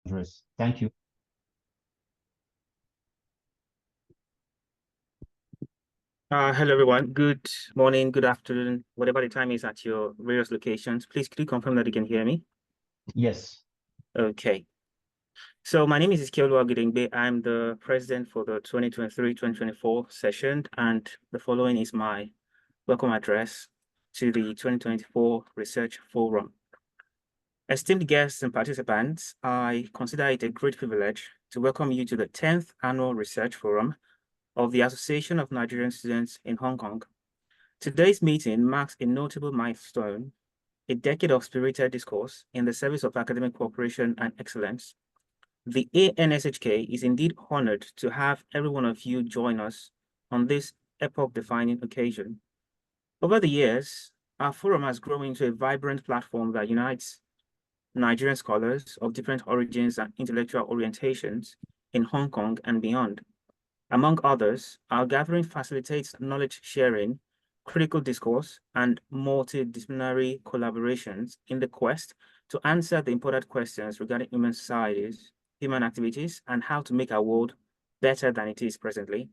address. Thank you. Hello, everyone. Good morning, good afternoon, whatever the time is at your various locations. Please, could you confirm that you can hear me? Yes. Okay. So my name is Iskiolu Agudengbe. I'm the president for the 2023-2024 session, and the following is my welcome address to the 2024 Research Forum. Esteemed guests and participants, I consider it a great privilege to welcome you to the 10th Annual Research Forum of the Association of Nigerian Students in Hong Kong. Today's meeting marks a notable milestone, a decade of spirited discourse in the service of academic cooperation and excellence. The ANSHK is indeed honored to have every one of you join us on this epoch-defining occasion. Over the years, our forum has grown into a vibrant platform that unites Nigerian scholars of different origins and intellectual orientations in Hong Kong and beyond. Among others, our gathering facilitates knowledge sharing, critical discourse, and multidisciplinary collaborations in the quest to answer the important questions regarding human societies, human activities, and how to make our world better than it is presently.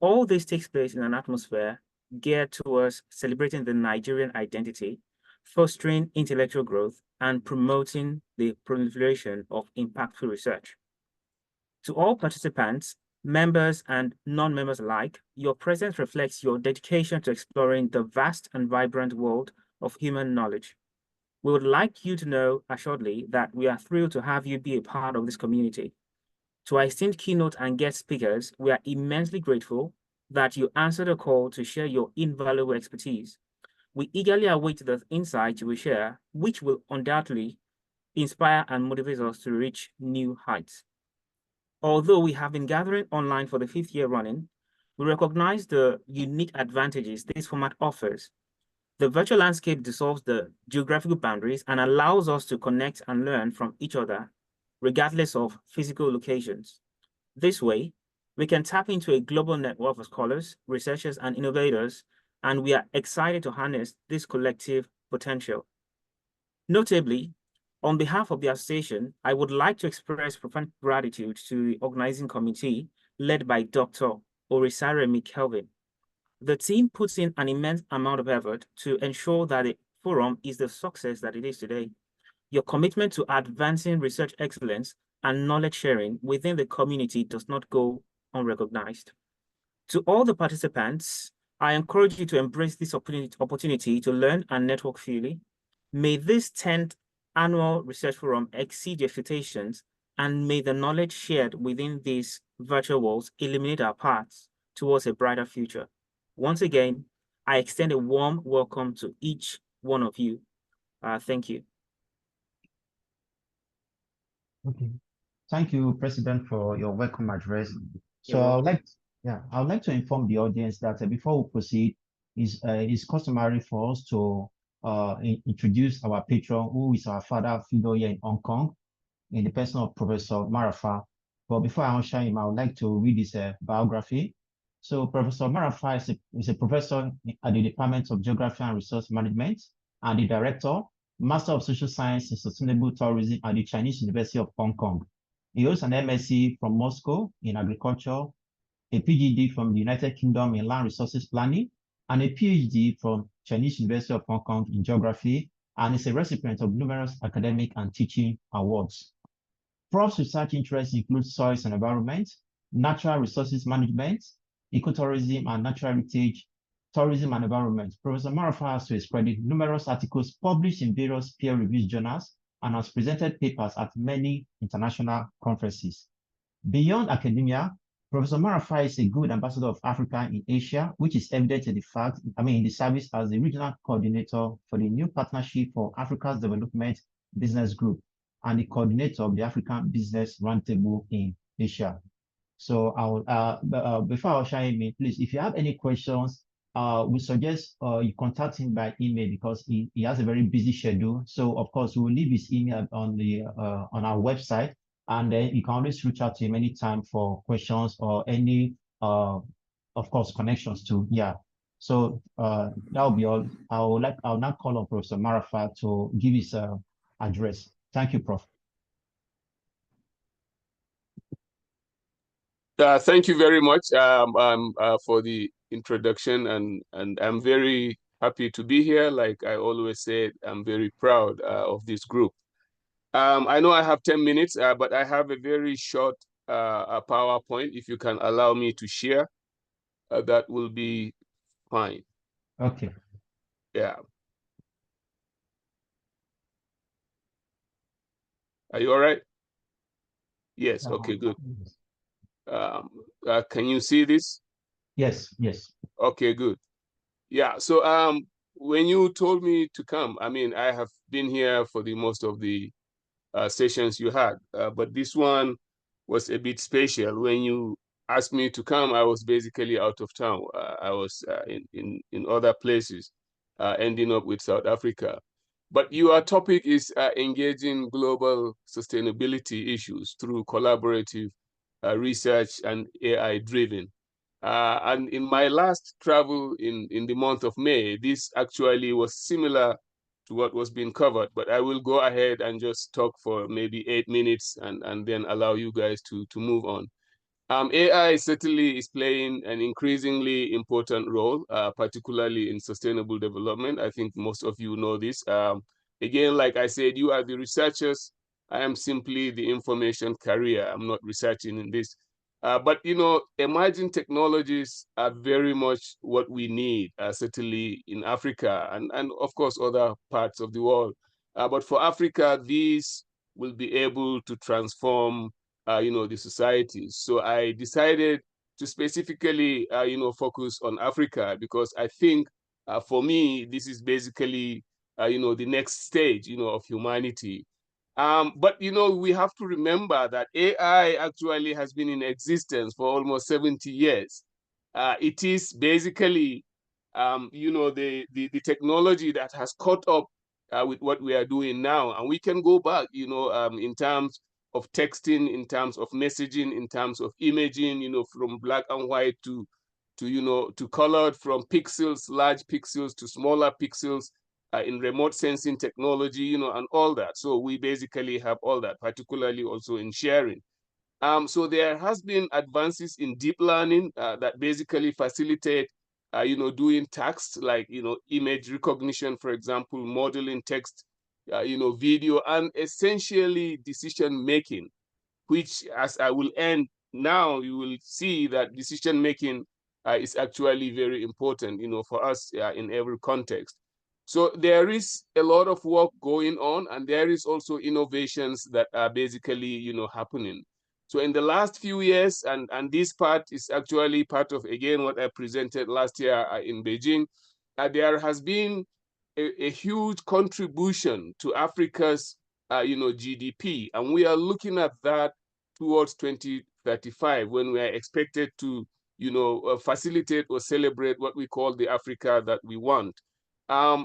All this takes place in an atmosphere geared towards celebrating the Nigerian identity, fostering intellectual growth, and promoting the proliferation of impactful research. To all participants, members and non-members alike, your presence reflects your dedication to exploring the vast and vibrant world of human knowledge. We would like you to know assuredly that we are thrilled to have you be a part of this community. To our esteemed keynote and guest speakers, we are immensely grateful that you answered the call to share your invaluable expertise. We eagerly await the insights you will share, which will undoubtedly inspire and motivate us to reach new heights. Although we have been gathering online for the 5th year running, we recognize the unique advantages this format offers. The virtual landscape dissolves the geographical boundaries and allows us to connect and learn from each other, regardless of physical locations. This way, we can tap into a global network of scholars, researchers, and innovators, and we are excited to harness this collective potential. Notably, on behalf of the association, I would like to express profound gratitude to the organizing committee led by Dr. Orisaremi Kelvin. The team puts in an immense amount of effort to ensure that the forum is the success that it is today. Your commitment to advancing research excellence and knowledge sharing within the community does not go unrecognized. To all the participants, I encourage you to embrace this opportunity to learn and network freely. May this 10th annual research forum exceed your expectations, and may the knowledge shared within these virtual worlds illuminate our paths towards a brighter future. Once again, I extend a warm welcome to each one of you. Thank you. Okay. Thank you, President, for your welcome address. So I would like to inform the audience that before we proceed, it's customary for us to introduce our patron, who is our father figure here in Hong Kong, in the person of Professor Marafa. But before I usher him, I would like to read his biography. So Professor Marafa is a professor at the Department of Geography and Resource Management and the director, Master of Social Science in Sustainable Tourism at the Chinese University of Hong Kong. He holds an MSc from Moscow in agriculture, a PhD from the United Kingdom in land resources planning, and a PhD from Chinese University of Hong Kong in geography, and is a recipient of numerous academic and teaching awards. Prof's research interests include soils and environment, natural resources management, ecotourism and natural heritage, tourism and environment. Professor Marafa has to his credit numerous articles published in various peer-reviewed journals and has presented papers at many international conferences. Beyond academia, Professor Marafa is a good ambassador of Africa in Asia, which is evident in the service as the regional coordinator for the new Partnership for Africa's Development Business Group and the coordinator of the African Business Roundtable in Asia. So before I share him, please, if you have any questions, we suggest you contact him by email because he has a very busy schedule. So of course, we will leave his email on our website, and then you can always reach out to him anytime for questions or any of course connections too. Yeah. So that will be all. I'll now call on Professor Marafa to give his address. Thank you, Prof. Thank you very much for the introduction, and I'm very happy to be here. Like I always said, I'm very proud of this group. I know I have 10 minutes, but I have a very short PowerPoint. If you can allow me to share, that will be fine. Okay. Yeah. Are you all right? Yes. Okay, good. Can you see this? Yes, yes. Okay, good. Yeah, so when you told me to come, I mean, I have been here for the most of the sessions you had, but this one was a bit special. When you asked me to come, I was basically out of town. I was in other places, ending up with South Africa. But your topic is engaging global sustainability issues through collaborative research and AI-driven. And in my last travel in the month of May, this actually was similar to what was being covered, but I will go ahead and just talk for maybe 8 minutes and then allow you guys to move on. AI certainly is playing an increasingly important role, particularly in sustainable development. I think most of you know this. Again, like I said, you are the researchers. I am simply the information carrier. I'm not researching in this. But, you know, emerging technologies are very much what we need, certainly in Africa and of course, other parts of the world. But for Africa, these will be able to transform you know, the societies. So I decided to specifically, you know, focus on Africa because I think for me, this is basically, you know, the next stage, you know, of humanity. But, you know, we have to remember that AI actually has been in existence for almost 70 years. It is basically, you know, the technology that has caught up with what we are doing now. And we can go back, you know, in terms of texting, in terms of messaging, in terms of imaging, you know, from black and white to you know, to colored, from pixels, large pixels to smaller pixels, in remote sensing technology, you know, and all that. So we basically have all that, particularly also in sharing. So there has been advances in deep learning that basically facilitate, you know, doing tasks like, you know, image recognition, for example, modeling text, you know, video, and essentially decision making, which, as I will end now, you will see that decision making is actually very important, you know, for us in every context. So there is a lot of work going on, and there is also innovations that are basically, you know, happening. So in the last few years, and this part is actually part of, again, what I presented last year in Beijing, there has been a huge contribution to Africa's, you know, GDP. And we are looking at that towards 2035 when we are expected to, you know, facilitate or celebrate what we call the Africa that we want.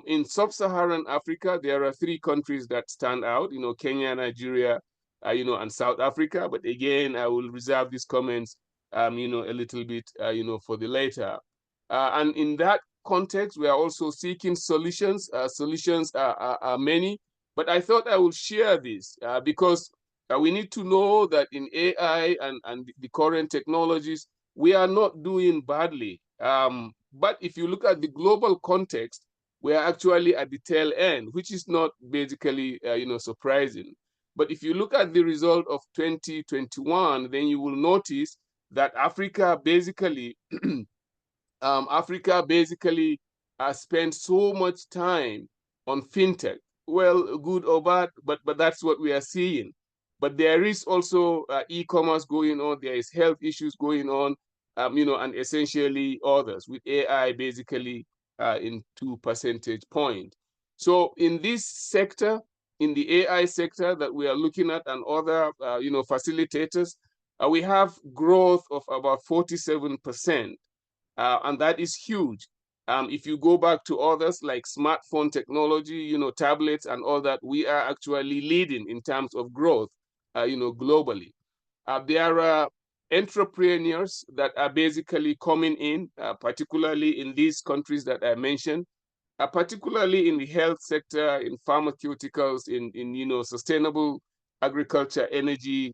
In sub-Saharan Africa, there are 3 countries that stand out, you know, Kenya, Nigeria, you know, and South Africa. But again, I will reserve these comments, you know, a little bit, you know, for the later. And in that context, we are also seeking solutions. Solutions are many, but I thought I will share this because we need to know that in AI and the current technologies, we are not doing badly. But if you look at the global context, we are actually at the tail end, which is not basically, you know, surprising. But if you look at the result of 2021, then you will notice that Africa basically Africa basically spent so much time on fintech. Well, good or bad, but that's what we are seeing. But there is also e-commerce going on. There is health issues going on, you know, and essentially others with AI basically in 2 percentage points. So in this sector, in the AI sector that we are looking at and other, you know, facilitators, we have growth of about 47%. And that is huge. If you go back to others like smartphone technology, you know, tablets and all that, we are actually leading in terms of growth, you know, globally. There are entrepreneurs that are basically coming in, particularly in these countries that I mentioned, particularly in the health sector, in pharmaceuticals, in you know, sustainable agriculture, energy,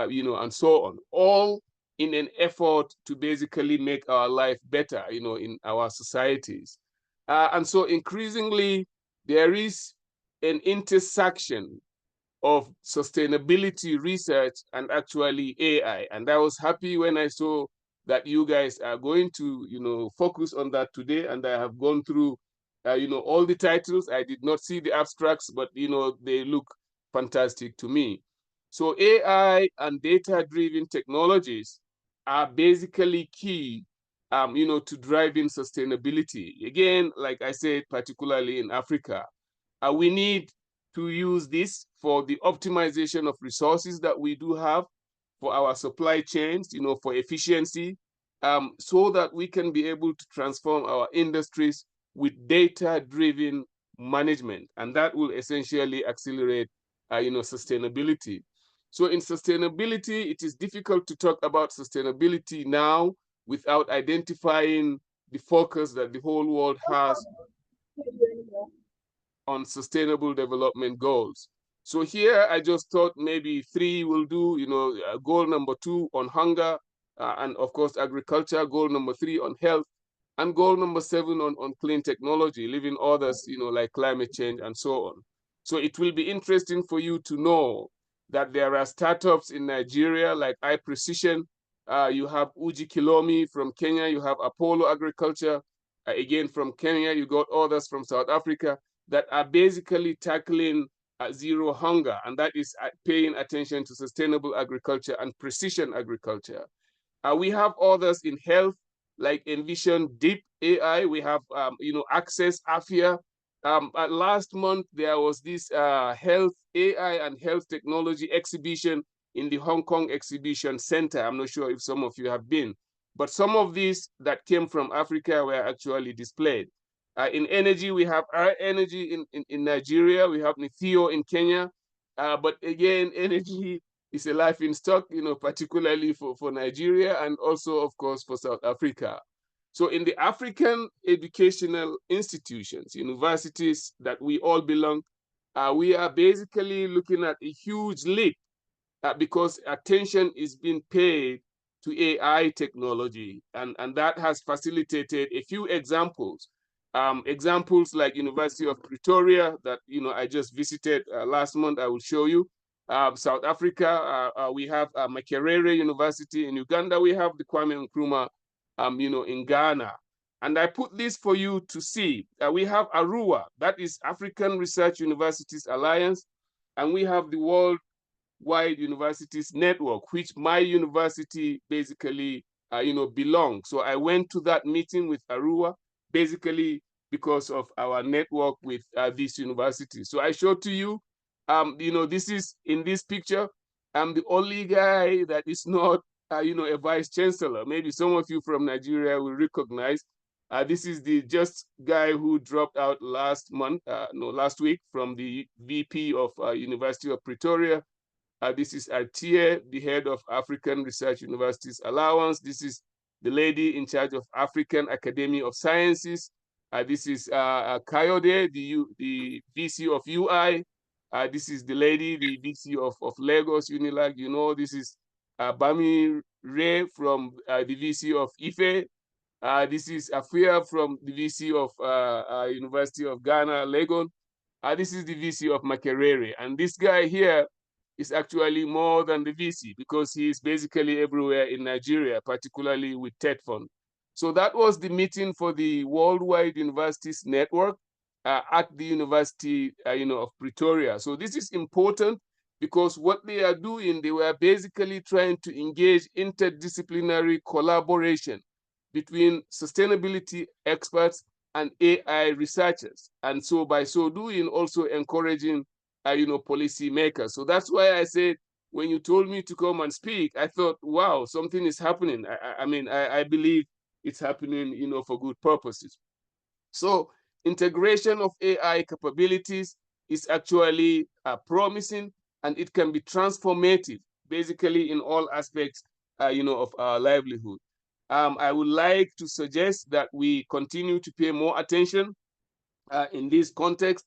you know, and so on. All in an effort to basically make our life better, in our societies. And so increasingly, there is an intersection of sustainability research and actually AI. And I was happy when I saw that you guys are going to, focus on that today. And I have gone through, all the titles. I did not see the abstracts, but, they look fantastic to me. So AI and data-driven technologies are basically key, to driving sustainability. Again, like I said, particularly in Africa, we need to use this for the optimization of resources that we do have, for our supply chains, for efficiency, so that we can be able to transform our industries with data-driven management. And that will essentially accelerate, sustainability. So in sustainability, it is difficult to talk about sustainability now without identifying the focus that the whole world has on sustainable development goals. So here I just thought maybe 3 will do, goal number 2 on hunger, and of course agriculture, goal number 3 on health, and goal number 7 on clean technology, leaving others, like climate change and so on. So it will be interesting for you to know that there are startups in Nigeria like iPrecision. You have Uji Kilomi from Kenya, you have Apollo Agriculture, again from Kenya, you got others from South Africa that are basically tackling zero hunger, and that is paying attention to sustainable agriculture and precision agriculture. We have others in health, like Envision Deep AI. We have, Access Afia. Last month, there was this health AI and health technology exhibition in the Hong Kong Exhibition Center. I'm not sure if some of you have been, but some of these that came from Africa were actually displayed. In energy, we have our energy in Nigeria. We have Nithio in Kenya. But again, energy is a life in stock, particularly for Nigeria and also, of course, for South Africa. So in the African educational institutions, universities that we all belong, we are basically looking at a huge leap because attention is being paid to AI technology. And that has facilitated a few examples. Examples like University of Pretoria that I just visited last month. I will show you. South Africa, we have Makerere University. In Uganda, we have the Kwame Nkrumah, in Ghana. And I put this for you to see. We have ARUA, that is African Research Universities Alliance, and we have the Worldwide Universities Network, which my university basically, belongs. So I went to that meeting with ARUA, basically because of our network with these universities. So I showed to you, this is in this picture. I'm the only guy that is not, a vice chancellor. Maybe some of you from Nigeria will recognize. This is the just guy who dropped out last week from the VP of University of Pretoria. This is Atie, the head of African Research Universities Allowance. This is the lady in charge of African Academy of Sciences. This is Kayode, the VC of UI. This is the lady, the VC of Lagos, Unilag. This is Bami Ray from the VC of Ife. This is Afia from the VC of University of Ghana, Legon. This is the VC of Makerere. And this guy here is actually more than the VC because he is basically everywhere in Nigeria, particularly with TED Fund. So that was the meeting for the Worldwide Universities Network at the University of Pretoria. So this is important because what they are doing, they were basically trying to engage interdisciplinary collaboration between sustainability experts and AI researchers. And so by so doing, also encouraging policy makers. So that's why I said, when you told me to come and speak, I thought, wow, something is happening. I believe it's happening, for good purposes. So integration of AI capabilities is actually promising, and it can be transformative, basically in all aspects, of our livelihood. I would like to suggest that we continue to pay more attention in this context,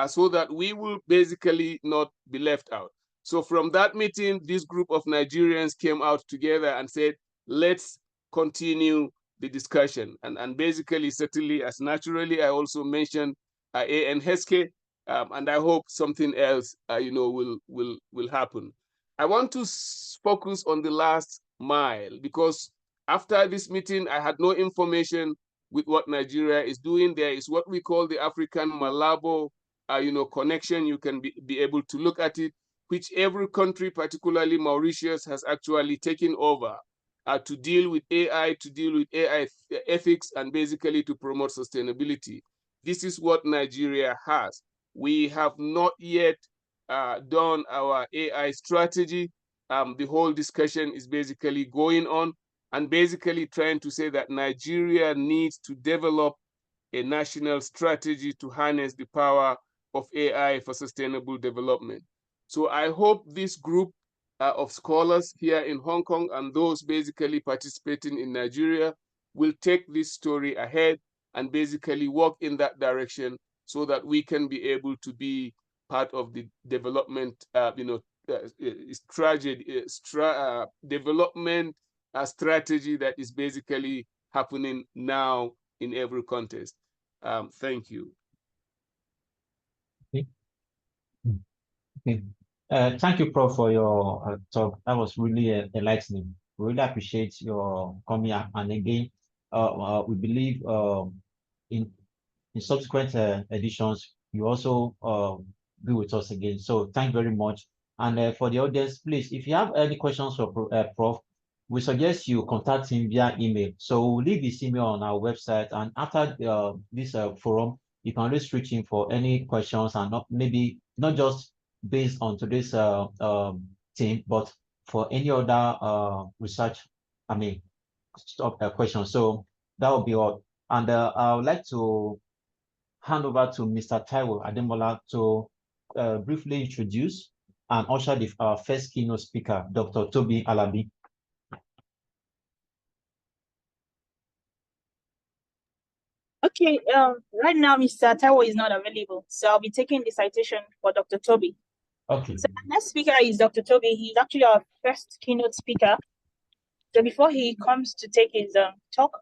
so that we will basically not be left out. So from that meeting, this group of Nigerians came out together and said, let's continue the discussion. And basically, certainly, as naturally, I also mentioned ANSHK, and I hope something else, will happen. I want to focus on the last mile, because after this meeting, I had no information with what Nigeria is doing. There is what we call the African Malabo, connection. You can be able to look at it, which every country, particularly Mauritius, has actually taken over to deal with AI, to deal with AI ethics, and basically to promote sustainability. This is what Nigeria has. We have not yet done our AI strategy. The whole discussion is basically going on and basically trying to say that Nigeria needs to develop a national strategy to harness the power of AI for sustainable development. So I hope this group of scholars here in Hong Kong and those basically participating in Nigeria will take this story ahead and basically work in that direction so that we can be able to be part of the development, development strategy that is basically happening now in every context. Thank you. Okay. Okay. Thank you, Prof, for your talk. That was really enlightening. We really appreciate your coming here. And again, we believe in subsequent editions, you also be with us again. So thank you very much. And for the audience, please, if you have any questions for Prof, we suggest you contact him via email. So we'll leave his email on our website. And after this forum, you can always reach him for any questions, and maybe not just based on today's theme, but for any other research, questions. So that will be all. And I would like to hand over to Mr. Taiwo Ademola to briefly introduce and usher our first keynote speaker, Dr. Toby Alabi. Okay, right now Mr. Taiwo is not available, so I'll be taking the citation for Dr. Toby. Okay. So the next speaker is Dr. Toby. He's actually our first keynote speaker. So before he comes to take his talk,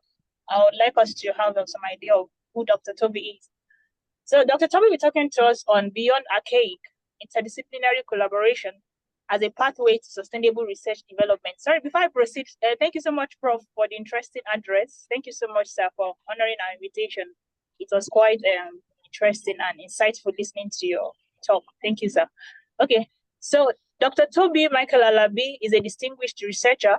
I would like us to have some idea of who Dr. Toby is. So Dr. Toby will be talking to us on Beyond Archaic, Interdisciplinary Collaboration as a Pathway to Sustainable Research Development. Sorry, before I proceed, thank you so much, Prof, for the interesting address. Thank you so much, sir, for honoring our invitation. It was quite interesting and insightful listening to your talk. Thank you, sir. Okay, so Dr. Toby Michael Alabi is a distinguished researcher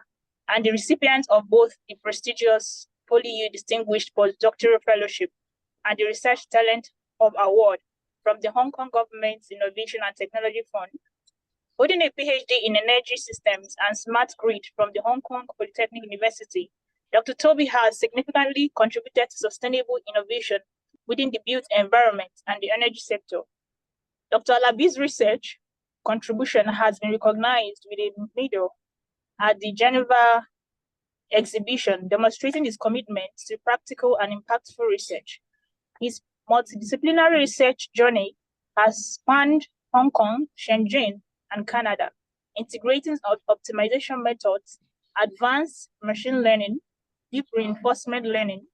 and the recipient of both the prestigious PolyU Distinguished Postdoctoral Fellowship and the Research Talent Hub Award from the Hong Kong Government's Innovation and Technology Fund, holding a PhD in Energy Systems and Smart Grid from the Hong Kong Polytechnic University. Dr. Toby has significantly contributed to sustainable innovation within the built environment and the energy sector. Dr. Alabi's research contribution has been recognized with a medal at the Geneva exhibition, demonstrating his commitment to practical and impactful research. His multidisciplinary research journey has spanned Hong Kong, Shenzhen, and Canada, integrating optimization methods, advanced machine learning, deep reinforcement learning,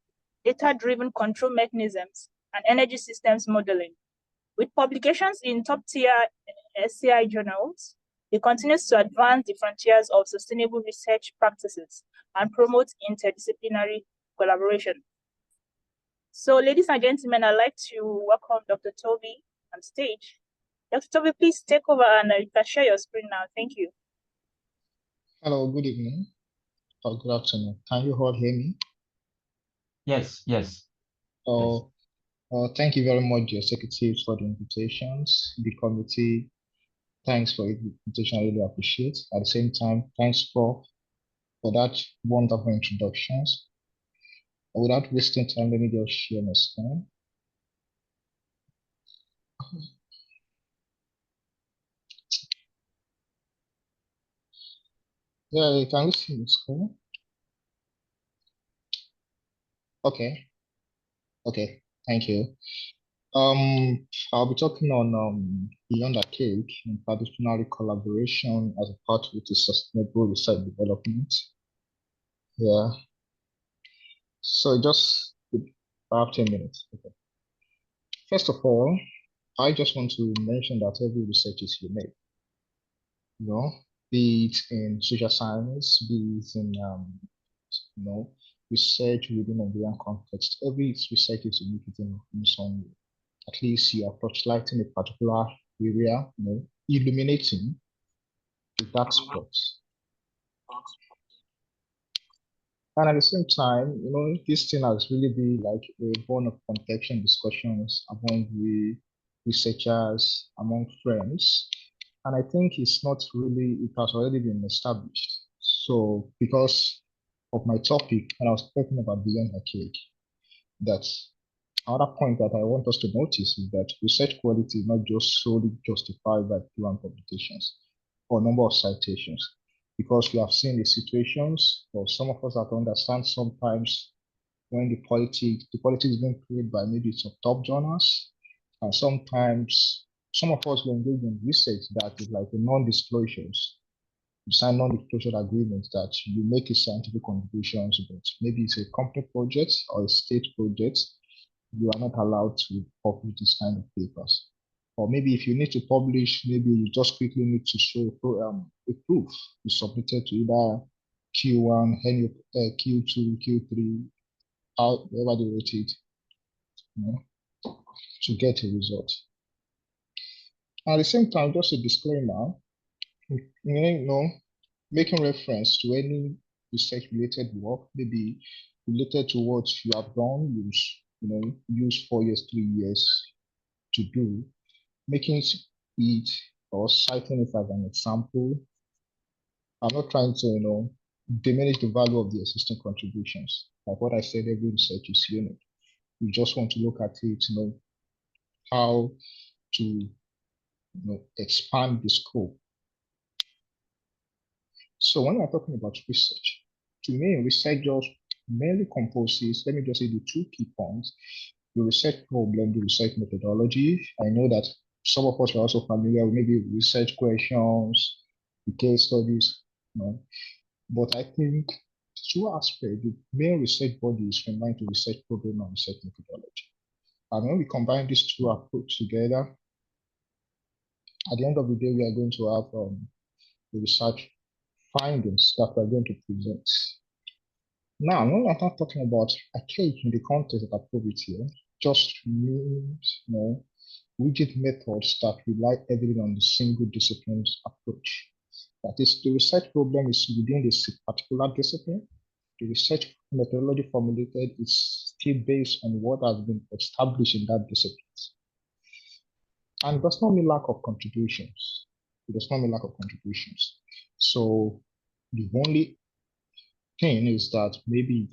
data-driven control mechanisms, and energy systems modeling. With publications in top-tier SCI journals, he continues to advance the frontiers of sustainable research practices and promote interdisciplinary collaboration. So, ladies and gentlemen, I'd like to welcome Dr. Toby on stage. Dr. Toby, please take over and you can share your screen now. Thank you. Hello, good evening or good afternoon. Can you all hear me? Yes, yes. Thank you very much, the executives, for the invitations. The committee, thanks for the invitation. I really appreciate. At the same time, thanks for that wonderful introductions. Without wasting time, let me just share my screen. Yeah, can you see the screen? Okay. Okay, thank you. I'll be talking on Beyond Archaic, interdisciplinary collaboration as a pathway to sustainable research development. Yeah. So just about 10 minutes. Okay. First of all, I just want to mention that every research is unique. You know, be it in social science, be it in you know, research within Nigerian context. Every research is unique in some way. At least you are torchlighting a particular area, illuminating the dark spots. And at the same time, this thing has really been like a bone of contention discussions among the researchers, among friends. And I think it's not really, it has already been established. So because of my topic, and I was talking about beyond archaic, that another point that I want us to notice is that research quality is not just solely justified by current publications or number of citations, because we have seen the situations, or some of us have to understand sometimes when the politics being created by maybe some top journals, and sometimes some of us will engage in research that is like a non-disclosures. You sign non-disclosure agreements that you make a scientific contributions, but maybe it's a company project or a state project, you are not allowed to publish this kind of papers. Or maybe if you need to publish, maybe you just quickly need to show a proof you submitted to either Q1, Q2, Q3, however they wrote it, to get a result. At the same time, just a disclaimer, making reference to any research related work, maybe related to what you have done, use 4 years, 3 years to do, making it or citing it as an example. I'm not trying to, diminish the value of the existing contributions. Like what I said, every research is unique. We just want to look at it, how to expand the scope. So when we're talking about research, to me, research just mainly composes, let me just say the two key points, the research problem, the research methodology. I know that some of us are also familiar with maybe research questions, the case studies, but I think two aspects, the main research body is combined to research program and research methodology. And when we combine these two approaches together, at the end of the day, we are going to have the research findings that we're going to present. Now, when we're not talking about archaic in the context of appropriate here, just means, rigid methods that rely heavily on the single disciplines approach. That is, the research problem is within this particular discipline. The research methodology formulated is still based on what has been established in that discipline. And it does not mean lack of contributions. It does not mean lack of contributions. So the only thing is that maybe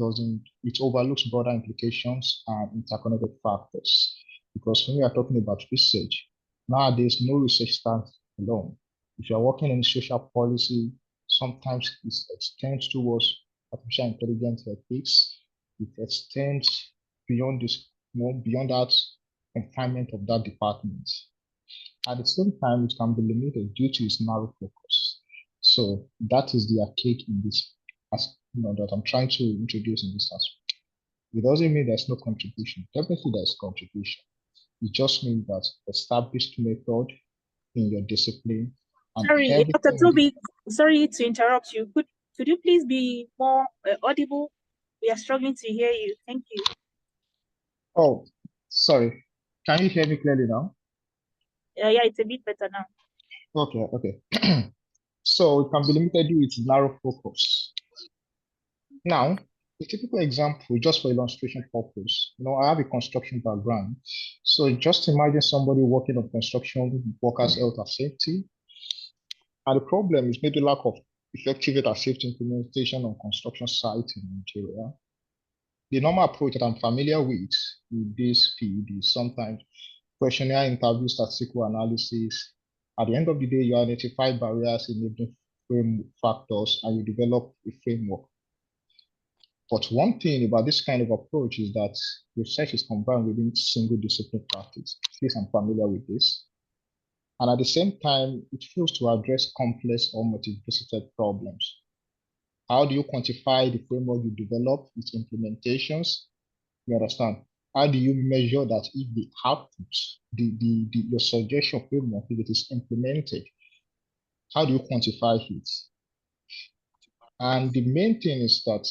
it overlooks broader implications and interconnected factors. Because when we are talking about research, nowadays no research stands alone. If you're working in social policy, sometimes it extends towards artificial intelligence ethics. It extends beyond this, beyond that confinement of that department. At the same time, it can be limited due to its narrow focus. So that is the archaic in this, that I'm trying to introduce in this aspect. It doesn't mean there's no contribution. Definitely there's contribution. It just means that established method in your discipline. And sorry, Dr. Toby, sorry to interrupt you. Could you please be more audible? We are struggling to hear you. Thank you. Oh, sorry. Can you hear me clearly now? Yeah, it's a bit better now. Okay. So it can be limited due to its narrow focus. Now, a typical example, just for illustration purpose, I have a construction background. So just imagine somebody working on construction, workers' health and safety. And the problem is maybe lack of effective health and safety implementation on construction sites in Nigeria. The normal approach that I'm familiar with this field is sometimes questionnaire interviews, statistical analysis. At the end of the day, you identify barriers, enabling frame factors, and you develop a framework. But one thing about this kind of approach is that research is combined within single discipline practice. At least I'm familiar with this. And at the same time, it fails to address complex or multifaceted problems. How do you quantify the framework you develop, its implementations? You understand? How do you measure that if the output, your suggestion framework, if it is implemented, how do you quantify it? And the main thing is that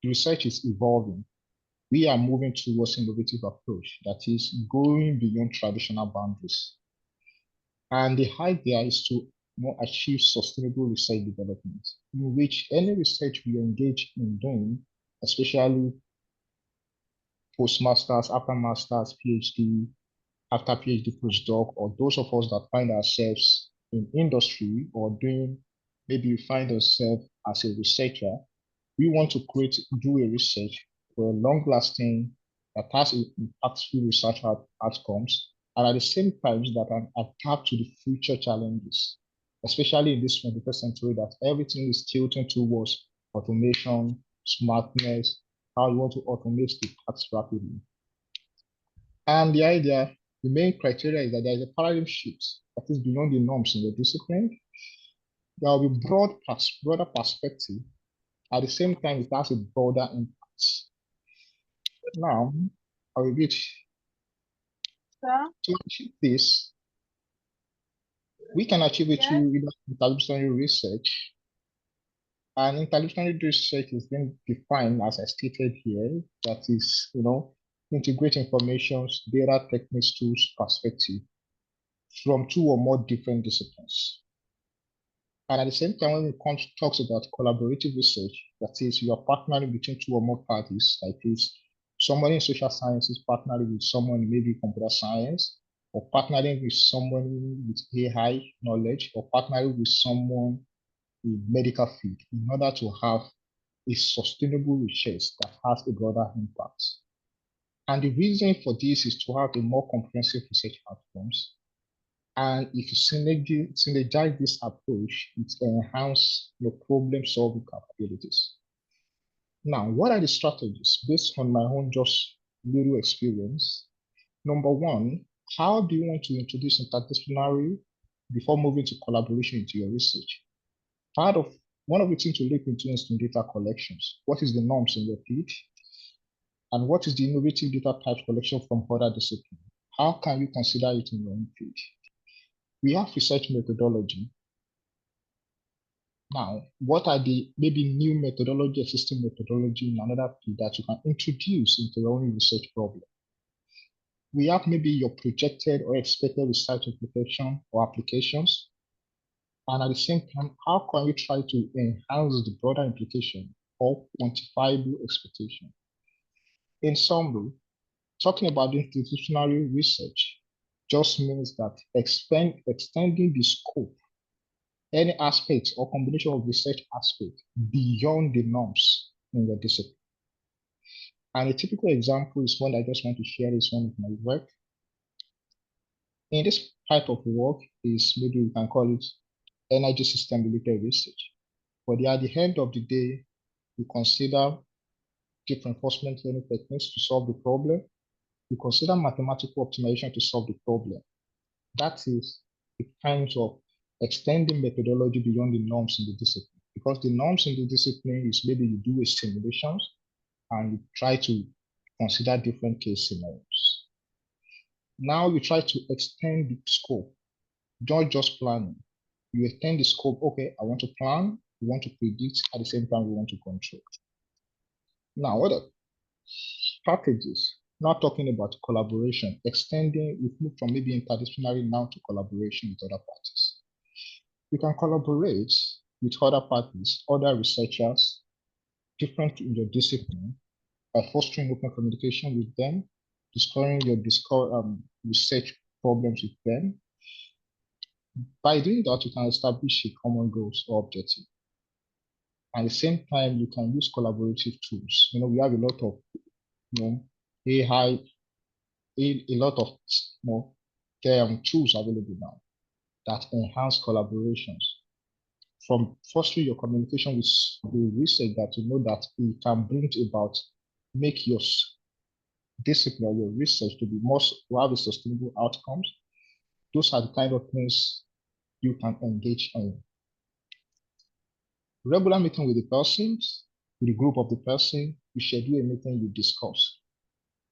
research is evolving. We are moving towards innovative approach that is going beyond traditional boundaries. And the idea is to achieve sustainable research development, in which any research we engage in doing, especially postmasters, after masters, PhD, after PhD postdoc, or those of us that find ourselves in industry or doing, maybe we find ourselves as a researcher, we want to do a research for a long-lasting, that has impactful research outcomes, and at the same time that can adapt to the future challenges, especially in this 21st century that everything is tilting towards automation, smartness, how you want to automate the tasks rapidly. And the idea, the main criteria is that there is a paradigm shift that is beyond the norms in the discipline. There will be broader perspective. At the same time, it has a broader impact. Now, I will read. To achieve this, we can achieve it through interdisciplinary research. And interdisciplinary research is then defined, as I stated here, that is, integrate information, data, techniques, tools, perspective from two or more different disciplines. And at the same time, when it talks about collaborative research, that is, you are partnering between two or more parties, like this, someone in social sciences partnering with someone in maybe computer science, or partnering with someone with AI knowledge, or partnering with someone in medical field, in order to have a sustainable research that has a broader impact. And the reason for this is to have a more comprehensive research outcomes. And if you synergize this approach, it enhances your problem-solving capabilities. Now, what are the strategies based on my own just little experience? Number one, how do you want to introduce interdisciplinary before moving to collaboration into your research? One of the things to look into is data collections. What is the norms in your field? And what is the innovative data type collection from other disciplines? How can you consider it in your own field? We have research methodology. Now, what are the maybe new methodology, existing methodology in another field that you can introduce into your own research problem? We have maybe your projected or expected research application or applications. And at the same time, how can you try to enhance the broader implication or quantifiable expectation? In summary, talking about interdisciplinary research just means that extending the scope, any aspect or combination of research aspect beyond the norms in your discipline. And a typical example is one I just want to share is one of my work. In this type of work is maybe we can call it energy system related research. But at the end of the day, we consider different reinforcement learning techniques to solve the problem. We consider mathematical optimization to solve the problem. That is the kind of extending methodology beyond the norms in the discipline. Because the norms in the discipline is maybe you do a simulations and you try to consider different case scenarios. Now you try to extend the scope, not just planning. You extend the scope, okay, I want to plan, we want to predict, at the same time we want to control. Now, what are strategies? Now talking about collaboration, extending, we've moved from maybe interdisciplinary now to collaboration with other parties. You can collaborate with other parties, other researchers, different in your discipline, by fostering open communication with them, discovering your research problems with them. By doing that, you can establish a common goals or objective. At the same time, you can use collaborative tools. We have a lot of, AI, a lot of, tools available now that enhance collaborations. From fostering your communication with the research that you know that it can bring about, make your discipline or your research to be more, to have a sustainable outcomes. Those are the kind of things you can engage in. Regular meeting with the persons, with the group of the person, you schedule a meeting, you discuss.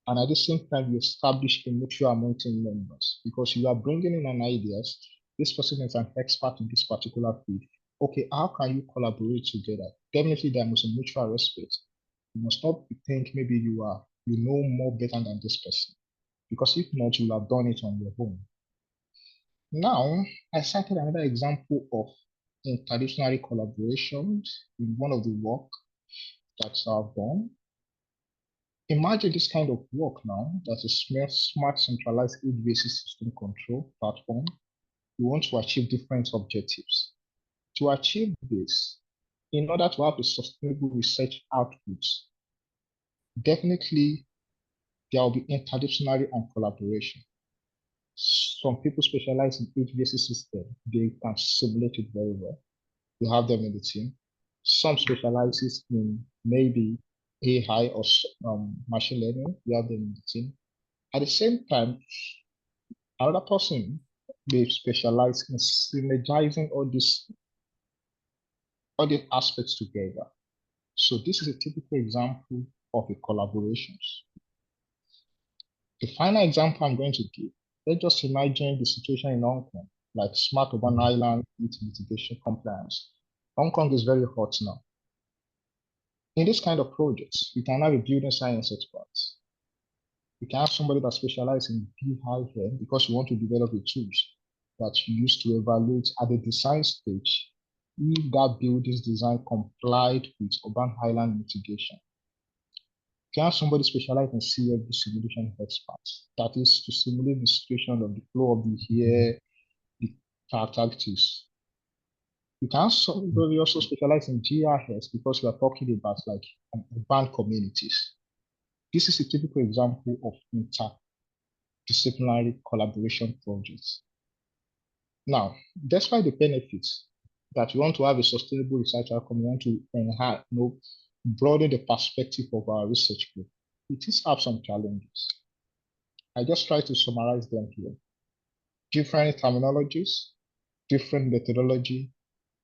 And at the same time, you establish a mutual among team members because you are bringing in an ideas. This person is an expert in this particular field. Okay, how can you collaborate together? Definitely, there must be mutual respect. You must not think maybe you know more better than this person, because if not, you will have done it on your own. Now, I cited another example of interdisciplinary collaborations in one of the work that I've done. Imagine this kind of work now, that's a smart centralized age-based system control platform. We want to achieve different objectives. To achieve this, in order to have a sustainable research output, definitely there will be interdisciplinary and collaboration. Some people specialize in age-based system. They can simulate it very well. You have them in the team. Some specializes in maybe AI or machine learning. You have them in the team. At the same time, another person may specialize in synergizing all these aspects together. So this is a typical example of a collaborations. The final example I'm going to give, let's just imagine the situation in Hong Kong, like smart urban island with mitigation compliance. Hong Kong is very hot now. In this kind of projects, you can have a building science expert. You can have somebody that specializes in BI because you want to develop the tools that you use to evaluate at the design stage if that building's design complied with urban highland mitigation. You can have somebody specialized in CFD simulation experts, that is to simulate the situation of the flow of the air, the characteristics. You can have somebody also specialized in GIS because we are talking about like urban communities. This is a typical example of interdisciplinary collaboration projects. Now, despite the benefits that we want to have a sustainable research outcome, we want to enhance, broaden the perspective of our research group, it is have some challenges. I just try to summarize them here. Different terminologies, different methodology.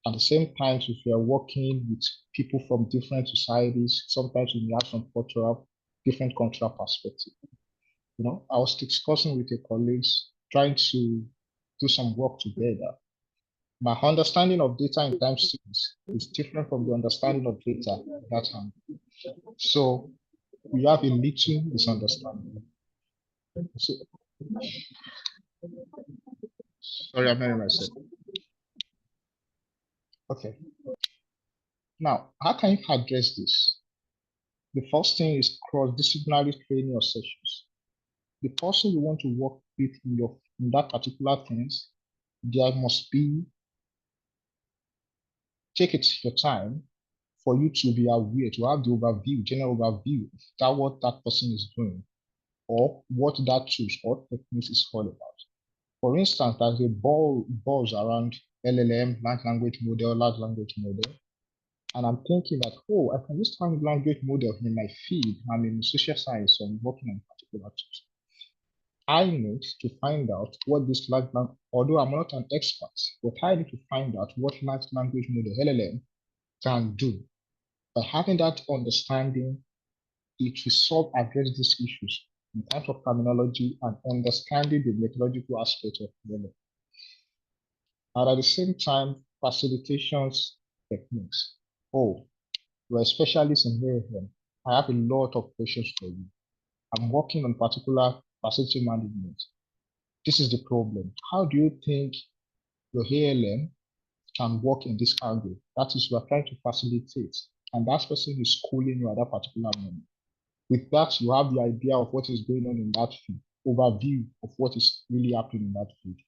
At the same time, if we are working with people from different societies, sometimes we have some different cultural perspective. I was discussing with a colleagues, trying to do some work together. My understanding of data in time series is different from the understanding of data at that time. So we have a little misunderstanding. So, sorry, I'm hearing myself. Okay. Now, how can you address this? The first thing is cross-disciplinary training or sessions. The person you want to work with in that particular things, there must be, take it your time for you to be aware, to have the overview, general overview of what that person is doing or what that tools or techniques is all about. For instance, there's a buzz around LLM, large language model, and I'm thinking that, oh, I can use large language model in my field. I'm in social science, so I'm working on particular tools. I need to find out what this large language, although I'm not an expert, but I need to find out what large language model LLM can do. By having that understanding, it will address these issues in terms of terminology and understanding the methodological aspect of development. And at the same time, facilitations techniques. Oh, you're a specialist in AFM. I have a lot of questions for you. I'm working on particular facility management. This is the problem. How do you think your ALM can work in this angle? That is, you are trying to facilitate, and that person is schooling you at that particular moment. With that, you have the idea of what is going on in that field, overview of what is really happening in that field.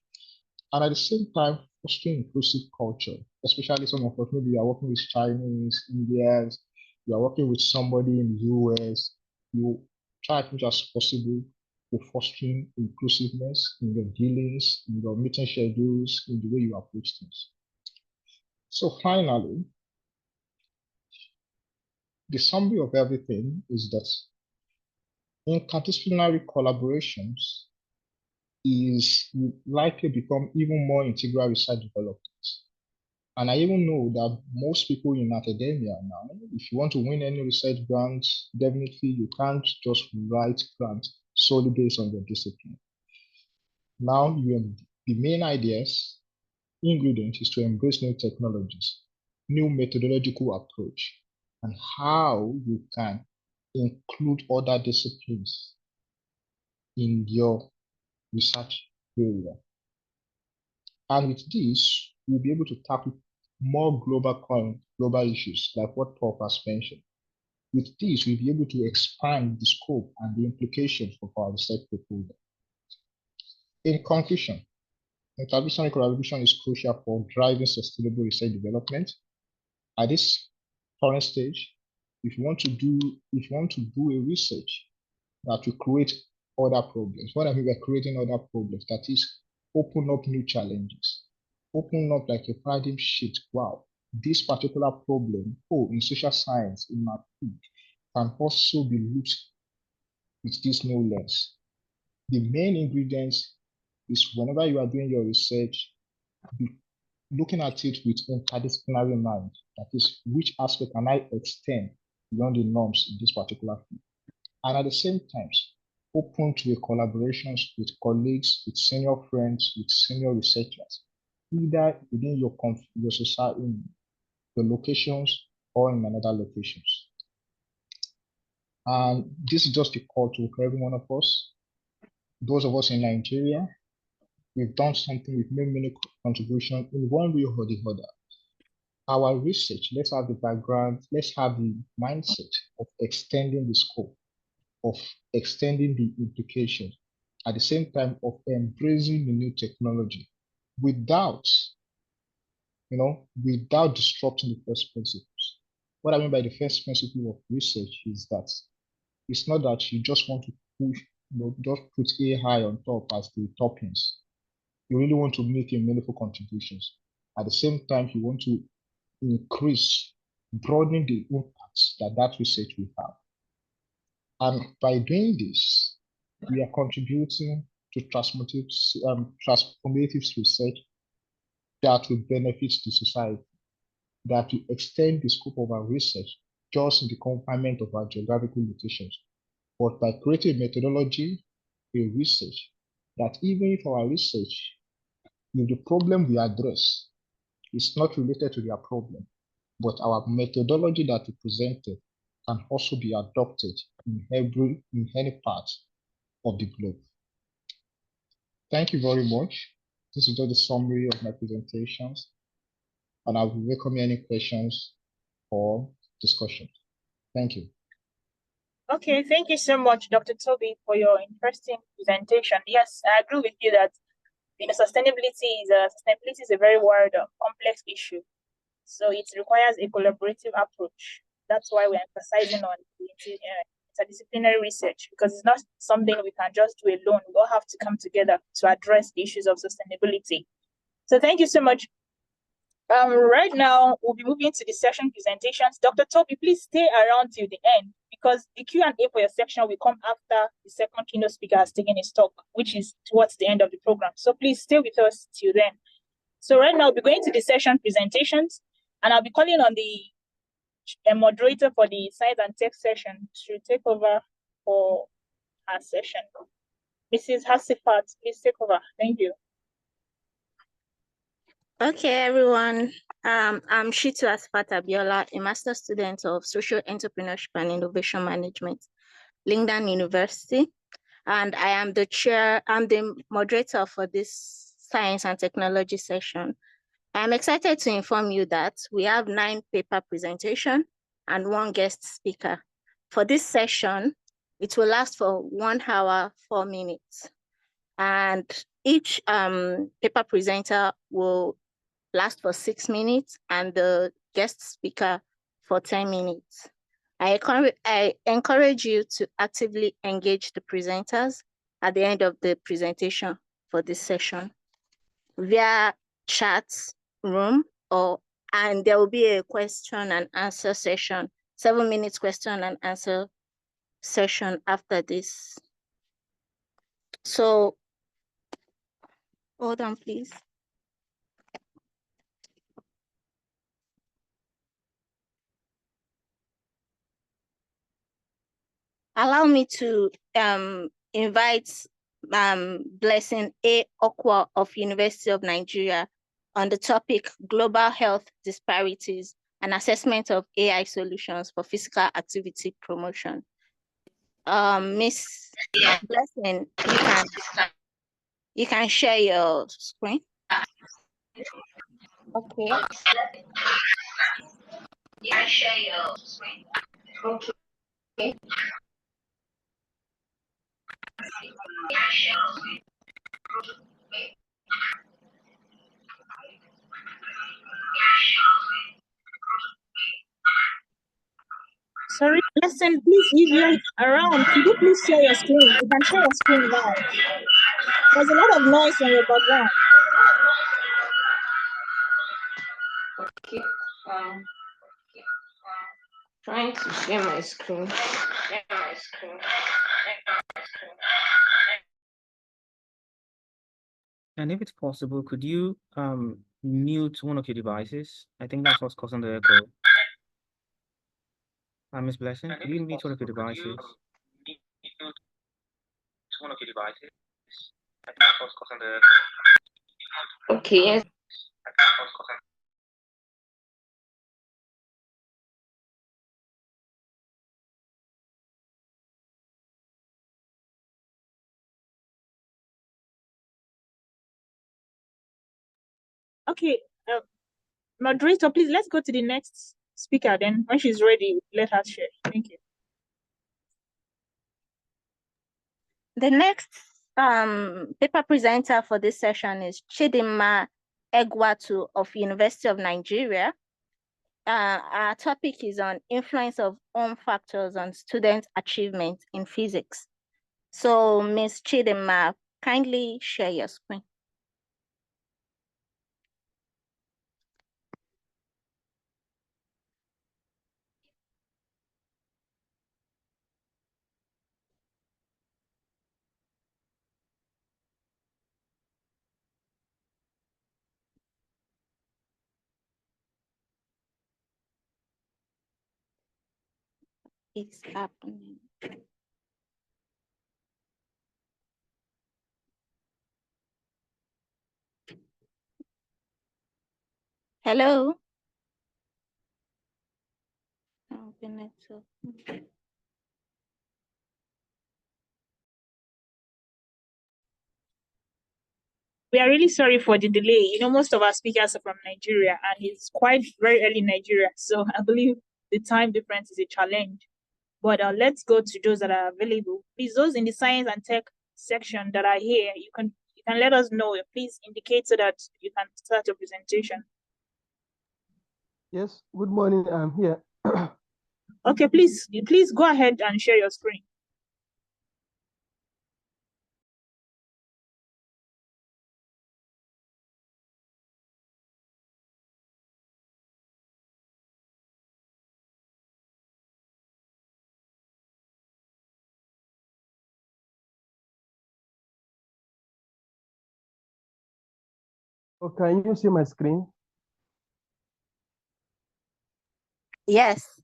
And at the same time, fostering inclusive culture, especially some of us, maybe you are working with Chinese, Indians, you are working with somebody in the US, you try as much as possible to fostering inclusiveness in your dealings, in your meeting schedules, in the way you approach things. So finally, the summary of everything is that interdisciplinary collaborations is likely become even more integral research development. And I even know that most people in academia now, if you want to win any research grants, definitely you can't just write grants solely based on your discipline. Now, the main ideas, ingredient is to embrace new technologies, new methodological approach, and how you can include other disciplines in your research area. And with this, we'll be able to tackle more global issues like what Prof has mentioned. With this, we'll be able to expand the scope and the implications of our research proposal. In conclusion, interdisciplinary collaboration is crucial for driving sustainable research development. At this current stage, if you want to do a research that will create other problems, what I mean by creating other problems, that is open up new challenges, open up like a paradigm shift. Wow, this particular problem, in social science, in my field, can also be looked with this new lens. The main ingredients is whenever you are doing your research, be looking at it with interdisciplinary mind. That is, which aspect can I extend beyond the norms in this particular field? And at the same time, open to a collaborations with colleagues, with senior friends, with senior researchers, either within your society, in the locations or in another locations. And this is just a call to every one of us. Those of us in Nigeria, we've done something, we've made many contributions in one way or the other. Our research, let's have the background, let's have the mindset of extending the scope, of extending the implications, at the same time of embracing the new technology without disrupting the first principles. What I mean by the first principle of research is that it's not that you just want to push, just put AI on top as the toppings. You really want to make a meaningful contributions. At the same time, you want to increase, broadening the impacts that research will have. And by doing this, we are contributing to transformative research that will benefit the society, that will extend the scope of our research just in the confinement of our geographical locations, but by creating a methodology, a research, that even if our research, if the problem we address is not related to their problem, but our methodology that we presented can also be adopted in any part of the globe. Thank you very much. This is just a summary of my presentations, and I will welcome any questions or discussion. Thank you. Okay, thank you so much, Dr. Toby, for your interesting presentation. Yes, I agree with you that sustainability is a very wide, complex issue. So it requires a collaborative approach. That's why we're emphasizing on interdisciplinary research, because it's not something we can just do alone. We all have to come together to address the issues of sustainability. So thank you so much. Right now, we'll be moving to the session presentations. Dr. Toby, please stay around till the end, because the Q&A for your section will come after the second keynote speaker has taken his talk, which is towards the end of the program. So please stay with us till then. So right now, we're going to the session presentations, and I'll be calling on the moderator for the science and tech session to take over for our session. Mrs. Hasifat, please take over. Thank you. Okay, everyone. I'm Shitu Asfat Abiola, a master's student of Social Entrepreneurship and Innovation Management, Lingdan University, and I am the moderator for this science and technology session. I'm excited to inform you that we have 9 paper presentations and 1 guest speaker. For this session, it will last for 1 hour, 4 minutes. And each paper presenter will last for 6 minutes, and the guest speaker for 10 minutes. I encourage you to actively engage the presenters at the end of the presentation for this session via chat room, and there will be a question and answer session, 7 minutes question and answer session after this. So hold on, please. Allow me to invite Blessing A. Okwa of University of Nigeria on the topic Global Health Disparities and Assessment of AI Solutions for Physical Activity Promotion. Miss Blessing, you can share your screen. Okay. You can share your screen. Okay. Sorry, listen, please, if you're around, could you please share your screen? You can share your screen now. There's a lot of noise on your background. Okay. Trying to share my screen. And if it's possible, could you mute one of your devices? I think that's what's causing the echo. Miss Blessing, could you mute one of your devices? Okay, yes. Okay, moderator, please, let's go to the next speaker. Then when she's ready, let her share. Thank you. The next paper presenter for this session is Chidinma Egwatu of University of Nigeria. Our topic is on influence of home factors on student achievement in physics. So Ms. Chidinma, kindly share your screen. It's happening. Hello. We are really sorry for the delay. You know, most of our speakers are from Nigeria, and it's quite very early in Nigeria. So I believe the time difference is a challenge. But let's go to those that are available. Please, those in the science and tech section that are here, you can let us know. Please indicate so that you can start your presentation. Yes, good morning, I'm here. Okay, please go ahead and share your screen. Oh, can you see my screen? Yes.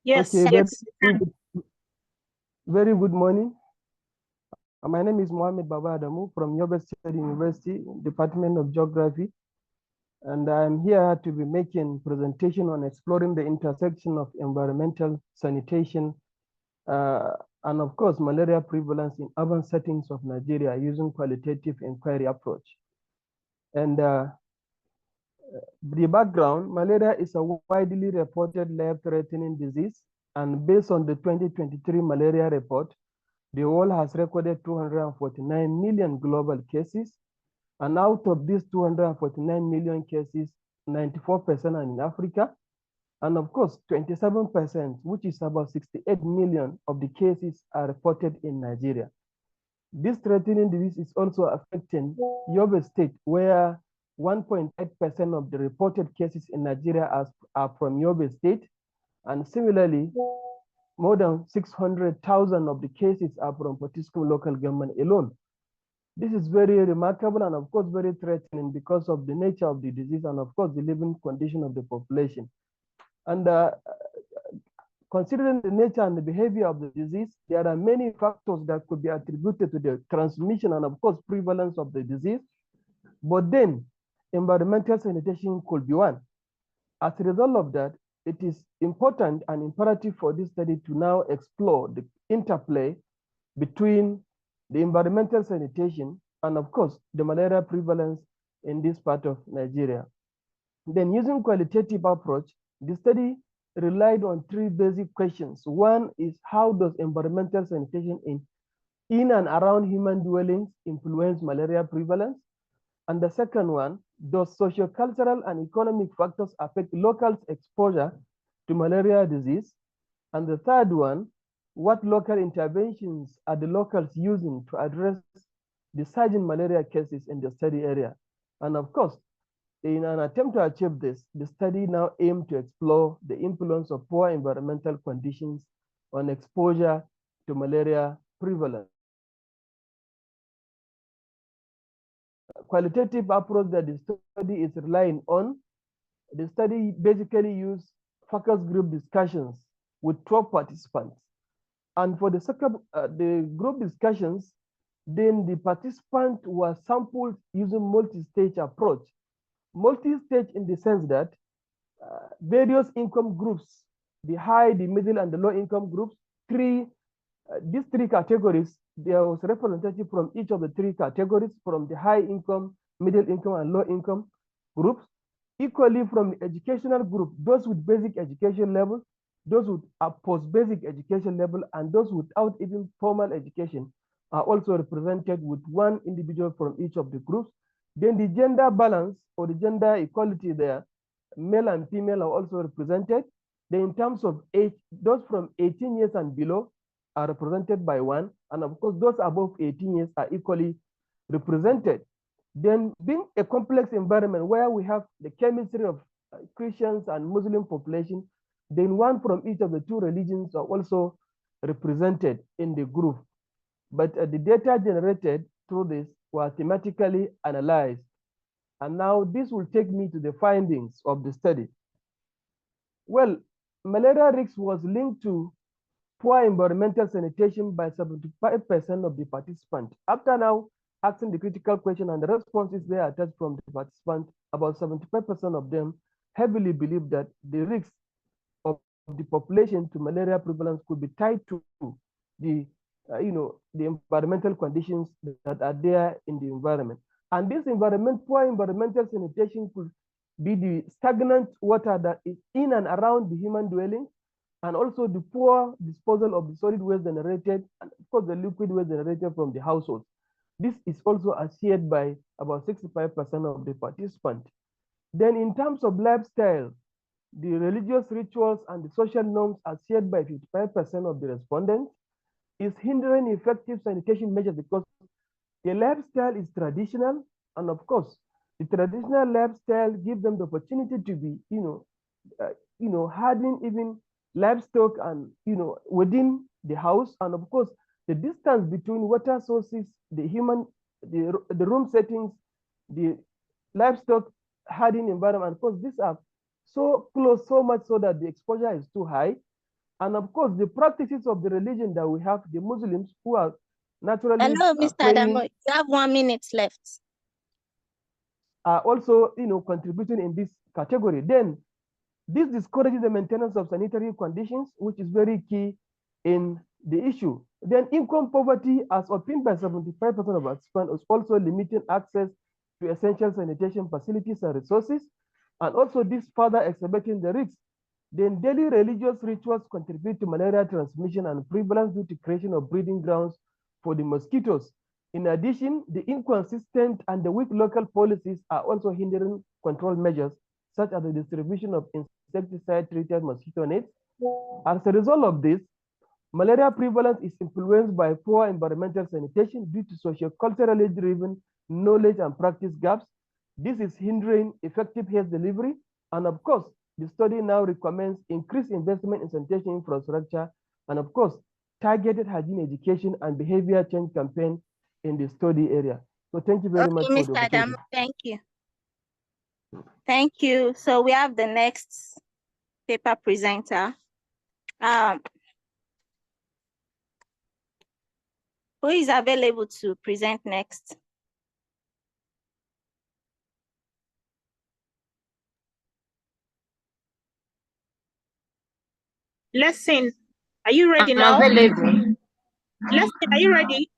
Yes, Okay, yes. Very good morning. My name is Mohamed Baba Adamu from Yobe State University, Department of Geography. And I'm here to be making presentation on exploring the intersection of environmental sanitation and of course, malaria prevalence in urban settings of Nigeria using qualitative inquiry approach. And the background, malaria is a widely reported life-threatening disease. And based on the 2023 malaria report, the world has recorded 249 million global cases. And out of these 249 million cases, 94% are in Africa. And of course, 27%, which is about 68 million of the cases are reported in Nigeria. This threatening disease is also affecting Yobe State, where 1.8% of the reported cases in Nigeria are from Yobe State. And similarly, more than 600,000 of the cases are from Potiskum local government alone. This is very remarkable and of course very threatening because of the nature of the disease and of course the living condition of the population. And considering the nature and the behavior of the disease, there are many factors that could be attributed to the transmission and of course prevalence of the disease. But then environmental sanitation could be one. As a result of that, it is important and imperative for this study to now explore the interplay between the environmental sanitation and of course the malaria prevalence in this part of Nigeria. Then using qualitative approach, the study relied on three basic questions. One is, how does environmental sanitation in and around human dwellings influence malaria prevalence? And the second one, does sociocultural and economic factors affect locals' exposure to malaria disease? And the third one, what local interventions are the locals using to address the surging malaria cases in the study area? And of course, in an attempt to achieve this, the study now aimed to explore the influence of poor environmental conditions on exposure to malaria prevalence. Qualitative approach that the study is relying on, the study basically used focus group discussions with 12 participants. And for the second, the group discussions, then the participants were sampled using multi-stage approach. Multi-stage in the sense that various income groups, the high, the middle, and the low income groups, these three categories, there was representative from each of the three categories, from the high income, middle income, and low income groups. Equally from the educational group, those with basic education level, those with a post-basic education level, and those without even formal education are also represented with one individual from each of the groups. Then the gender balance or the gender equality there, male and female are also represented. Then in terms of age, those from 18 years and below are represented by one. And of course, those above 18 years are equally represented. Then being a complex environment where we have the chemistry of Christians and Muslim population, then one from each of the two religions are also represented in the group. But the data generated through this were thematically analyzed. And now this will take me to the findings of the study. Well, malaria risk was linked to poor environmental sanitation by 75% of the participants. After now asking the critical question and the responses they attached from the participants, about 75% of them heavily believe that the risks of the population to malaria prevalence could be tied to the the environmental conditions that are there in the environment. And this poor environmental sanitation could be the stagnant water that is in and around the human dwelling, and also the poor disposal of the solid waste generated, and of course the liquid waste generated from the households. This is also shared by about 65% of the participants. Then in terms of lifestyle, the religious rituals and the social norms are shared by 55% of the respondents, is hindering effective sanitation measures because the lifestyle is traditional, and of course, the traditional lifestyle gives them the opportunity to be, having even livestock and within the house, and of course, the distance between water sources, the room settings, the livestock herding environment, of course, these are so close, so much so that the exposure is too high. And of course, the practices of the religion that we have, the Muslims who are naturally Hello, Mr. Adamo, you have 1 minute left. Are also, contributing in this category. Then this discourages the maintenance of sanitary conditions, which is very key in the issue. Then income poverty, as opined by 75% of participants, is also limiting access to essential sanitation facilities and resources, and also this further exacerbating the risks. Then daily religious rituals contribute to malaria transmission and prevalence due to creation of breeding grounds for the mosquitoes. In addition, the inconsistent and the weak local policies are also hindering control measures, such as the distribution of insecticide-treated mosquito nets. As a result of this, malaria prevalence is influenced by poor environmental sanitation due to socio-culturally driven knowledge and practice gaps. This is hindering effective health delivery, and of course, the study now recommends increased investment in sanitation infrastructure, and of course, targeted hygiene education and behavior change campaign in the study area. So thank you very much for the opportunity. Mr. Adam, thank you. Thank you. So we have the next paper presenter. Who is available to present next? Lesson, are you ready I'm now? available. Lesson, are you ready?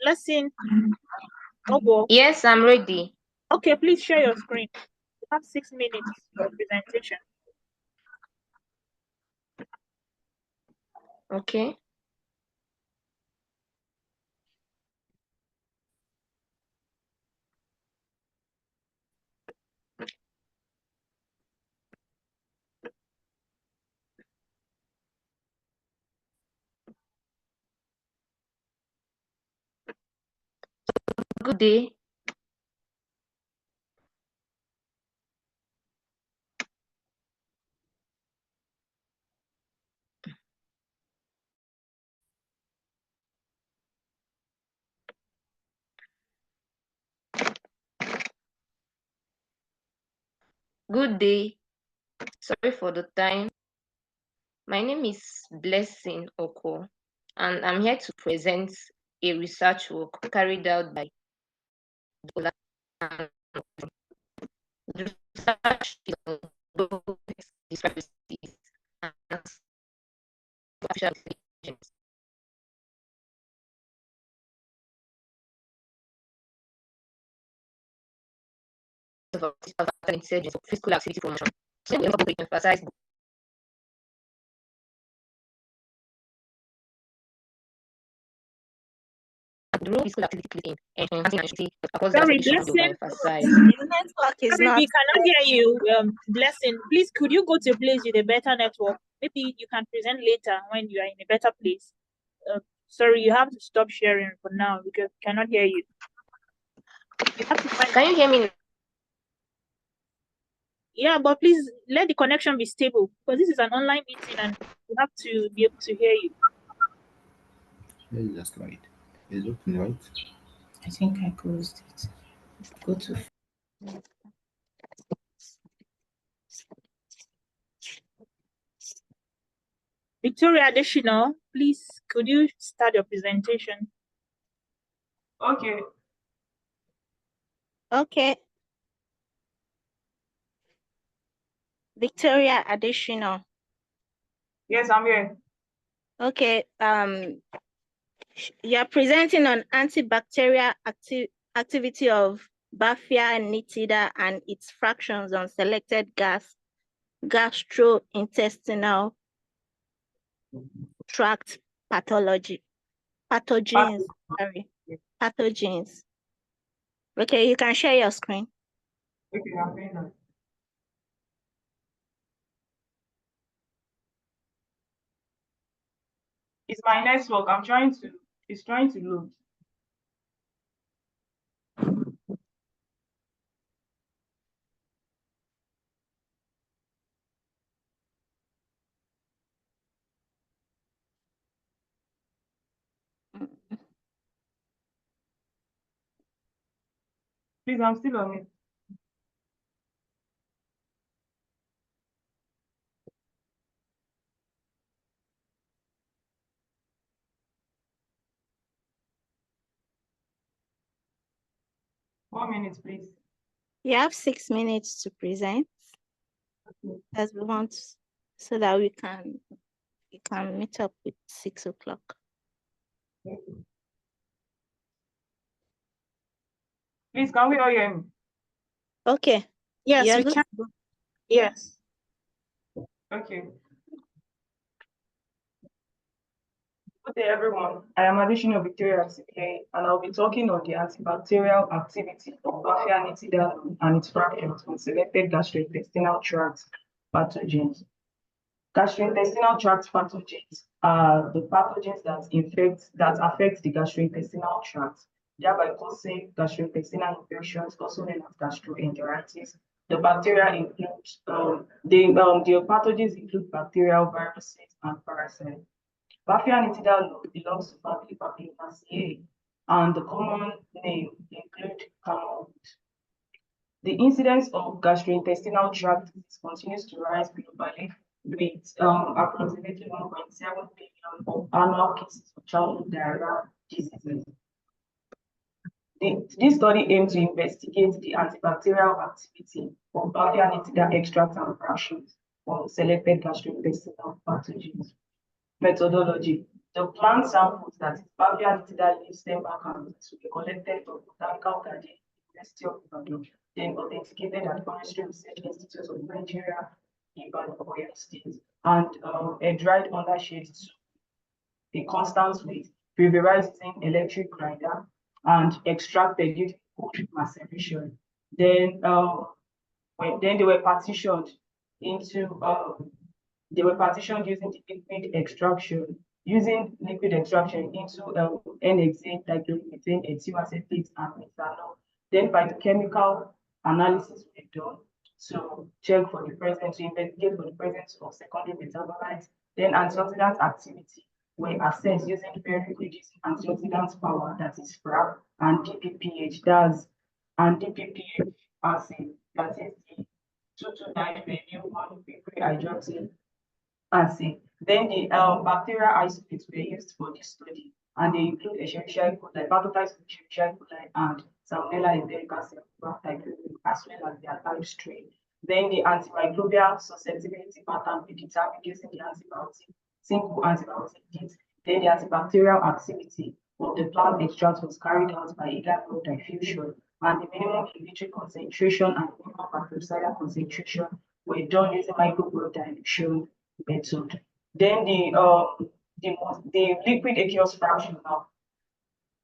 Lesson. Oh, Yes, I'm ready. okay, please share your screen. You have 6 minutes for presentation. Okay. Good day. Good day. Sorry for the time. My name is Blessing Oko, and I'm here to present a research work carried out by Dola. The research is on global discrepancies and artificial intelligence. Of artificial intelligence for physical activity promotion. So we are going to emphasize the role physical activity plays in enhancing activity across the Sorry, population will be Blessing. emphasized. The network is Sorry, not. we cannot hear you. Blessing, please, could you go to a place with a better network? Maybe you can present later when you are in a better place. Sorry, you have to stop sharing for now because we cannot hear you. You have to find. Can you hear me? Yeah, but please let the connection be stable because this is an online meeting and you have to be able to hear you. Let's just try it. It's open, right? I think I closed it. Go to Victoria Additional, please, could you start your presentation? Okay. Okay. Victoria Additional. Yes, I'm here. Okay. You are presenting on antibacterial activity of Bafia nitida and its fractions on selected gastrointestinal tract pathogens. Pathogens. Okay, you can share your screen. Okay, I'm doing that. It's my network. It's trying to load. Please, I'm still on it. One minute, please. You have 6 minutes to present, as we want, so that we can meet up with 6 o'clock. Please, can we all hear me? Okay. Yes, You're we good. can. Yes. Okay. Good day, everyone. I am Additional Victoria CPA, and I'll be talking on the antibacterial activity of Bafia nitida and its fractions on selected gastrointestinal tract pathogens. Gastrointestinal tract pathogens are the pathogens that affect the gastrointestinal tract, thereby causing gastrointestinal infections, also known as gastroenteritis. The bacteria include the pathogens include bacterial, viruses, and parasites. Bafia nitida belongs to family Papillomaceae, and the common name include camel. The incidence of gastrointestinal tract disease continues to rise globally, with approximately 1.7 billion of annual cases of childhood diarrhea diseases. This study aims to investigate the antibacterial activity of Bavia nitida extracts and fractions on selected gastrointestinal pathogens. Methodology. The plant samples that is Bavia nitida leaf stem accounts to be collected from Botanical Garden, University of Ibadan, then authenticated at Forestry Research Institute of Nigeria, Ibadan, Oyo State, and a dried under shade soup, a constant weight, pulverized using electric grinder, and extracted using cold maceration. Then, then they were partitioned into using the liquid extraction, into NXA, dichloromethane, ethyl acetate, and methanol. Then phytochemical analysis were done to check for the presence, to investigate for the presence of secondary metabolites. Then antioxidant activity were assessed using very reducing antioxidant power, that is FRAP, and DPPH, DPPH acid, that is the 2,2-diphenoyl-1,3-hydroxy acid. Then the bacterial isolates were used for this study, and they include Escherichia coli, pathotypes of Escherichia coli, and Salmonella enterica as well as their type strain. Then the antimicrobial susceptibility pattern we determined using the antibiotic, simple antibiotic kit. Then the antibacterial activity of the plant extract was carried out by agar diffusion, and the minimum in vitro concentration and minimum bactericidal concentration were done using microbial dilution method. Then the liquid aqueous fraction now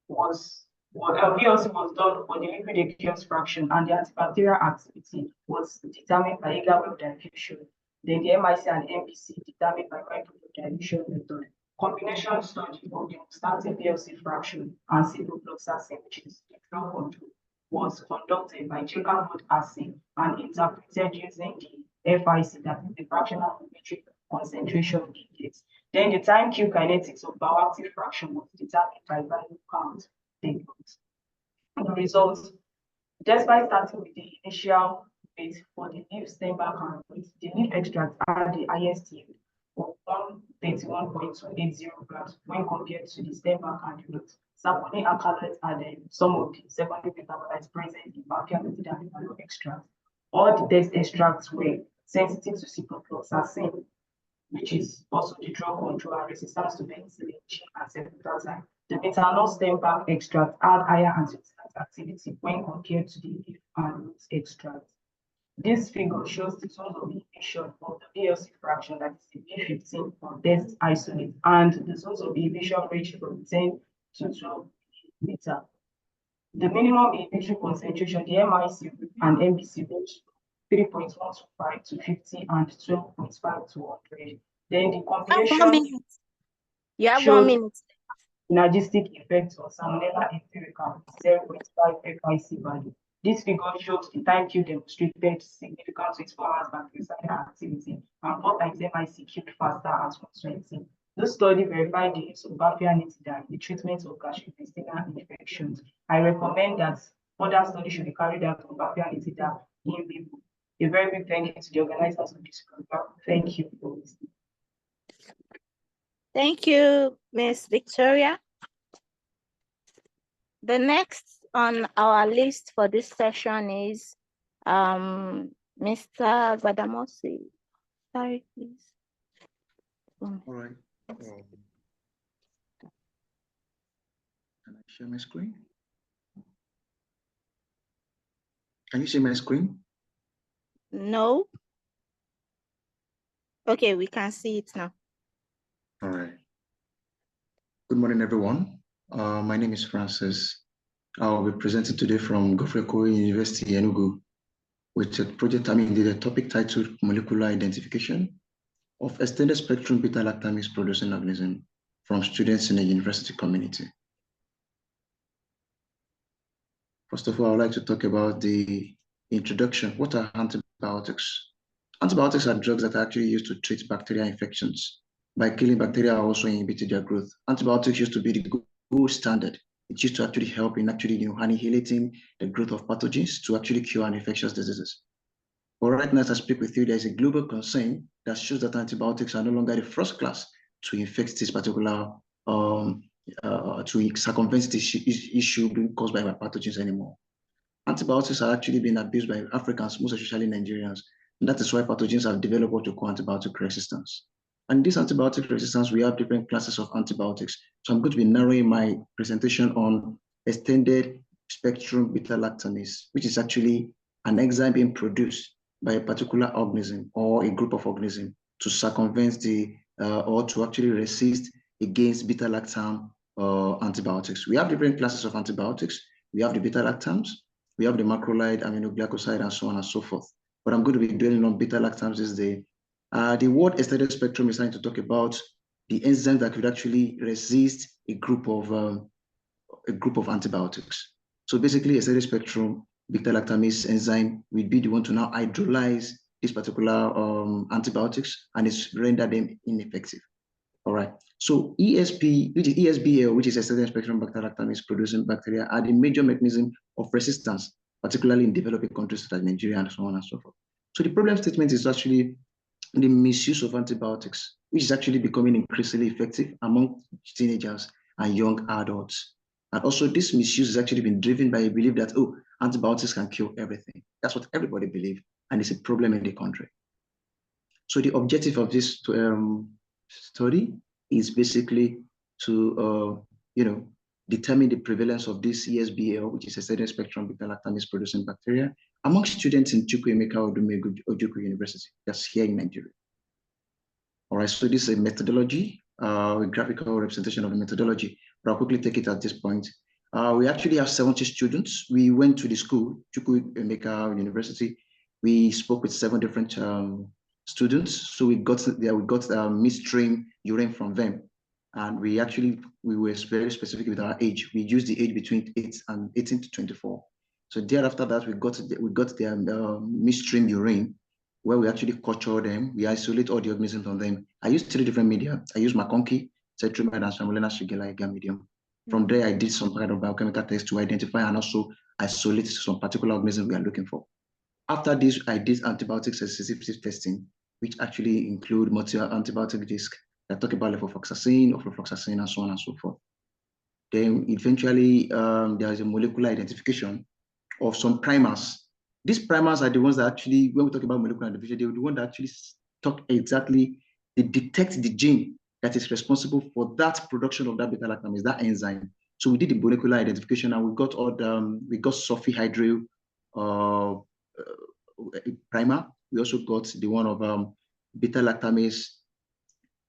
was VLC was done for the liquid aqueous fraction, and the antibacterial activity was determined by agar diffusion. Then the MIC and MPC determined by microbial dilution method. Combination study of the starting VLC fraction and ciprofloxacin, which is the flow control, was conducted by Jacob assay and interpreted using the FIC, that is the fractional volumetric concentration index. Then the time Q kinetics of bioactive fraction was determined by value count tables. The results, despite starting with the initial weight for the leaf stem background, the leaf extract had the highest yield of 131.280 grams when compared to the stem background weight. Saponi alkaloids are some of the secondary metabolites present in Bavia nitida extract. All the test extracts were sensitive to ciprofloxacin, which is also the drug control, and resistance to penicillin G and ceftazine. The methanol stem back extract had higher antioxidant activity when compared to the leaf and root extract. This figure shows the source of inhibition of the VLC fraction, that is the B15 from test isolate, and the source of inhibition range from 10 to 12 meter. The minimum inhibitory concentration, the MIC and MBC range 3.125 to 50 and 12.5 to 100. Then the combination shows synergistic effects on Salmonella enterica 0.5 FIC value. This figure shows the time Q demonstrated significant 24 hours bactericidal activity and 4 times MIC cubed faster at 120. This study verified the use of Bavia nitida in the treatment of gastrointestinal infections. I recommend that further studies should be carried out on Bavia nitida in people. A very big thank you to the organizers of this program. Thank you for listening. Thank you, Ms. Victoria. The next on our list for this session is Mr. Gbadamosi. Sorry, please. All right. Can I share my screen? Can you see my screen? No. Okay, we can see it now. All right. Good morning, everyone. My name is Francis. I'll be presenting today from Godfrey Okoye University, Enugu, with a project, the topic titled Molecular Identification of Extended Spectrum Beta-lactamase Producing Organism from students in the university community. First of all, I'd like to talk about the introduction. What are antibiotics? Antibiotics are drugs that are actually used to treat bacterial infections. By killing bacteria, also inhibiting their growth. Antibiotics used to be the gold standard. It used to actually help in annihilating the growth of pathogens to actually cure infectious diseases. But right now, as I speak with you, there's a global concern that shows that antibiotics are no longer the first class to infect this particular, to circumvent this issue being caused by pathogens anymore. Antibiotics are actually being abused by Africans, most especially Nigerians. And that is why pathogens have developed what we call antibiotic resistance. And this antibiotic resistance, we have different classes of antibiotics. So I'm going to be narrowing my presentation on extended spectrum beta-lactamase, which is actually an enzyme being produced by a particular organism or a group of organisms to circumvent or to actually resist against beta-lactam antibiotics. We have different classes of antibiotics. We have the beta-lactams, we have the macrolide, aminoglycoside, and so on and so forth. But I'm going to be dwelling on beta-lactams this day. The word extended spectrum is trying to talk about the enzyme that could actually resist a group of antibiotics. So basically, extended spectrum beta-lactamase enzyme will be the one to now hydrolyze these particular antibiotics, and it's render them ineffective. All right. So ESBL, which is extended spectrum beta-lactamase producing bacteria, are the major mechanism of resistance, particularly in developing countries such as Nigeria and so on and so forth. So the problem statement is actually the misuse of antibiotics, which is actually becoming increasingly effective among teenagers and young adults. And also this misuse has actually been driven by a belief that, oh, antibiotics can cure everything. That's what everybody believes, and it's a problem in the country. So the objective of this study is basically to, determine the prevalence of this ESBL, which is extended spectrum beta-lactamase producing bacteria, among students in Chukwuemeka Ojukwu University, that's here in Nigeria. All right, so this is a methodology, a graphical representation of the methodology, but I'll quickly take it at this point. We actually have 70 students. We went to the school, Chukwuemeka University. We spoke with 7 different students. So we got midstream urine from them. And we were very specific with our age. We used the age between 18 to 24. So thereafter that, we got their midstream urine, where we actually culture them. We isolate all the organisms on them. I used 3 different media. I used McConkey, Cetrimide, and Salmonella Shigella medium. From there, I did some kind of biochemical test to identify and also isolate some particular organisms we are looking for. After this, I did antibiotic sensitivity testing, which actually include multi-antibiotic disc that talk about levofloxacin, ofloxacin, and so on and so forth. Then eventually, there is a molecular identification of some primers. These primers are the ones that actually, when we talk about molecular identification, they're the ones that actually they detect the gene that is responsible for that production of that beta-lactamase, that enzyme. So we did the molecular identification, and we got sulfihydryl primer. We also got the one of beta-lactamase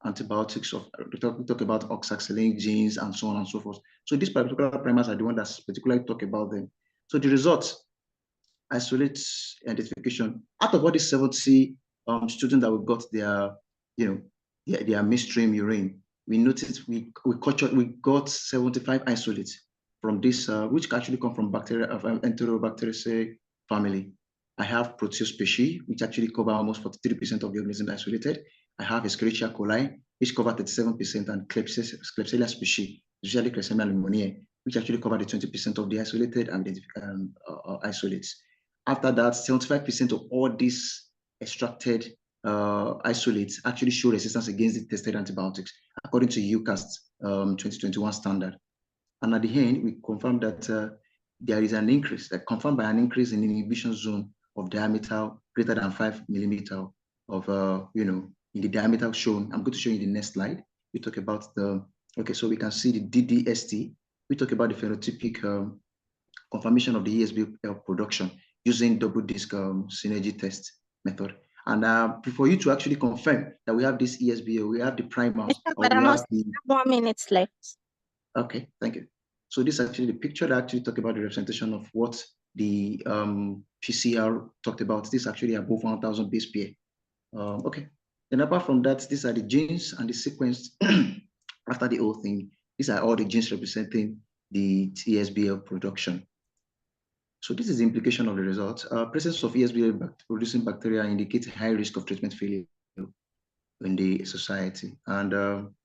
antibiotics we talk about oxaxylane genes and so on and so forth. So these particular primers are the ones that particularly talk about them. So the results, isolate identification. Out of all these 70 students that we got their midstream urine, we noticed we got 75 isolates from this, which actually come from bacteria of Enterobacteriaceae family. I have Proteus species, which actually cover almost 43% of the organisms isolated. I have Escherichia coli, which cover 37%, and Klebsiella species, usually Klebsiella pneumoniae, which actually cover the 20% of the isolated and isolates. After that, 75% of all these extracted isolates actually show resistance against the tested antibiotics, according to UCAST 2021 standard. And at the end, we confirmed that there is an increase, confirmed by an increase in inhibition zone of diameter greater than 5 millimeter of, in the diameter shown. I'm going to show you the next slide. We talk about so we can see the DDST. We talk about the phenotypic confirmation of the ESBL production using double disc synergy test method. And for you to actually confirm that we have this ESBL, we have the primers. But I must have 1 minute left. Okay, thank you. So this is actually the picture that actually talk about the representation of what the PCR talked about. This is actually above 1,000 base pair. Okay. Then apart from that, these are the genes and the sequence after the whole thing. These are all the genes representing the ESBL production. So this is the implication of the results. Presence of ESBL producing bacteria indicates high risk of treatment failure in the society. And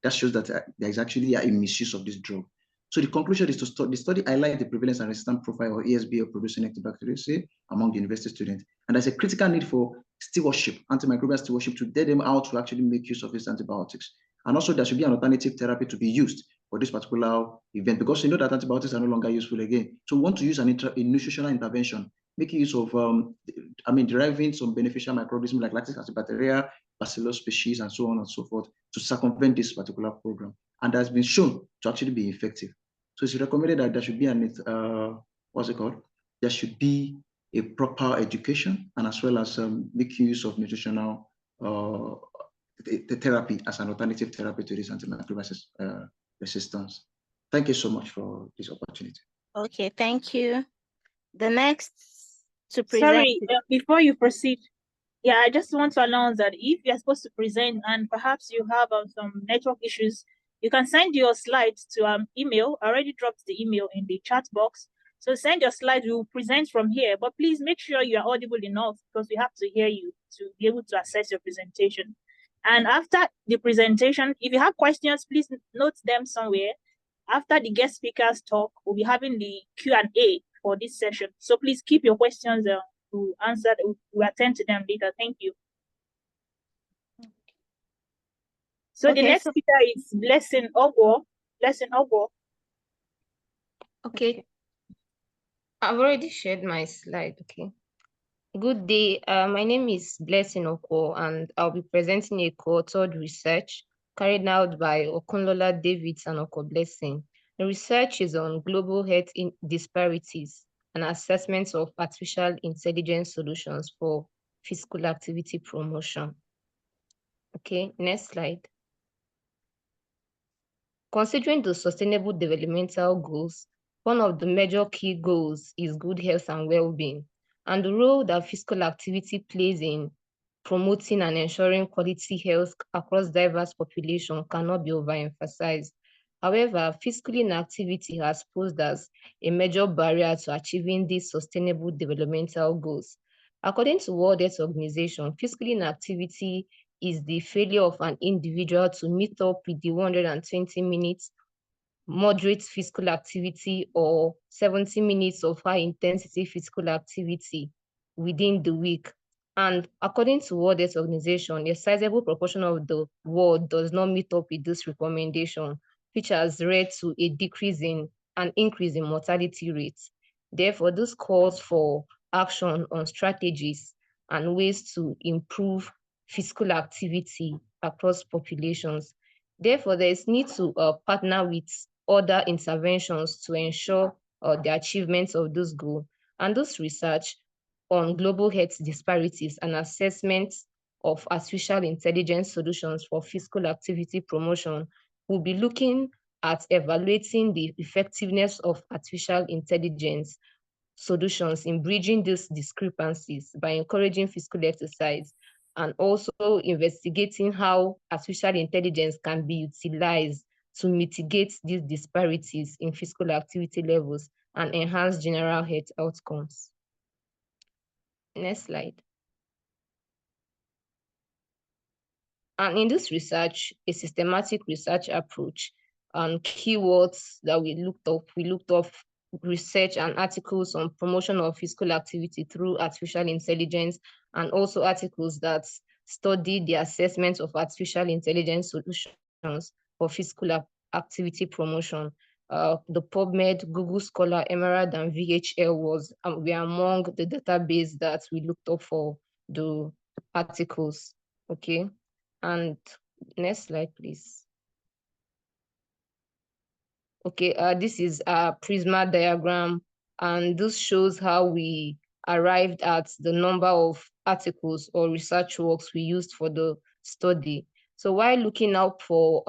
that shows that there is actually a misuse of this drug. So the conclusion is the study highlights the prevalence and resistance profile of ESB of producing antibacterial among the university students. And there's a critical need for stewardship, antimicrobial stewardship, to get them out to actually make use of these antibiotics. And also there should be an alternative therapy to be used for this particular event, because you know that antibiotics are no longer useful again. So we want to use a nutritional intervention, making use of, deriving some beneficial microorganisms like lactic acid bacteria, bacillus species, and so on and so forth to circumvent this particular program. And that's been shown to actually be effective. So it's recommended that there should be there should be a proper education, and as well as making use of nutritional therapy as an alternative therapy to this antimicrobial resistance. Thank you so much for this opportunity. Okay, thank you. The next to present. Sorry, before you proceed, yeah, I just want to announce that if you're supposed to present and perhaps you have some network issues, you can send your slides to email. I already dropped the email in the chat box. So send your slides, we'll present from here, but please make sure you are audible enough because we have to hear you to be able to assess your presentation. And after the presentation, if you have questions, please note them somewhere. After the guest speakers talk, we'll be having the Q&A for this session. So please keep your questions to answer. We'll attend to them later. Thank you. So okay, the next speaker is Blessing Ogwo. Blessing Ogwo. Okay. I've already shared my slide, okay. Good day, my name is Blessing Ogwo, and I'll be presenting a co-authored research carried out by Okunlola Davids and Oko Blessing. The research is on global health disparities and assessments of artificial intelligence solutions for physical activity promotion. Okay, next slide. Considering the Sustainable Developmental Goals, one of the major key goals is good health and well-being, and the role that physical activity plays in promoting and ensuring quality health across diverse populations cannot be overemphasized. However, physical inactivity has posed as a major barrier to achieving these Sustainable Developmental Goals. According to World Health Organization, physical inactivity is the failure of an individual to meet up with the 120 minutes moderate physical activity or 70 minutes of high intensity physical activity within the week. And according to World Health Organization, a sizable proportion of the world does not meet up with this recommendation, which has led to an increase in mortality rates. Therefore, this calls for action on strategies and ways to improve physical activity across populations. Therefore, there is need to partner with other interventions to ensure the achievements of this goal. And this research on global health disparities and assessments of artificial intelligence solutions for physical activity promotion will be looking at evaluating the effectiveness of artificial intelligence solutions in bridging these discrepancies by encouraging physical exercise, and also investigating how artificial intelligence can be utilized to mitigate these disparities in physical activity levels and enhance general health outcomes. Next slide. And in this research, a systematic research approach and keywords that we looked up research and articles on promotion of physical activity through artificial intelligence, and also articles that study the assessment of artificial intelligence solutions for physical activity promotion. The PubMed, Google Scholar, Emerald, and VHL were among the database that we looked up for the articles. Okay, and next slide, please. Okay, this is a Prisma diagram, and this shows how we arrived at the number of articles or research works we used for the study. So while looking out for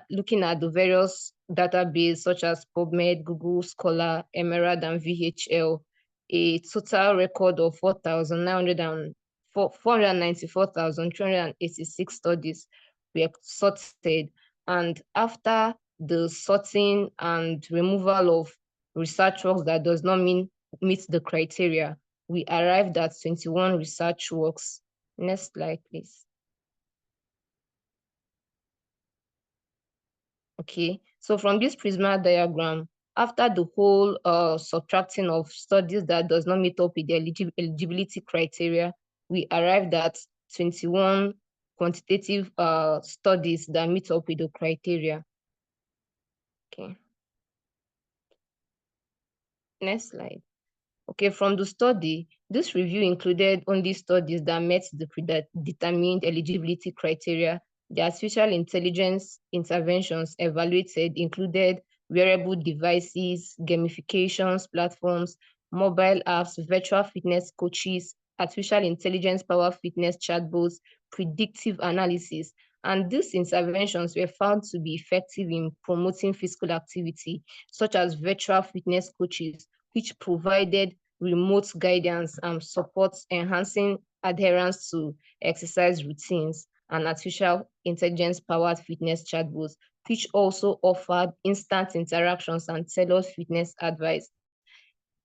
looking at the various databases such as PubMed, Google Scholar, Emerald, and VHL, a total record of 494,386 studies were sorted, and after the sorting and removal of research works that does not meet the criteria, we arrived at 21 research works. Next slide, please. Okay, so from this Prisma diagram, after the whole subtracting of studies that does not meet up with the eligibility criteria, we arrived at 21 quantitative studies that meet up with the criteria. Okay. Next slide. Okay, from the study, this review included only studies that met the predetermined eligibility criteria. The artificial intelligence interventions evaluated included wearable devices, gamifications platforms, mobile apps, virtual fitness coaches, artificial intelligence powered fitness chatbots, predictive analysis. And these interventions were found to be effective in promoting physical activity, such as virtual fitness coaches, which provided remote guidance and supports enhancing adherence to exercise routines, and artificial intelligence-powered fitness chatbots, which also offered instant interactions and tailored fitness advice.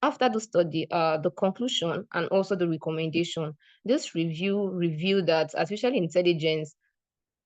After the study, the conclusion and also the recommendation, this review revealed that artificial intelligence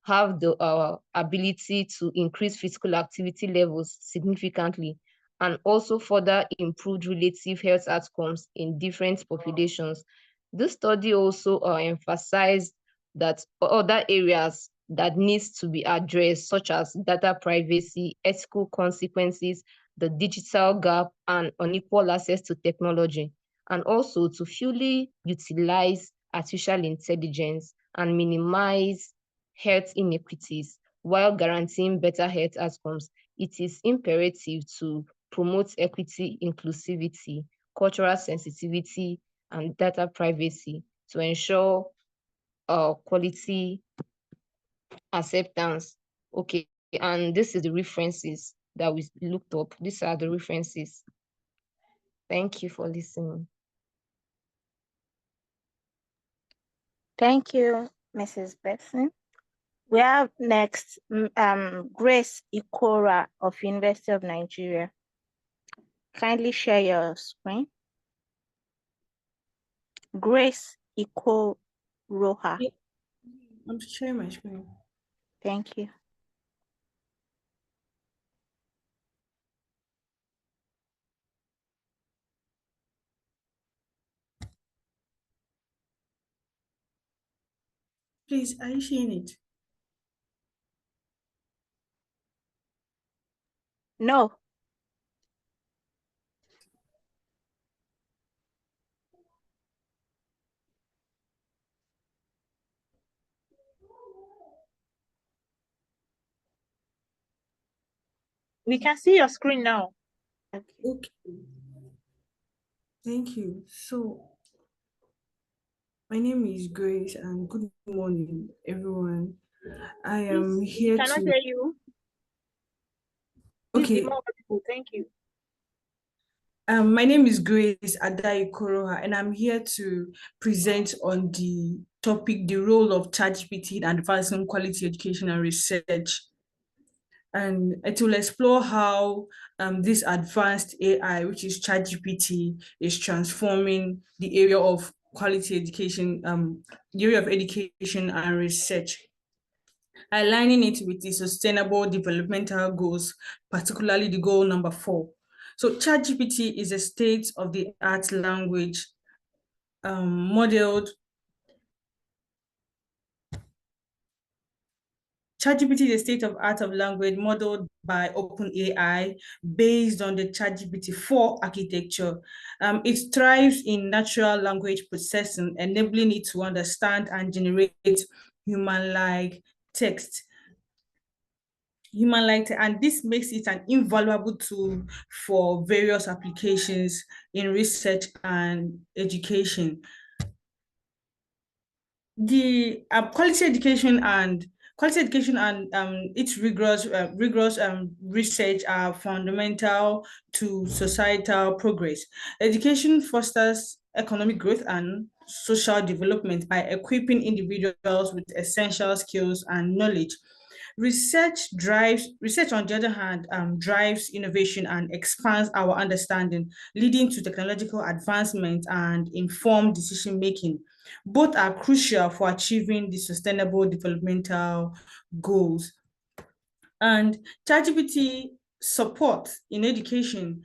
have the ability to increase physical activity levels significantly and also further improved relative health outcomes in different populations. This study also emphasized that other areas that needs to be addressed, such as data privacy, ethical consequences, the digital gap, and unequal access to technology, and also to fully utilize artificial intelligence and minimize health inequities while guaranteeing better health outcomes. It is imperative to promote equity, inclusivity, cultural sensitivity, and data privacy to ensure quality acceptance. Okay, and this is the references that we looked up. These are the references. Thank you for listening. Thank you, Mrs. Besson. We have next Grace Ikora of University of Nigeria. Kindly share your screen. Grace Ikoroha. I'm sharing my screen. Thank you. Please, are you seeing it? No. We can see your screen now. Okay. Thank you. So, my name is Grace, and good morning, everyone. I am here cannot to. hear you. Please be Okay. more audible. Thank you. My name is Grace Adai Koroha, and I'm here to present on the topic, the role of ChatGPT in advancing quality education and research. And it will explore how this advanced AI, which is ChatGPT, is transforming the area of quality education, the area of education and research, aligning it with the sustainable developmental goals, particularly the goal number 4. So ChatGPT is a state-of-the-art language modeled. ChatGPT is a state-of-art of language modeled by OpenAI based on the ChatGPT 4 architecture. It thrives in natural language processing, enabling it to understand and generate human-like text. And this makes it an invaluable tool for various applications in research and education. The quality education and its rigorous research are fundamental to societal progress. Education fosters economic growth and social development by equipping individuals with essential skills and knowledge. Research, on the other hand, drives innovation and expands our understanding, leading to technological advancement and informed decision-making. Both are crucial for achieving the sustainable developmental goals. And ChatGPT support in education.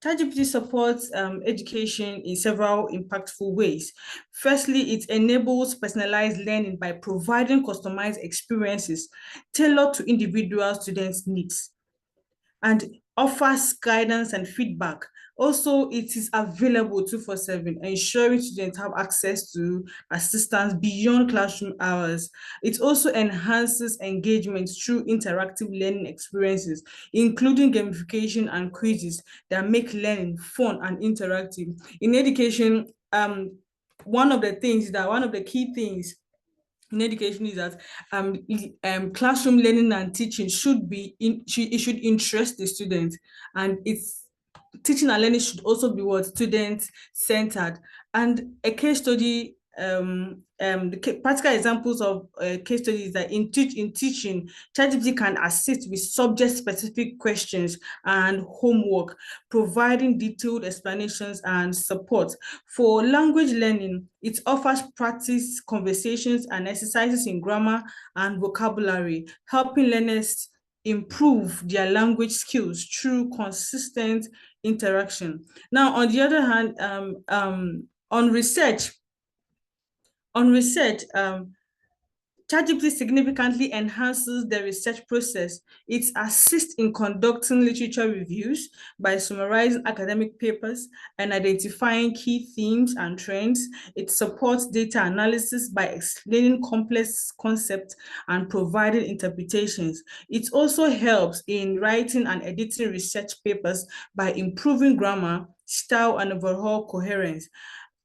ChatGPT supports education in several impactful ways. Firstly, it enables personalized learning by providing customized experiences tailored to individual students' needs, and offers guidance and feedback. Also, it is available 24/7, ensuring students have access to assistance beyond classroom hours. It also enhances engagement through interactive learning experiences, including gamification and quizzes that make learning fun and interactive. In education, one of the key things in education is that classroom learning and teaching it should interest the students, and it's teaching and learning should also be what student centered. And a case study, practical examples of case studies that in teaching, ChatGPT can assist with subject-specific questions and homework, providing detailed explanations and support. For language learning, it offers practice conversations and exercises in grammar and vocabulary, helping learners improve their language skills through consistent interaction. Now, on the other hand, on research, ChatGPT significantly enhances the research process. It assists in conducting literature reviews by summarizing academic papers and identifying key themes and trends. It supports data analysis by explaining complex concepts and providing interpretations. It also helps in writing and editing research papers by improving grammar, style, and overall coherence.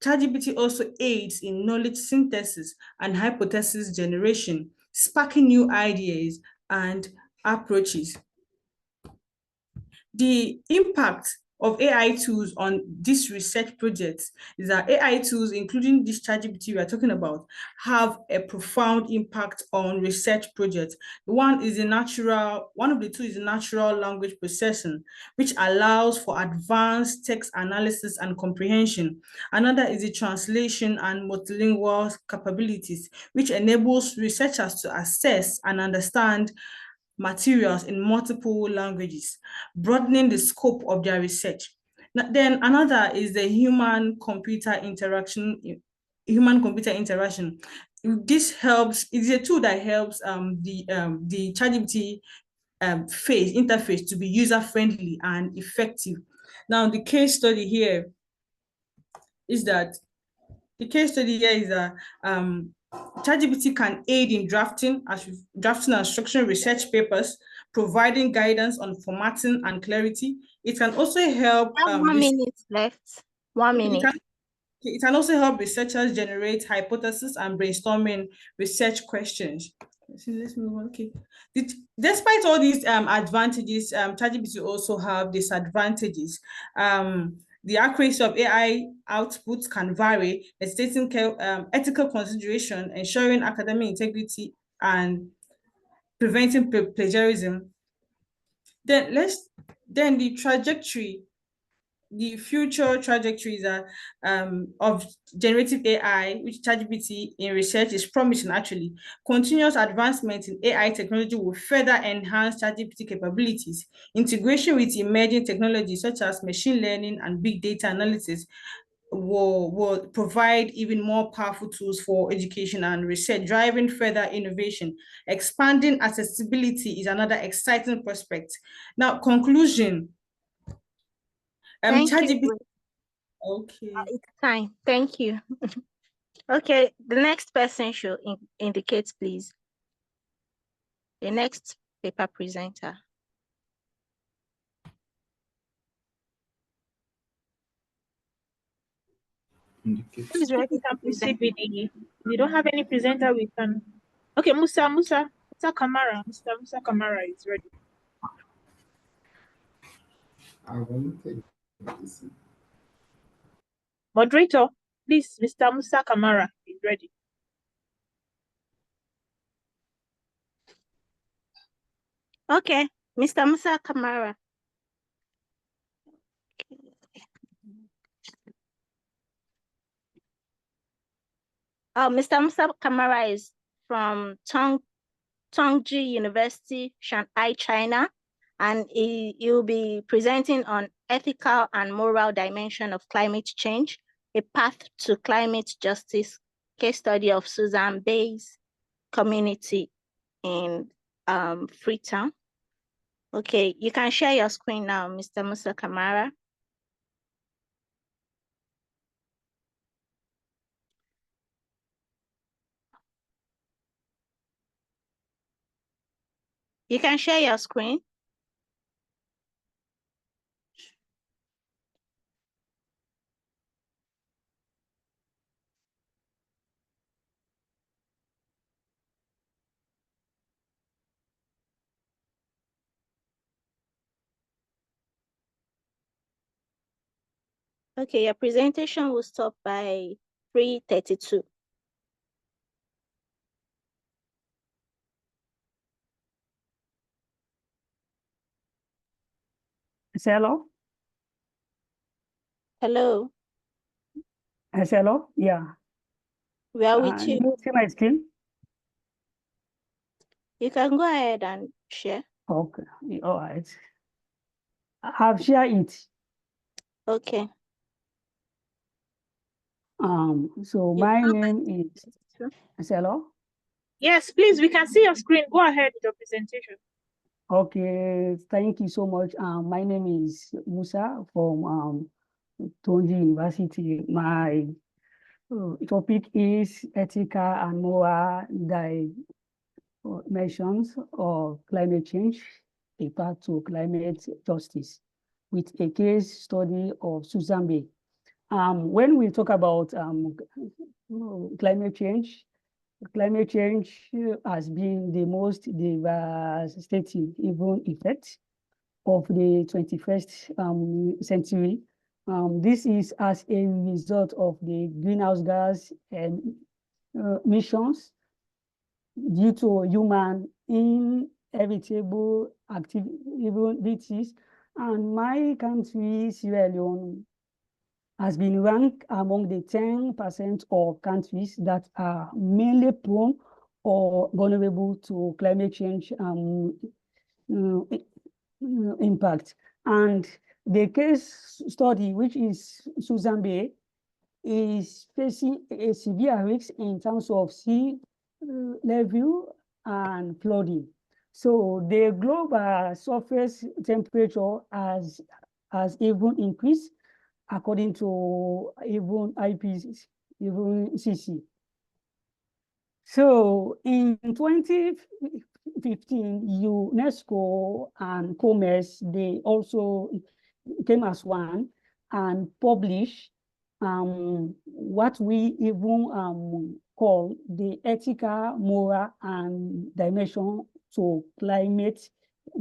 ChatGPT also aids in knowledge synthesis and hypothesis generation, sparking new ideas and approaches. The impact of AI tools on this research project is that AI tools, including this ChatGPT we are talking about, have a profound impact on research projects. One of the two is natural language processing, which allows for advanced text analysis and comprehension. Another is the translation and multilingual capabilities, which enables researchers to assess and understand materials in multiple languages, broadening the scope of their research. Then another is the human-computer interaction. This helps, it's a tool that helps the ChatGPT interface to be user-friendly and effective. Now, the case study here is that ChatGPT can aid in drafting and structuring research papers, providing guidance on formatting and clarity. It can also help. 1 minute left. 1 minute. It can also help researchers generate hypotheses and brainstorming research questions. Let's move on. Okay. Despite all these advantages, ChatGPT also have disadvantages. The accuracy of AI outputs can vary, necessitating ethical consideration, ensuring academic integrity, and preventing plagiarism. Then the future trajectories of generative AI, which ChatGPT in research is promising actually. Continuous advancement in AI technology will further enhance ChatGPT capabilities. Integration with emerging technologies such as machine learning and big data analysis will provide even more powerful tools for education and research, driving further innovation. Expanding accessibility is another exciting prospect. Now, conclusion. Thank ChatGPT. you. Okay. It's time. Thank you. Okay, the next person should indicate, please. The next paper presenter. Who's ready to present? We don't have any presenter. We can. Okay, Musa Kamara. Mr. Musa Kamara is ready. Moderator, please, Mr. Musa Kamara is ready. Okay, Mr. Musa Kamara. Mr. Musa Kamara is from Tongue Tongji University, Shanghai, China, and he'll be presenting on ethical and moral dimension of climate change, a path to climate justice, case study of Susan Bay's community in Freetown. Okay, you can share your screen now, Mr. Musa Kamara. You can share your screen. Okay, your presentation will stop by 3:32. Hello? Hello. Hello? Yeah. We are with you. You see my screen? You can go ahead and share. Okay. All right. I have shared it. Okay. So my name is hello? Yes, please, we can see your screen. Go ahead with your presentation. Okay, thank you so much. My name is Musa from Tongji University. My topic is ethical and moral dimensions of climate change, a path to climate justice, with a case study of Susan Bay. When we talk about climate change has been the most devastating even effect of the 21st century. This is as a result of the greenhouse gas emissions due to human inevitable activities. And my country, Sierra Leone, has been ranked among the 10% of countries that are mainly prone or vulnerable to climate change impact. And the case study, which is Susan Bay, is facing a severe risk in terms of sea level and flooding. So the global surface temperature has even increased according to even IPCC. So in 2015, UNESCO and Commerce, they also came as one and published what we even call the ethical, moral, and dimension to climate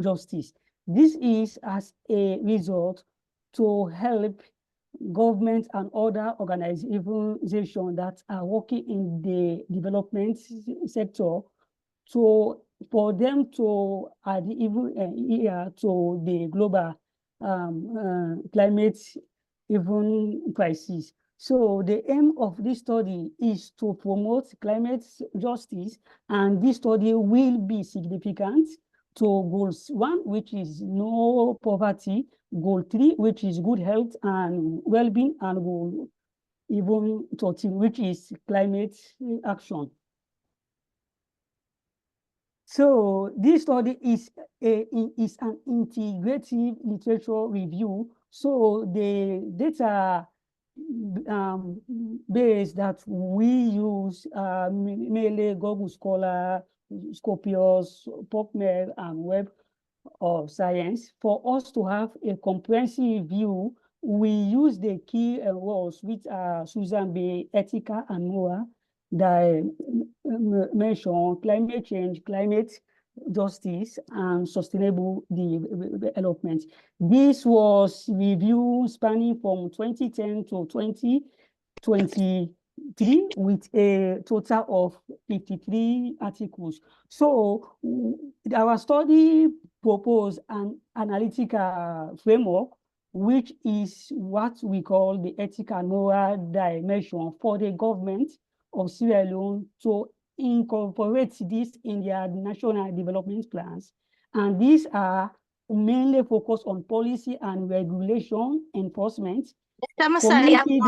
justice. This is as a result to help government and other organizations that are working in the development sector for them to add even to the global climate even crisis. So the aim of this study is to promote climate justice, and this study will be significant to goals 1, which is no poverty, goal 3, which is good health and well-being, and goal even 13, which is climate action. So this study is an integrative literature review. So the data base that we use mainly Google Scholar, Scopius, PubMed, and Web of Science. For us to have a comprehensive view, we use the key words which are Susan Bay, ethical and moral dimension, climate change, climate justice, and sustainable development. This was reviewed spanning from 2010 to 2023 with a total of 53 articles. So our study proposed an analytical framework, which is what we call the ethical and moral dimension for the government of Sierra Leone to incorporate this in their national development plans. And these are mainly focused on policy and regulation enforcement, community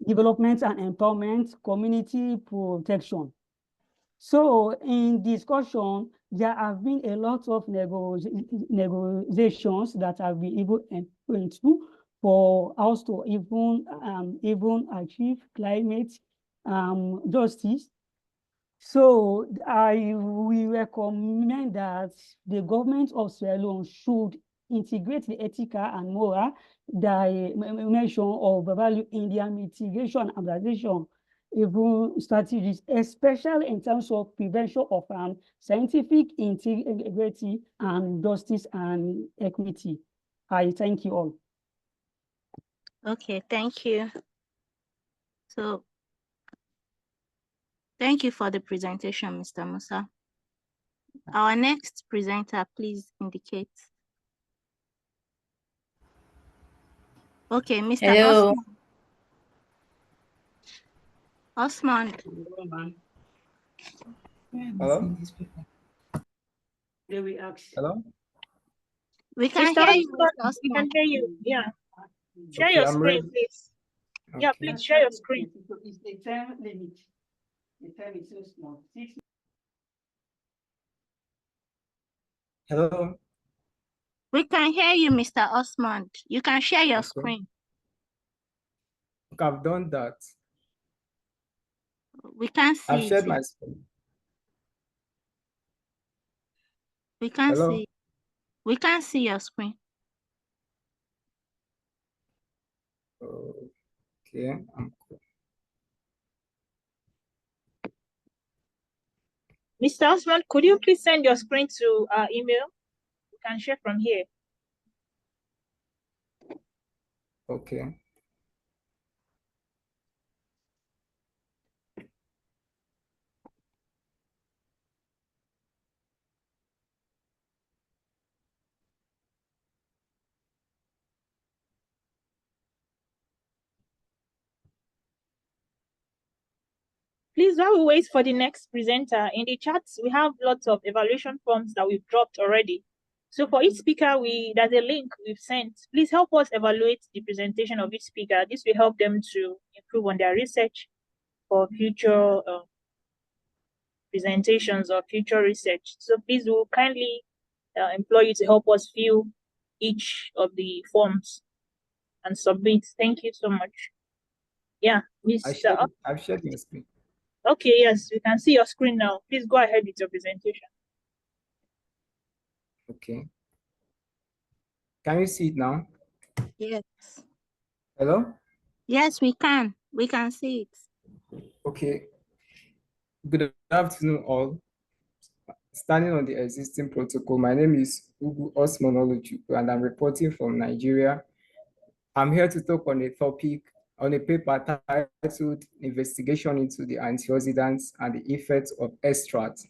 development and empowerment, community protection. So in discussion, there have been a lot of negotiations that have been able to for us to even achieve climate justice. So we recommend that the government of Sierra Leone should integrate the ethical and moral dimension of value in their mitigation and adaptation even strategies, especially in terms of prevention of scientific integrity and justice and equity. I thank you all. Okay, thank you. So, thank you for the presentation, Mr. Musa. Our next presenter, please indicate. Okay, Mr. Hello. Osman. Hello. Hello. We can can hear you. We can hear you. Yeah. Share Okay, your I'm screen, ready. please. Yeah, please share your screen. It's the time limit. The time is so small. Hello. We can hear you, Mr. Osman. You can share your Okay. screen. Okay, I've done that. We can't see I've it. shared my screen. We can't Hello. see. We can't see your screen. Okay. Mr. Osman, could you please send your screen to our email? You can share from here. Okay. Please, while we wait for the next presenter, in the chats, we have lots of evaluation forms that we've dropped already. So for each speaker, there's a link we've sent. Please help us evaluate the presentation of each speaker. This will help them to improve on their research for future presentations or future research. So please, we'll kindly implore you to help us fill each of the forms and submit. Thank you so much. Yeah, Mr. I've shared my screen. Okay, yes, we can see your screen now. Please go ahead with your presentation. Okay. Can you see it now? Yes. Hello? Yes, we can. We can see it. Okay. Good afternoon, all. Standing on the existing protocol, my name is Ugu Osman Oluchukwu, and I'm reporting from Nigeria. I'm here to talk on a paper titled Investigation into the Antioxidants and the Effects of Extract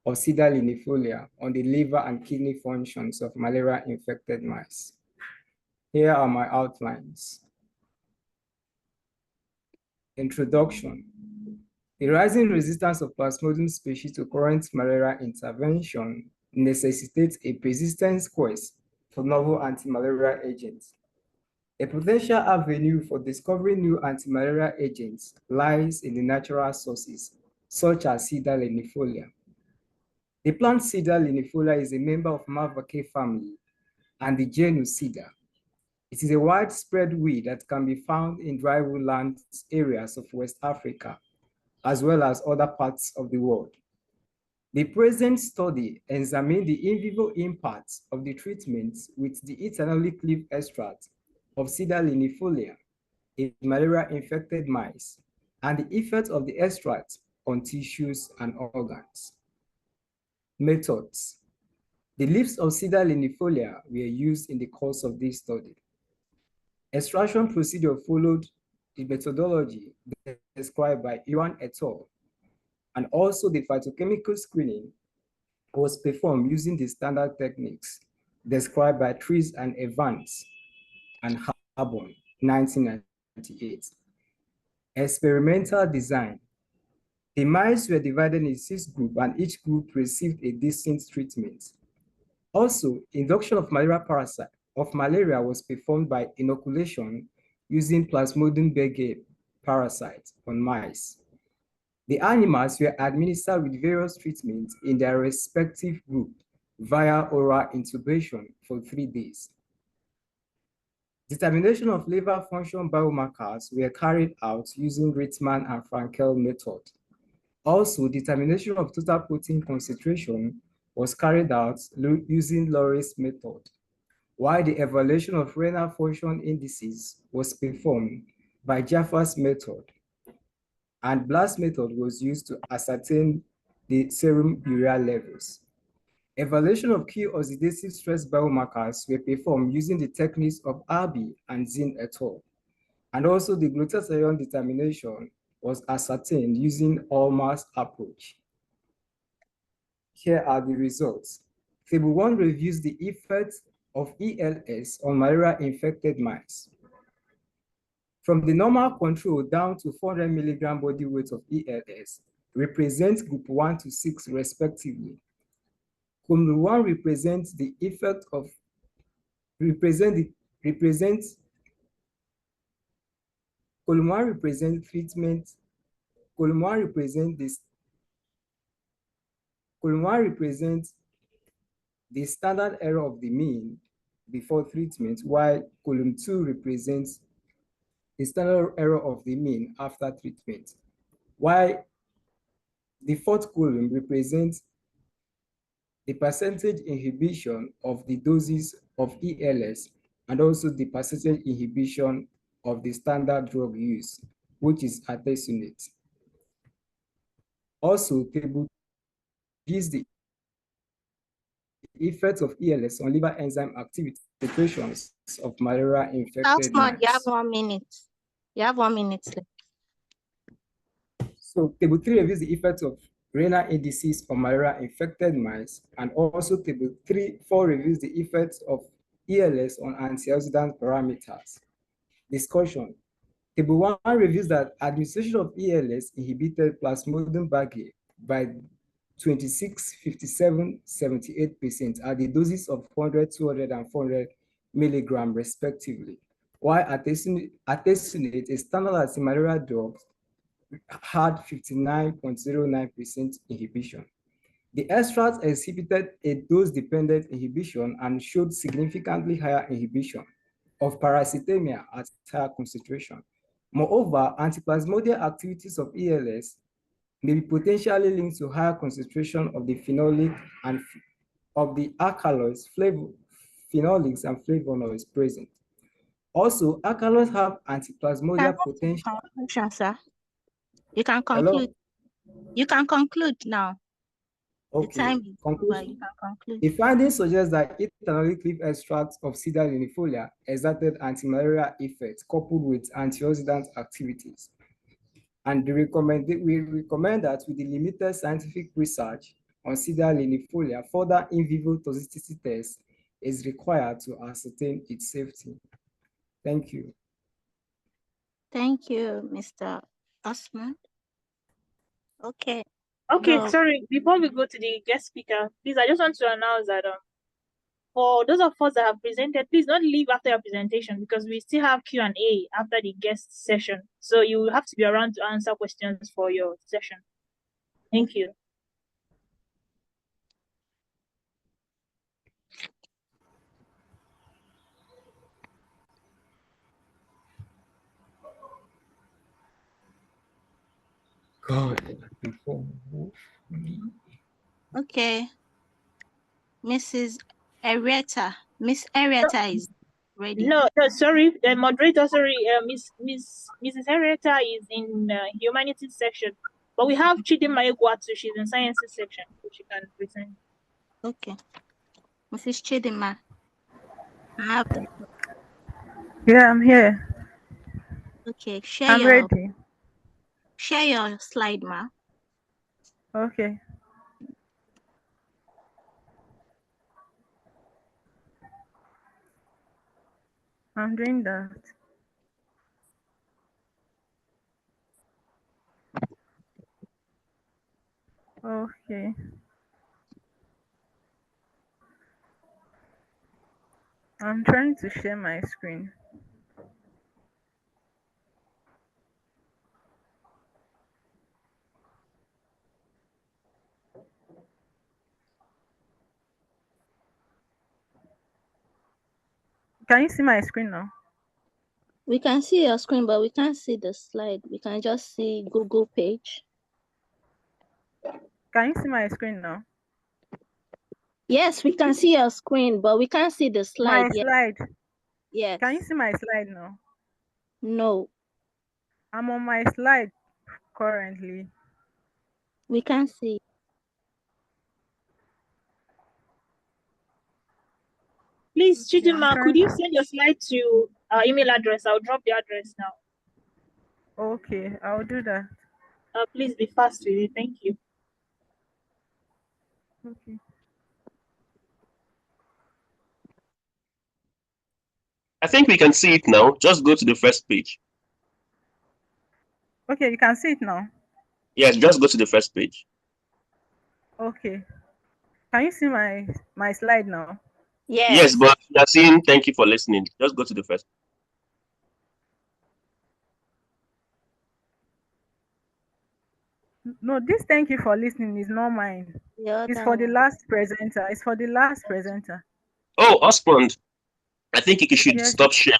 of Cedar linifolia on the liver and kidney functions of malaria-infected mice. Here are my outlines. Introduction. The rising resistance of Plasmodium species to current malaria intervention necessitates a persistent quest for novel anti-malaria agents. A potential avenue for discovering new anti-malaria agents lies in the natural sources, such as Cedar linifolia. The plant Cedar linifolia is a member of Malvaceae family and the genus Cedar. It is a widespread weed that can be found in dry woodland areas of West Africa, as well as other parts of the world. The present study examined the in vivo impacts of the treatment with the ethanolic leaf extract of Cedar linifolia in malaria-infected mice and the effect of the extract on tissues and organs. Methods. The leaves of Cedar linifolia were used in the course of this study. Extraction procedure followed the methodology described by Yuan et al. And also the phytochemical screening was performed using the standard techniques described by Trees and Evans and Harbon, 1998. Experimental design. The mice were divided in 6 groups, and each group received a distinct treatment. Also, induction of malaria was performed by inoculation using Plasmodium bergeri parasite on mice. The animals were administered with various treatments in their respective group via oral intubation for 3 days. Determination of liver function biomarkers were carried out using Ritman and Frankel method. Also, determination of total protein concentration was carried out using Lorentz method, while the evaluation of renal function indices was performed by Jaffa's method, and blast method was used to ascertain the serum urea levels. Evaluation of key oxidative stress biomarkers were performed using the techniques of Arby and Zinn et al. And also the glutathione determination was ascertained using Olmar's approach. Here are the results. Table 1 reviews the effects of ELS on malaria-infected mice. From the normal control down to 400 milligram body weight of ELS represents group 1 to 6 respectively. Column 1 represents the effect of column 1 represents treatment. Column 1 represents this. Column 1 represents the standard error of the mean before treatment, while column 2 represents the standard error of the mean after treatment. While the fourth column represents the percentage inhibition of the doses of ELS and also the percentage inhibition of the standard drug use, which is artesunate. Also, table gives the effects of ELS on liver enzyme activity situations of malaria-infected mice. You have 1 minute. You have 1 minute left. So table 3 reviews the effects of renal indices on malaria-infected mice, and also table 4 reviews the effects of ELS on antioxidant parameters. Discussion. Table 1 reviews that administration of ELS inhibited Plasmodium bergeri by 26, 57, 78% at the doses of 100, 200, and 400 milligram respectively, while artesunate, a standard anti-malaria drug, had 59.09% inhibition. The extracts exhibited a dose-dependent inhibition and showed significantly higher inhibition of parasitemia at higher concentration. Moreover, antiplasmodial activities of ELS may be potentially linked to higher concentration of the phenolic and of the alkaloids, phenolics and flavonoids present. Also, alkaloids have antiplasmodial potential. Conclusion, sir. You can conclude. Hello? You can conclude now. Okay. The time is over. You can conclude. The findings suggest that ethanolic leaf extracts of Cedar linifolia exerted anti-malaria effects coupled with antioxidant activities. And we recommend that with the limited scientific research on Cedar linifolia, further in vivo toxicity tests is required to ascertain its safety. Thank you. Thank you, Mr. Osman. Okay. Okay, No. sorry. Before we go to the guest speaker, please, I just want to announce that for those of us that have presented, please don't leave after your presentation because we still have Q&A after the guest session. So you will have to be around to answer questions for your session. Thank you. God. Okay. Mrs. Arietta. Miss Arietta is ready. No, sorry, the moderator, sorry, Mrs. Henrietta is in humanities section, but we have Chidinma Egwatu, she's in sciences section, so she can present. Okay. Mrs. Chidinma, I have the floor. Yeah, I'm here. Okay, I'm ready. Share your slide, ma. Okay. I'm doing that. Okay. I'm trying to share my screen. Can you see my screen now? We can see your screen, but we can't see the slide. We can just see Google page. Can you see my screen now? Yes, we can see your screen, but we can't see the slide My yet. slide. Yes. Can you see my slide now? No, I'm on my slide currently. we can't see. Please, Okay, I'm Chidima, could trying. you send your slide to our email address? I'll drop the address now. Okay, I'll do that. Please be fast with it. Thank you. Okay. I think we can see it now. Just go to the first page. Okay, you can see it now. Yes, just go to the first page. Okay. Can you see my slide now? Yes, but you are seeing thank you for listening. Just go to the first. No, this thank you for listening is not mine. It's for the last presenter. It's for the last presenter. Oh, Osmond, I think you should Yes. stop sharing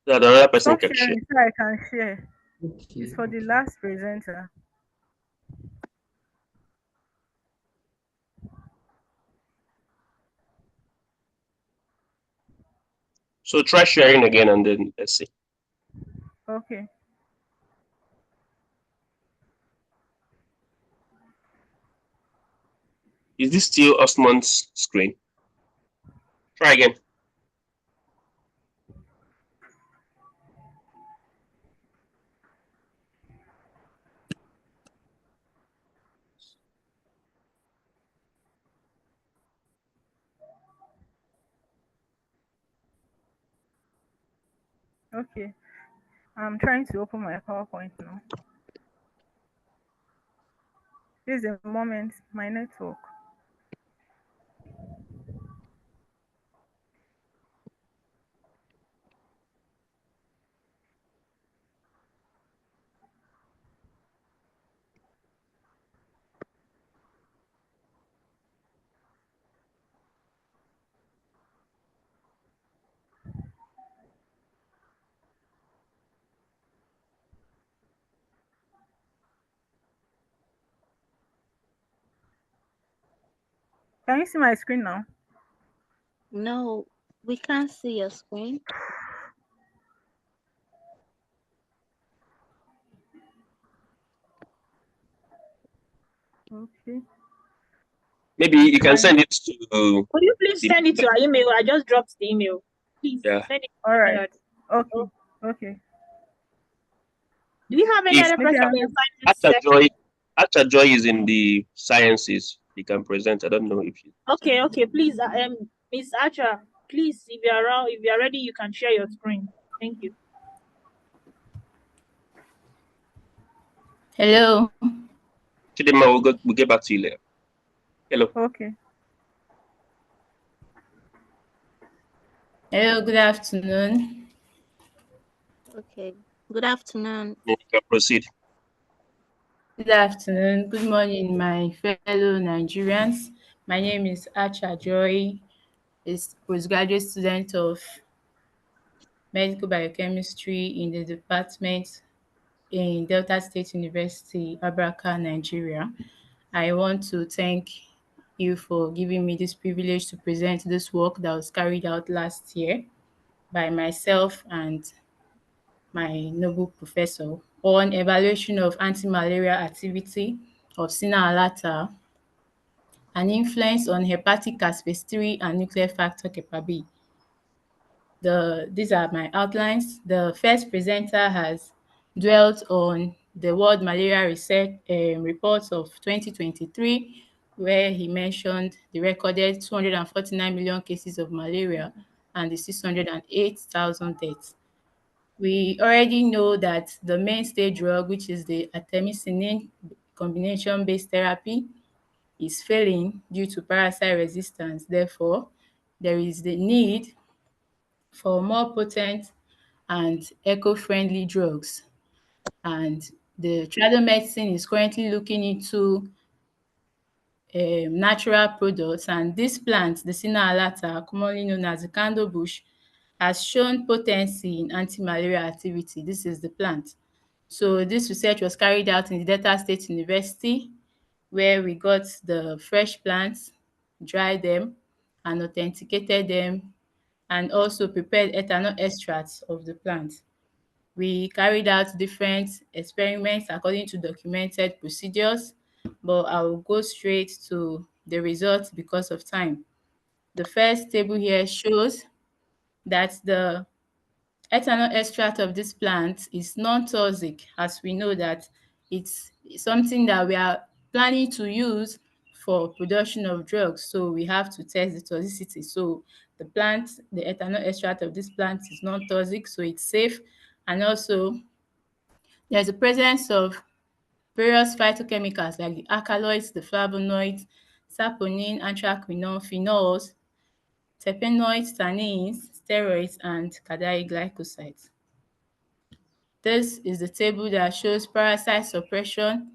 so that another person Stop can share. sharing so I can share. It's for the last presenter. So try sharing again and then let's see. Okay. Is this still Osmond's screen? Try again. Okay. I'm trying to open my PowerPoint now. This is a moment, my network. Can you see my screen now? No, we can't see your screen. Okay. Maybe you can send it to. Could you please send it to our email? I just dropped the email. Please send it. All right. Okay. Okay. Do we have any If other person in the Acha Joy is in the sciences, he can present. I don't know if you. Okay, please, Miss Archer, please, if you're around, if you're ready, you can share your screen. Thank you. Hello. Chidema, we'll get back to you later. Hello. Okay. Hello, good afternoon. Okay. Good afternoon. You can proceed. Good afternoon. Good morning, my fellow Nigerians. My name is Acha Joy, a postgraduate student of medical biochemistry in the department in Delta State University, Abraka, Nigeria. I want to thank you for giving me this privilege to present this work that was carried out last year by myself and my noble professor on evaluation of anti-malaria activity of Sina-Alata and influence on hepatic caspase 3 and nuclear factor kappa B. These are my outlines. The first presenter has dwelt on the World Malaria Research Report of 2023, where he mentioned the recorded 249 million cases of malaria and the 608,000 deaths. We already know that the mainstay drug, which is the artemisinin combination-based therapy, is failing due to parasite resistance. Therefore, there is the need for more potent and eco-friendly drugs. And the Trado medicine is currently looking into natural products, and this plant, the Sina alata, commonly known as the candle bush, has shown potency in anti-malaria activity. This is the plant. So this research was carried out in the Delta State University, where we got the fresh plants, dried them, and authenticated them, and also prepared ethanol extracts of the plant. We carried out different experiments according to documented procedures, but I will go straight to the results because of time. The first table here shows that the ethanol extract of this plant is non-toxic, as we know that it's something that we are planning to use for production of drugs. So we have to test the toxicity. So the ethanol extract of this plant is non-toxic, so it's safe. And also there's a presence of various phytochemicals like the alkaloids, the flavonoids, saponin, anthraquinone, phenols, terpenoids, tannins, steroids, and cardiac glycosides. This is the table that shows parasite suppression,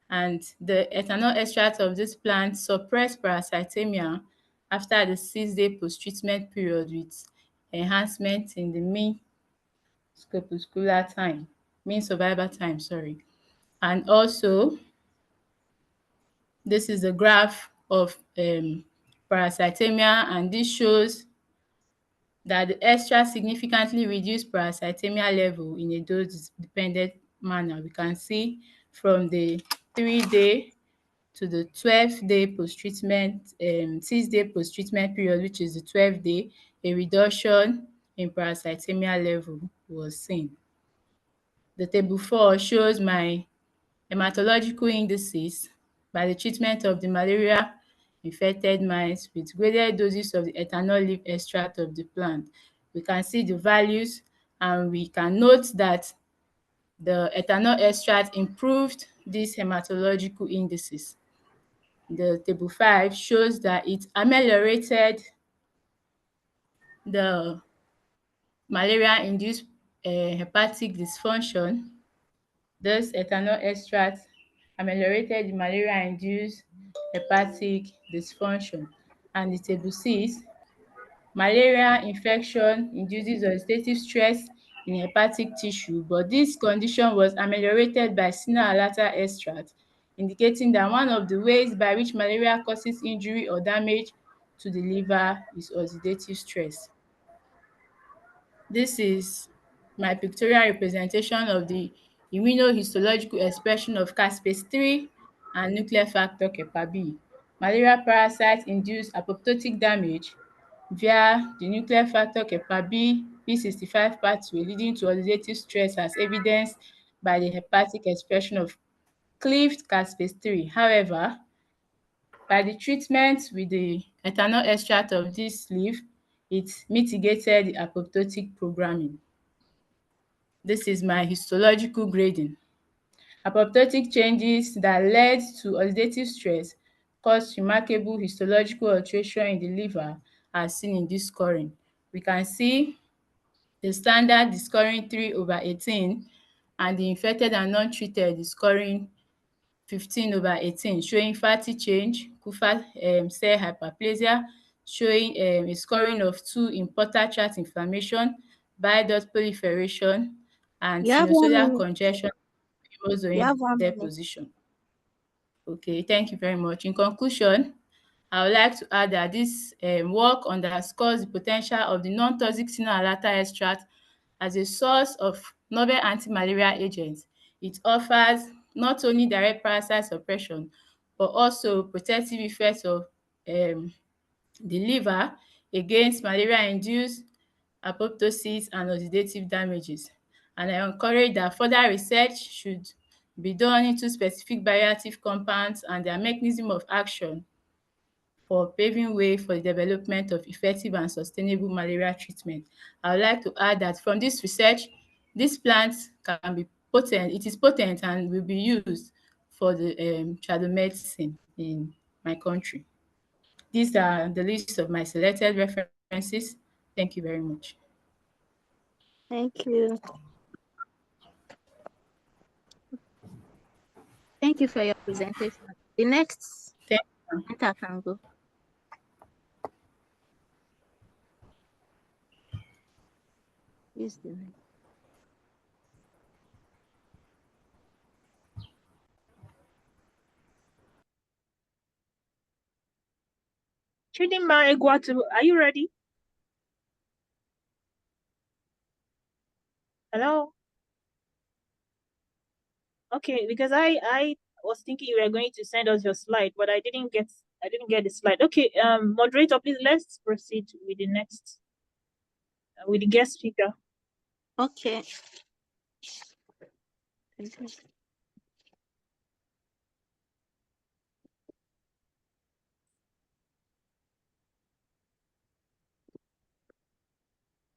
and the ethanol extract of this plant suppressed parasitemia after the 6-day post-treatment period with enhancement in the mean survival time, sorry. And also, this is a graph of parasitemia, and this shows that the extract significantly reduced parasitemia level in a dose-dependent manner. We can see from the 3-day to the 12-day post-treatment, 6-day post-treatment period, which is the 12th day, a reduction in parasitemia level was seen. The table 4 shows my hematological indices by the treatment of the malaria-infected mice with graded doses of the ethanol leaf extract of the plant. We can see the values, and we can note that the ethanol extract improved these hematological indices. The table 5 shows that it ameliorated the malaria-induced hepatic dysfunction. This ethanol extract ameliorated the malaria-induced hepatic dysfunction. And the table 6, malaria infection induces oxidative stress in hepatic tissue, but this condition was ameliorated by Sina alata extract, indicating that one of the ways by which malaria causes injury or damage to the liver is oxidative stress. This is my pictorial representation of the immunohistological expression of caspase-3 and nuclear factor kappa B. Malaria parasites induce apoptotic damage via the nuclear factor kappa B P65 pathway, leading to oxidative stress as evidenced by the hepatic expression of cleaved caspase-3. However, by the treatment with the ethanol extract of this leaf, it mitigated the apoptotic programming. This is my histological grading. Apoptotic changes that led to oxidative stress caused remarkable histological alteration in the liver as seen in this scoring. We can see the standard is scoring 3/18, and the infected and non-treated is scoring 15/18, showing fatty change, Kupffer cell hyperplasia, showing a scoring of 2 in portal tract inflammation, bile duct proliferation, and You have 1 sinusoidal minute. congestion, You chromosomal have 1 minute. deposition. Okay, thank you very much. In conclusion, I would like to add that this work underscores the potential of the non-toxic Sina alata extract as a source of novel anti-malaria agents. It offers not only direct parasite suppression, but also protective effects of the liver against malaria-induced apoptosis and oxidative damages. And I encourage that further research should be done into specific bioactive compounds and their mechanism of action for paving way for the development of effective and sustainable malaria treatment. I would like to add that from this research, this plant can be potent, it is potent and will be used for the Trado medicine in my country. These are the list of my selected references. Thank you very much. Thank you. Thank you for your presentation. The next presenter can go. Use the mic. Chidinma Egwatu, are you ready? Hello? Okay, because I was thinking you were going to send us your slide, but I didn't get the slide. Okay, moderator, please let's proceed with the next with the guest speaker. Okay.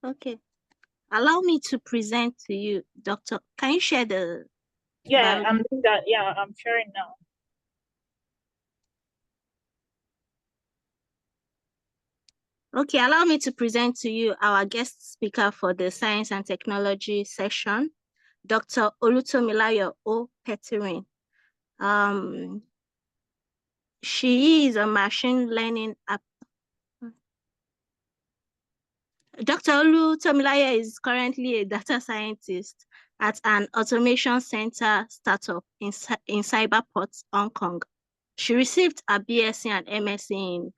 Okay. Allow me to present to you, Doctor. Can you share the? Yeah, I'm doing that. Yeah, I'm sharing now. Okay, allow me to present to you our guest speaker for the Science and Technology session, Dr. Olutomilayo O. Peterin. She is a machine learning Dr. Olutomilayo is currently a data scientist at an automation center startup in Cyberport, Hong Kong. She received a BSc and MSc in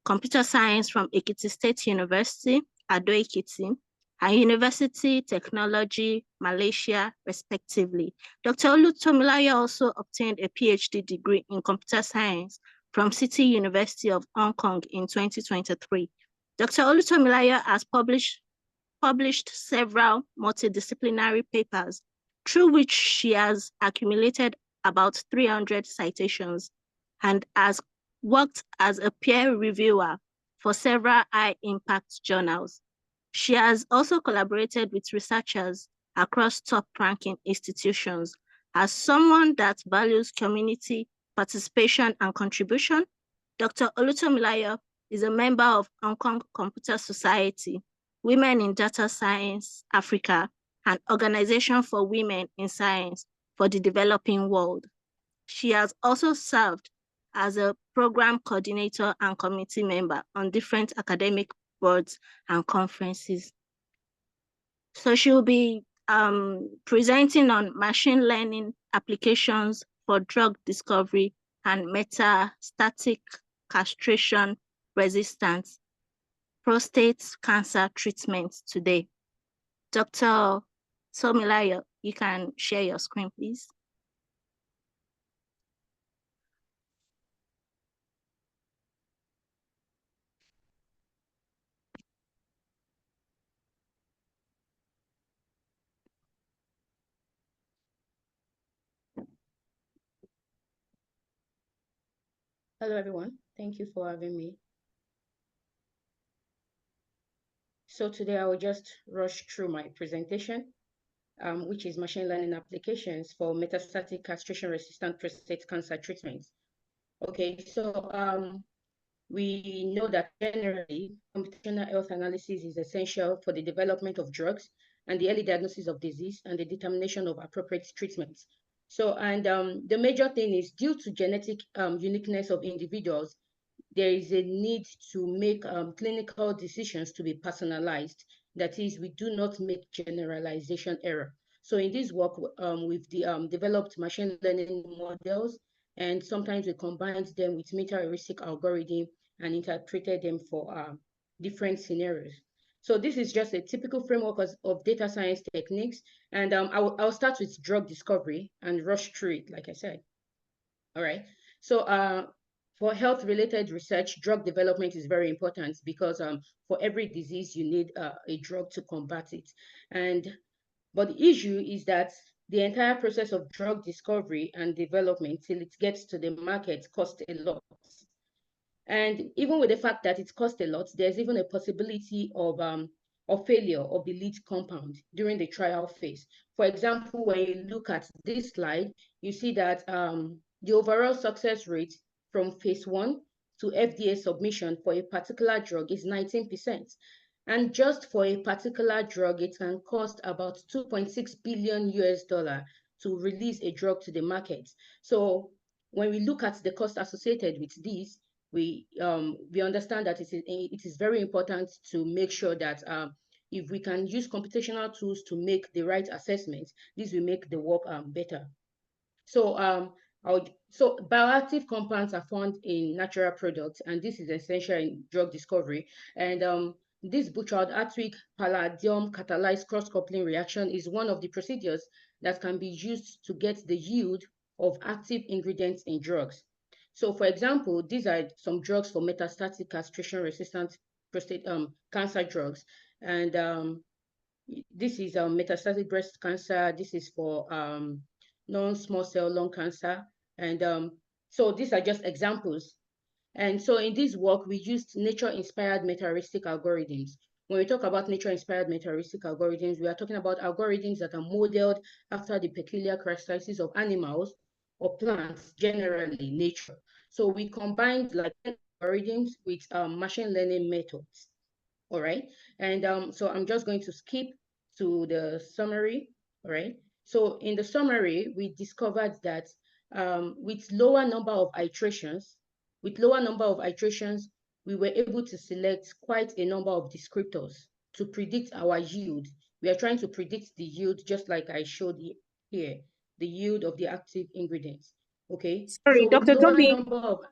computer science from Ekiti State University, Ado-Ekiti, and University Technology, Malaysia, respectively. Dr. Olutomilayo also obtained a PhD degree in computer science from City University of Hong Kong in 2023. Dr. Olutomilayo has published several multidisciplinary papers, through which she has accumulated about 300 citations and has worked as a peer reviewer for several high-impact journals. She has also collaborated with researchers across top-ranking institutions. As someone that values community participation and contribution, Dr. Olutomilayo is a member of Hong Kong Computer Society, Women in Data Science Africa, and Organization for Women in Science for the Developing World. She has also served as a program coordinator and committee member on different academic boards and conferences. So she'll be presenting on machine learning applications for drug discovery and metastatic castration resistance prostate cancer treatment today. Dr. Tomilayo, you can share your screen, please. Hello, everyone. Thank you for having me. So today I will just rush through my presentation, which is machine learning applications for metastatic castration-resistant prostate cancer treatments. Okay, so we know that generally computational health analysis is essential for the development of drugs and the early diagnosis of disease and the determination of appropriate treatments. So, and the major thing is due to genetic uniqueness of individuals, there is a need to make clinical decisions to be personalized. That is, we do not make generalization error. So in this work, we've developed machine learning models, and sometimes we combined them with meta-heuristic algorithm and interpreted them for different scenarios. So this is just a typical framework of data science techniques. And I'll start with drug discovery and rush through it, like I said. All right. So for health-related research, drug development is very important because for every disease, you need a drug to combat it. But the issue is that the entire process of drug discovery and development till it gets to the market costs a lot. And even with the fact that it costs a lot, there's even a possibility of failure of the lead compound during the trial phase. For example, when you look at this slide, you see that the overall success rate from phase 1 to FDA submission for a particular drug is 19%. And just for a particular drug, it can cost about 2.6 billion US dollar to release a drug to the market. So when we look at the cost associated with this, we understand that it is very important to make sure that if we can use computational tools to make the right assessments, this will make the work better. So so bioactive compounds are found in natural products, and this is essential in drug discovery. And this Bouchard-Hartwig palladium catalyzed cross-coupling reaction is one of the procedures that can be used to get the yield of active ingredients in drugs. So for example, these are some drugs for metastatic castration-resistant prostate cancer drugs. And this is metastatic breast cancer. This is for non-small cell lung cancer. And so these are just examples. And so in this work, we used nature-inspired meta-heuristic algorithms. When we talk about nature-inspired meta-heuristic algorithms, we are talking about algorithms that are modeled after the peculiar characteristics of animals or plants, generally nature. So we combined like algorithms with machine learning methods. All right. And so I'm just going to skip to the summary. All right. So in the summary, we discovered that with lower number of iterations, we were able to select quite a number of descriptors to predict our yield. We are trying to predict the yield, just like I showed here, the yield of the active ingredients. Okay. Sorry, so Dr. Toby.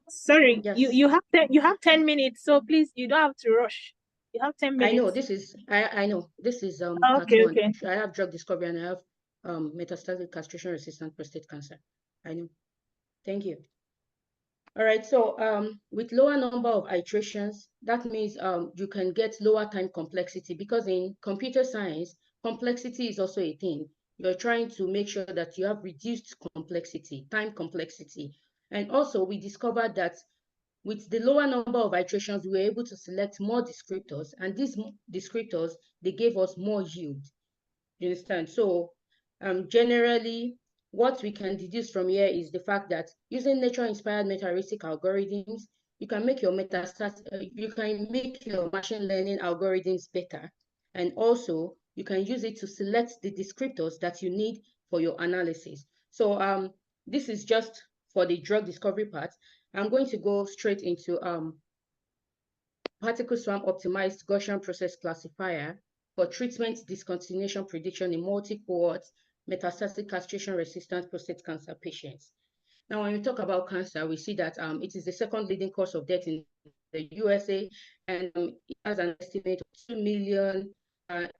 Sorry, yes. you have 10 minutes, so please, you don't have to rush. You have 10 minutes. I know this is I know this is part Okay, one. okay. I have drug discovery and I have metastatic castration-resistant prostate cancer. I know. Thank you. All right. So with lower number of iterations, that means you can get lower time complexity, because in computer science, complexity is also a thing. You're trying to make sure that you have reduced complexity, time complexity. And also we discovered that with the lower number of iterations, we were able to select more descriptors, and these descriptors, they gave us more yield. You understand? So generally, what we can deduce from here is the fact that using nature-inspired meta-heuristic algorithms, you can make your machine learning algorithms better, and also you can use it to select the descriptors that you need for your analysis. So this is just for the drug discovery part. I'm going to go straight into particle swarm optimized Gaussian process classifier for treatment discontinuation prediction in multi-cohort metastatic castration-resistant prostate cancer patients. Now, when we talk about cancer, we see that it is the second leading cause of death in the USA, and it has an estimate of 2 million,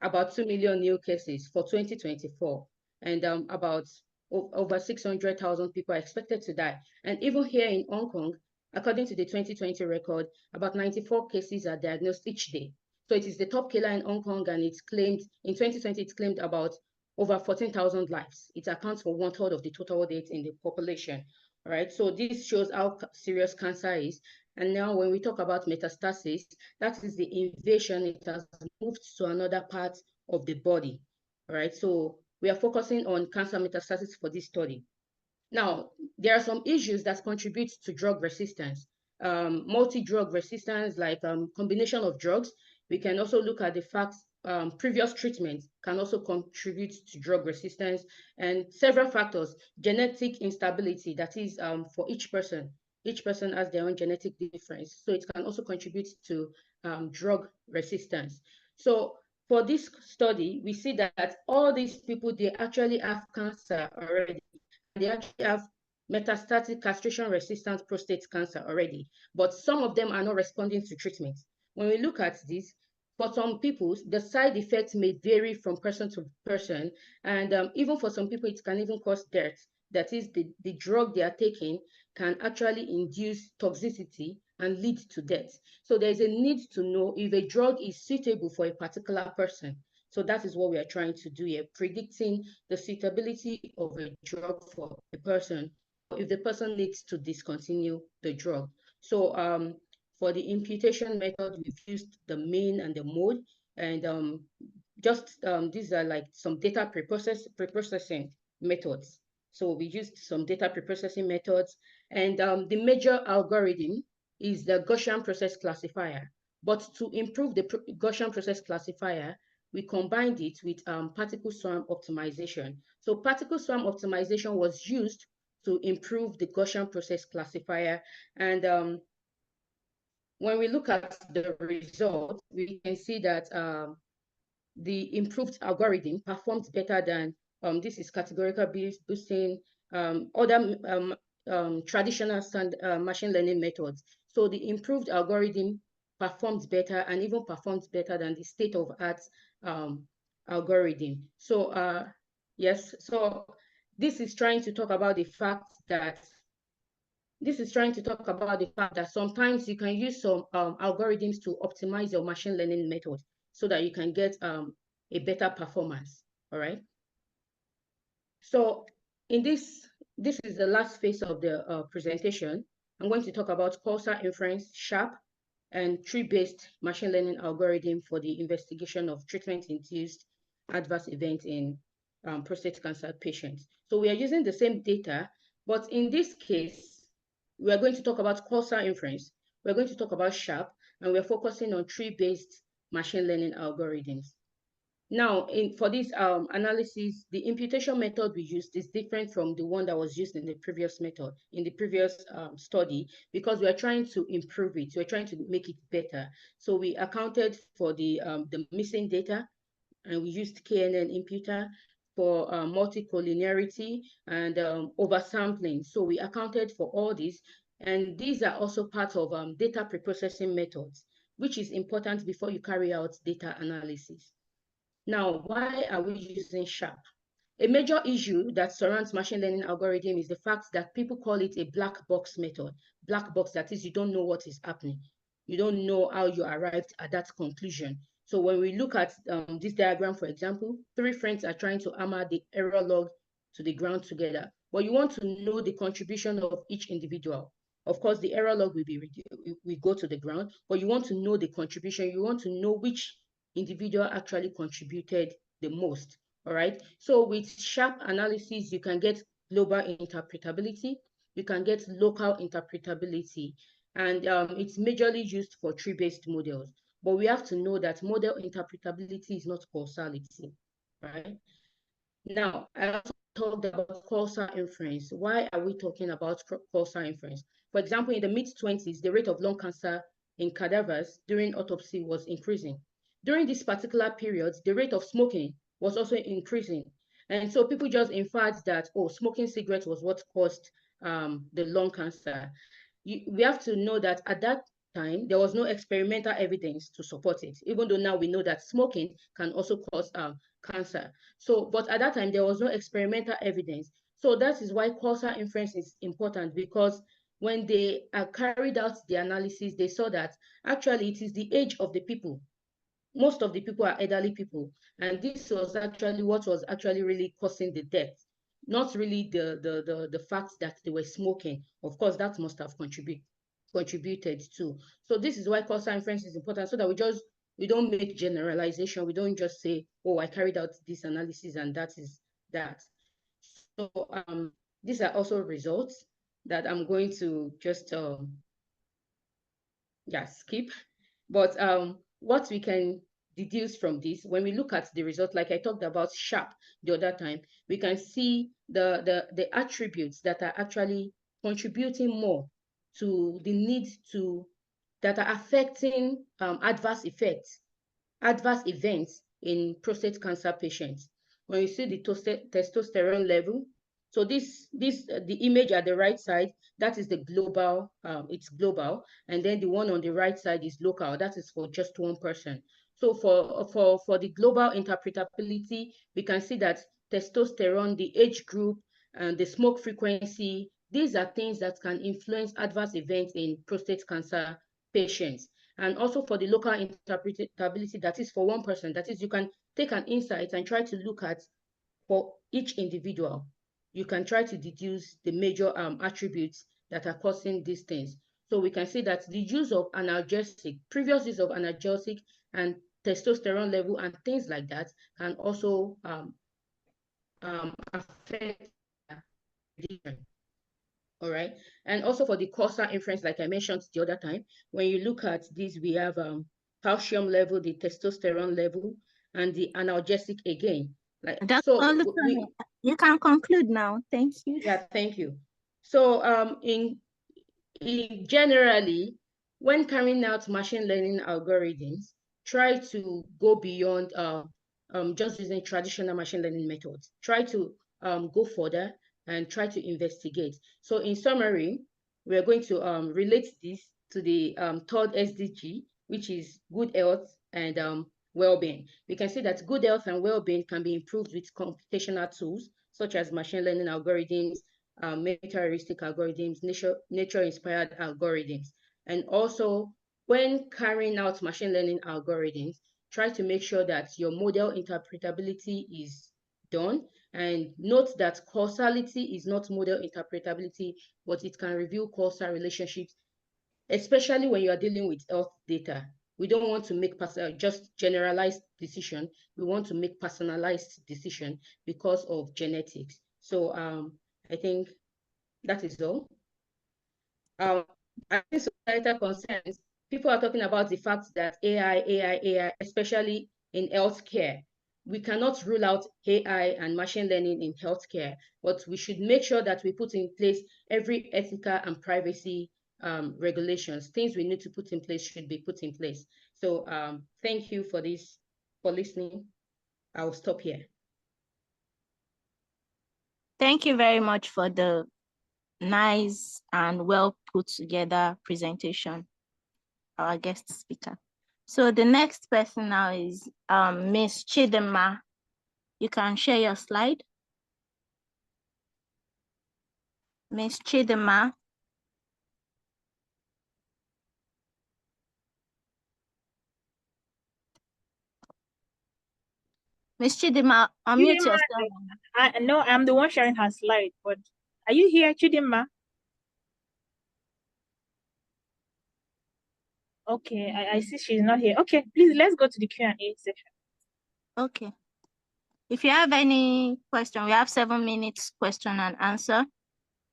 about 2 million new cases for 2024, and about over 600,000 people are expected to die. And even here in Hong Kong, according to the 2020 record, about 94 cases are diagnosed each day. So it is the top killer in Hong Kong, and it's claimed, in 2020, it's claimed about over 14,000 lives. It accounts for 1/3 of the total deaths in the population. All right, so this shows how serious cancer is. And now when we talk about metastasis, that is the invasion. It has moved to another part of the body. All right, so we are focusing on cancer metastasis for this study. Now, there are some issues that contribute to drug resistance. Multi-drug resistance, like combination of drugs. We can also look at the fact previous treatment can also contribute to drug resistance, and several factors. Genetic instability, that is for each person. Each person has their own genetic difference, so it can also contribute to drug resistance. So for this study, we see that all these people, they actually have cancer already. They actually have metastatic castration-resistant prostate cancer already, but some of them are not responding to treatment. When we look at this, for some people, the side effects may vary from person to person, and even for some people, it can even cause death. That is, the drug they are taking can actually induce toxicity and lead to death. So there's a need to know if a drug is suitable for a particular person. So that is what we are trying to do here, predicting the suitability of a drug for a person, if the person needs to discontinue the drug. So for the imputation method, we've used the mean and the mode, and these are like some data preprocessing methods. So we used some data preprocessing methods, And the major algorithm is the Gaussian process classifier. But to improve the Gaussian process classifier, we combined it with particle swarm optimization. So particle swarm optimization was used to improve the Gaussian process classifier. And when we look at the results, we can see that the improved algorithm performed better than this is categorical boosting, other traditional machine learning methods. So the improved algorithm performed better and even performed better than the state-of-art algorithm. So yes, so this is trying to talk about the fact that sometimes you can use some algorithms to optimize your machine learning method so that you can get a better performance. All right. So in this is the last phase of the presentation. I'm going to talk about causal inference, SHARP, and tree-based machine learning algorithm for the investigation of treatment-induced adverse events in prostate cancer patients. So we are using the same data, but in this case, we are going to talk about causal inference. We're going to talk about SHARP, and we're focusing on tree-based machine learning algorithms. Now, for this analysis, the imputation method we used is different from the one that was used in the previous method, in the previous study, because we are trying to improve it. We're trying to make it better. So we accounted for the missing data, and we used KNN imputer for multicollinearity and oversampling. So we accounted for all these, and these are also part of data preprocessing methods, which is important before you carry out data analysis. Now, why are we using SHARP? A major issue that surrounds machine learning algorithm is the fact that people call it a black box method. Black box, that is, you don't know what is happening. You don't know how you arrived at that conclusion. So when we look at this diagram, for example, 3 friends are trying to hammer the error log to the ground together, but you want to know the contribution of each individual. Of course, the error log will go to the ground, but you want to know the contribution. You want to know which individual actually contributed the most. All right. So with SHARP analysis, you can get global interpretability, you can get local interpretability, and it's majorly used for tree-based models. But we have to know that model interpretability is not causality, right? Now, I also talked about causal inference. Why are we talking about causal inference? For example, in the mid-20s, the rate of lung cancer in cadavers during autopsy was increasing. During this particular period, the rate of smoking was also increasing. And so people just inferred that, oh, smoking cigarettes was what caused the lung cancer. We have to know that at that time, there was no experimental evidence to support it, even though now we know that smoking can also cause cancer. So, but at that time, there was no experimental evidence. So that is why causal inference is important, because when they carried out the analysis, they saw that actually it is the age of the people. Most of the people are elderly people, and this was actually what was actually really causing the death, not really the fact that they were smoking. Of course, that must have contributed too. So this is why causal inference is important, so that we don't make generalization. We don't just say, oh, I carried out this analysis and that is that. So these are also results that I'm going to just skip. But what we can deduce from this, when we look at the result, like I talked about SHARP the other time, we can see the attributes that are actually contributing more to the need that are affecting adverse events in prostate cancer patients. When you see the testosterone level, so the image at the right side, that is the global, it's global, and then the one on the right side is local, that is for just one person. So for the global interpretability, we can see that testosterone, the age group, and the smoke frequency, these are things that can influence adverse events in prostate cancer patients. And also for the local interpretability, that is for one person, that is you can take an insight and try to look at for each individual. You can try to deduce the major attributes that are causing these things. So we can see that the use of analgesic, previous use of analgesic and testosterone level and things like that can also affect prediction. All right. And also for the causal inference, like I mentioned the other time, when you look at this, we have calcium level, the testosterone level, and the analgesic again. Like you can conclude now. Thank you. Yeah, thank you. So in generally, when carrying out machine learning algorithms, try to go beyond just using traditional machine learning methods. Try to go further and try to investigate. So in summary, we're going to relate this to the third SDG, which is good health and well-being. We can see that good health and well-being can be improved with computational tools such as machine learning algorithms, meta-heuristic algorithms, nature-inspired algorithms. And also, when carrying out machine learning algorithms, try to make sure that your model interpretability is done. And note that causality is not model interpretability, but it can reveal causal relationships, especially when you are dealing with health data. We don't want to make just generalized decision. We want to make personalized decision because of genetics. So I think that is all. I think societal concerns, people are talking about the fact that AI, especially in healthcare. We cannot rule out AI and machine learning in healthcare, but we should make sure that we put in place every ethical and privacy regulations. Things we need to put in place should be put in place. So thank you for listening. I'll stop here. Thank you very much for the nice and well put together presentation, our guest speaker. So the next person now is Ms. Chidema. You can share your slide. Ms. Chidema. Ms. Chidema, unmute yourself. I know I'm the one sharing her slide, but are you here, Chidema? Okay, I see she's not here. Okay, please, let's go to the Q&A section. Okay. If you have any question, we have 7 minutes question and answer.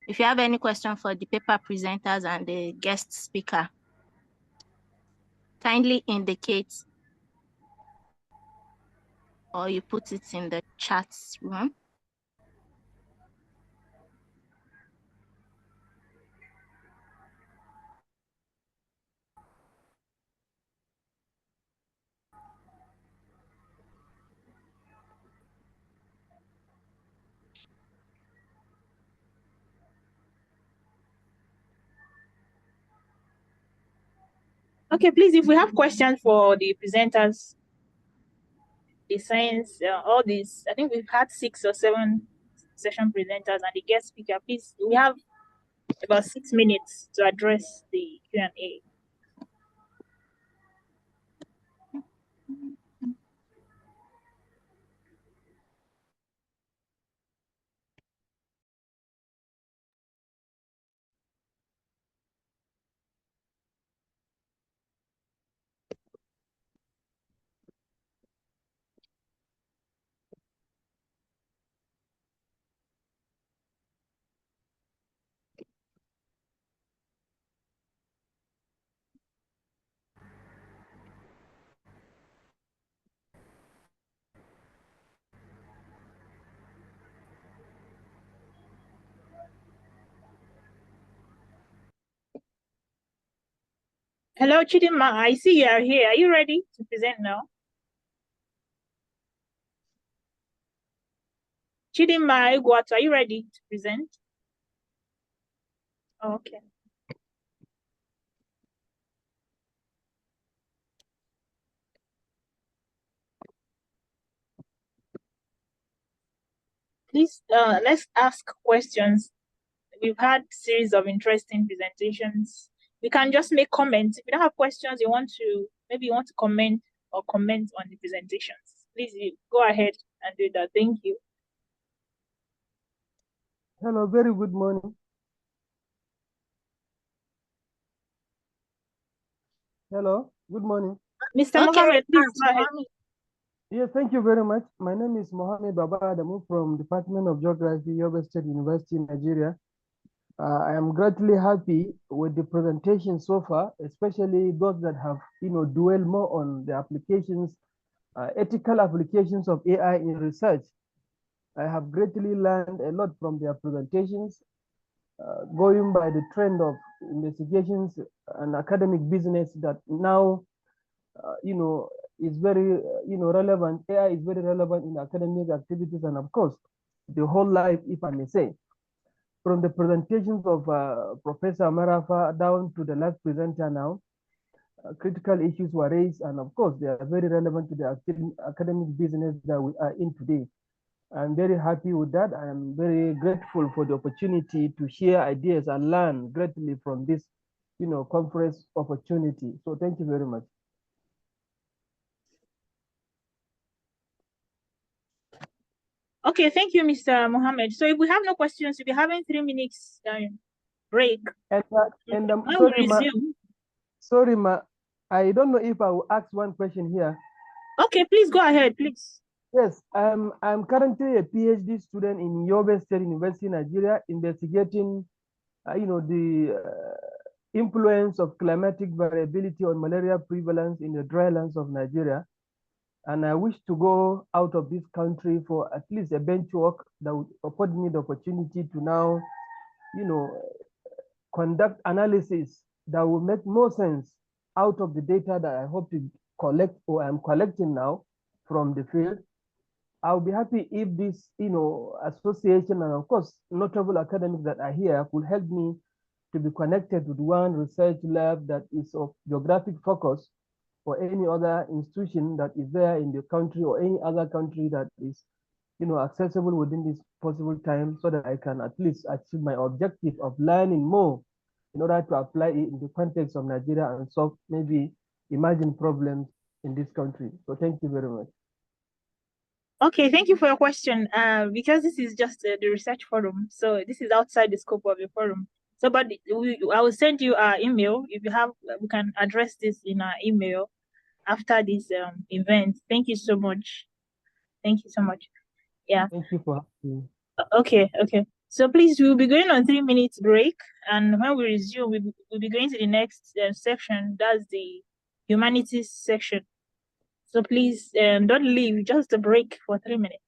If you have any question for the paper presenters and the guest speaker, kindly indicate or you put it in the chat room. Okay, please, if we have questions for the presenters, the science, all these, I think we've had 6 or 7 session presenters and the guest speaker. Please, we have about 6 minutes to address the Q&A. Hello, Chidima. I see you are here. Are you ready to present now? Chidima Egwatu, are you ready to present? Oh, okay. Please, let's ask questions. We've had series of interesting presentations. We can just make comments. If you don't have questions, maybe you want to comment on the presentations. Please go ahead and do that. Thank you. Hello, very good morning. Hello, good morning. Mr. Mohammed, please go ahead. Yes, thank you very much. My name is Mohammed Baba Adamu from Department of Geography, Yobe State University, Nigeria. I am greatly happy with the presentation so far, especially those that have, dwell more on the applications, ethical applications of AI in research. I have greatly learned a lot from their presentations, going by the trend of investigations and academic business that now, is very, relevant. AI is very relevant in academic activities and of course, the whole life, if I may say. From the presentations of Professor Marafa down to the last presenter now, critical issues were raised, and of course, they are very relevant to the academic business that we are in today. I'm very happy with that. I am very grateful for the opportunity to share ideas and learn greatly from this, conference opportunity. So thank you very much. Okay, thank you, Mr. Mohammed. So if we have no questions, we'll be having 3 minutes break. And sorry, ma, I don't know if I will ask one question here. Okay, please go ahead, please. Yes, I'm currently a PhD student in Yobe State University, Nigeria, investigating, the influence of climatic variability on malaria prevalence in the drylands of Nigeria. And I wish to go out of this country for at least a bench work that would afford me the opportunity to now, conduct analysis that will make more sense out of the data that I hope to collect or I'm collecting now from the field. I'll be happy if this, association and of course, notable academics that are here could help me to be connected with one research lab that is of geographic focus or any other institution that is there in the country or any other country that is, accessible within this possible time so that I can at least achieve my objective of learning more in order to apply it in the context of Nigeria and solve maybe emerging problems in this country. So thank you very much. Okay, thank you for your question. Because this is just the research forum, so this is outside the scope of the forum. So, but I will send you our email. If you have, we can address this in our email after this event. Thank you so much. Thank you so much. Yeah. Thank you for having me. Okay. So please, we'll be going on 3 minutes break, and when we resume, we'll be going to the next section. That's the humanities section. So please don't leave, just a break for 3 minutes.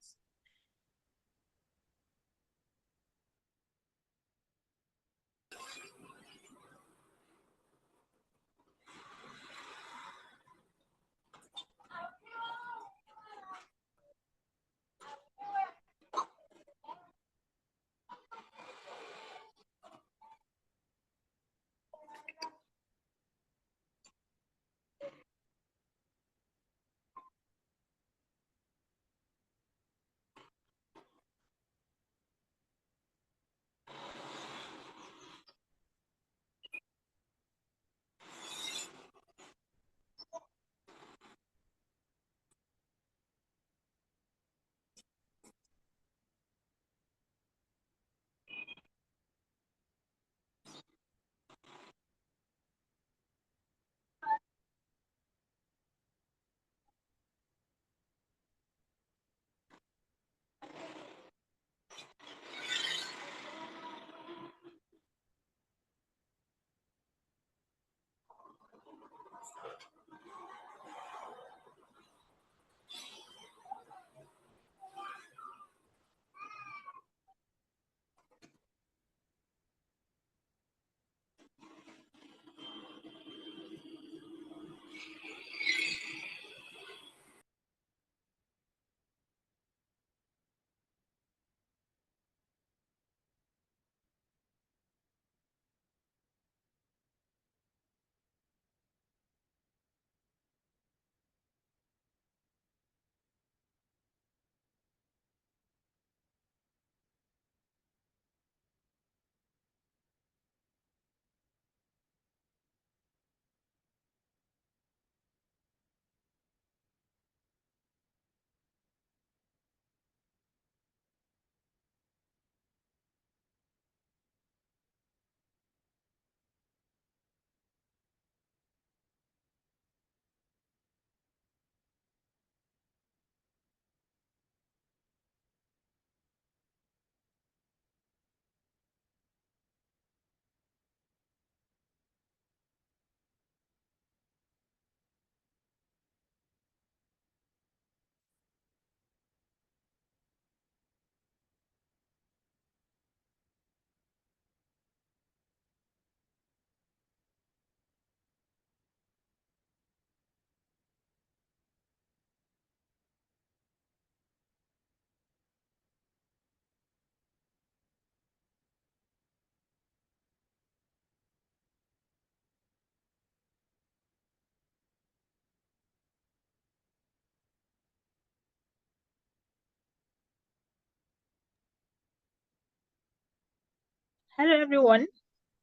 Hello, everyone.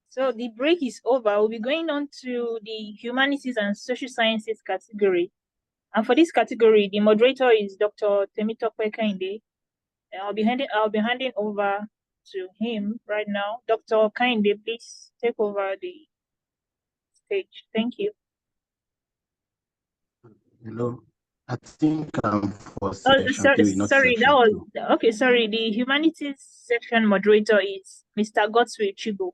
So the break is over. We'll be going on to the humanities and social sciences category. And for this category, the moderator is Dr. Temitope Kainde. I'll be handing over to him right now. Dr. Kainde, please take over the stage. Thank you. Hello. I think I'm for section 3, not sorry, section that was 2. okay. Sorry, the humanities section moderator is Mr. Godswill Chibu.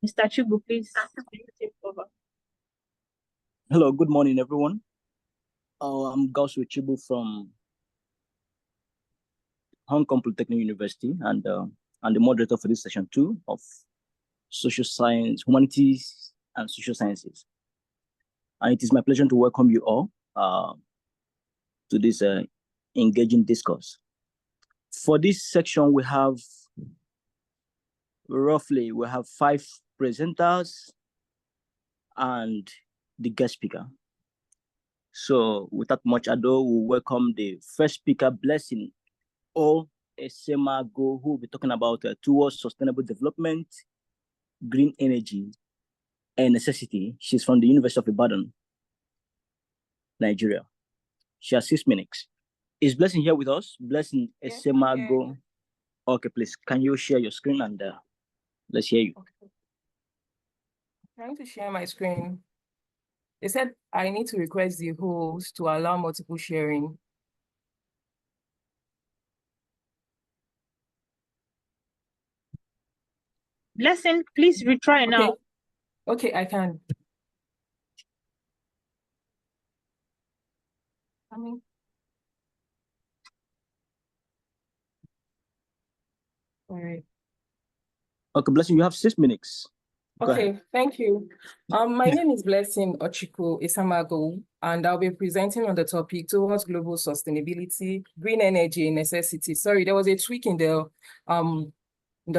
Mr. Chibu, please take over. Hello, good morning, everyone. I'm Godswill Chibu from Hong Kong Polytechnic University, and I'm the moderator for this section 2 of social science, humanities, and social sciences. And it is my pleasure to welcome you all to this engaging discourse. For this section, we have 5 presenters and the guest speaker. So without much ado, we welcome the first speaker, Blessing Osemago, who will be talking about towards sustainable development, green energy, and necessity. She's from the University of Ibadan, Nigeria. She has 6 minutes. Is Blessing here with us? Blessing Osemago. Okay, please, can you share your screen and let's hear you. Okay. Trying to share my screen. They said I need to request the host to allow multiple sharing. Blessing, please retry now. Okay, I can. All right. Okay, Blessing, you have 6 minutes. Okay, thank you. My name is Blessing Osemago, and I'll be presenting on the topic towards global sustainability, green energy necessity. Sorry, there was a tweak in the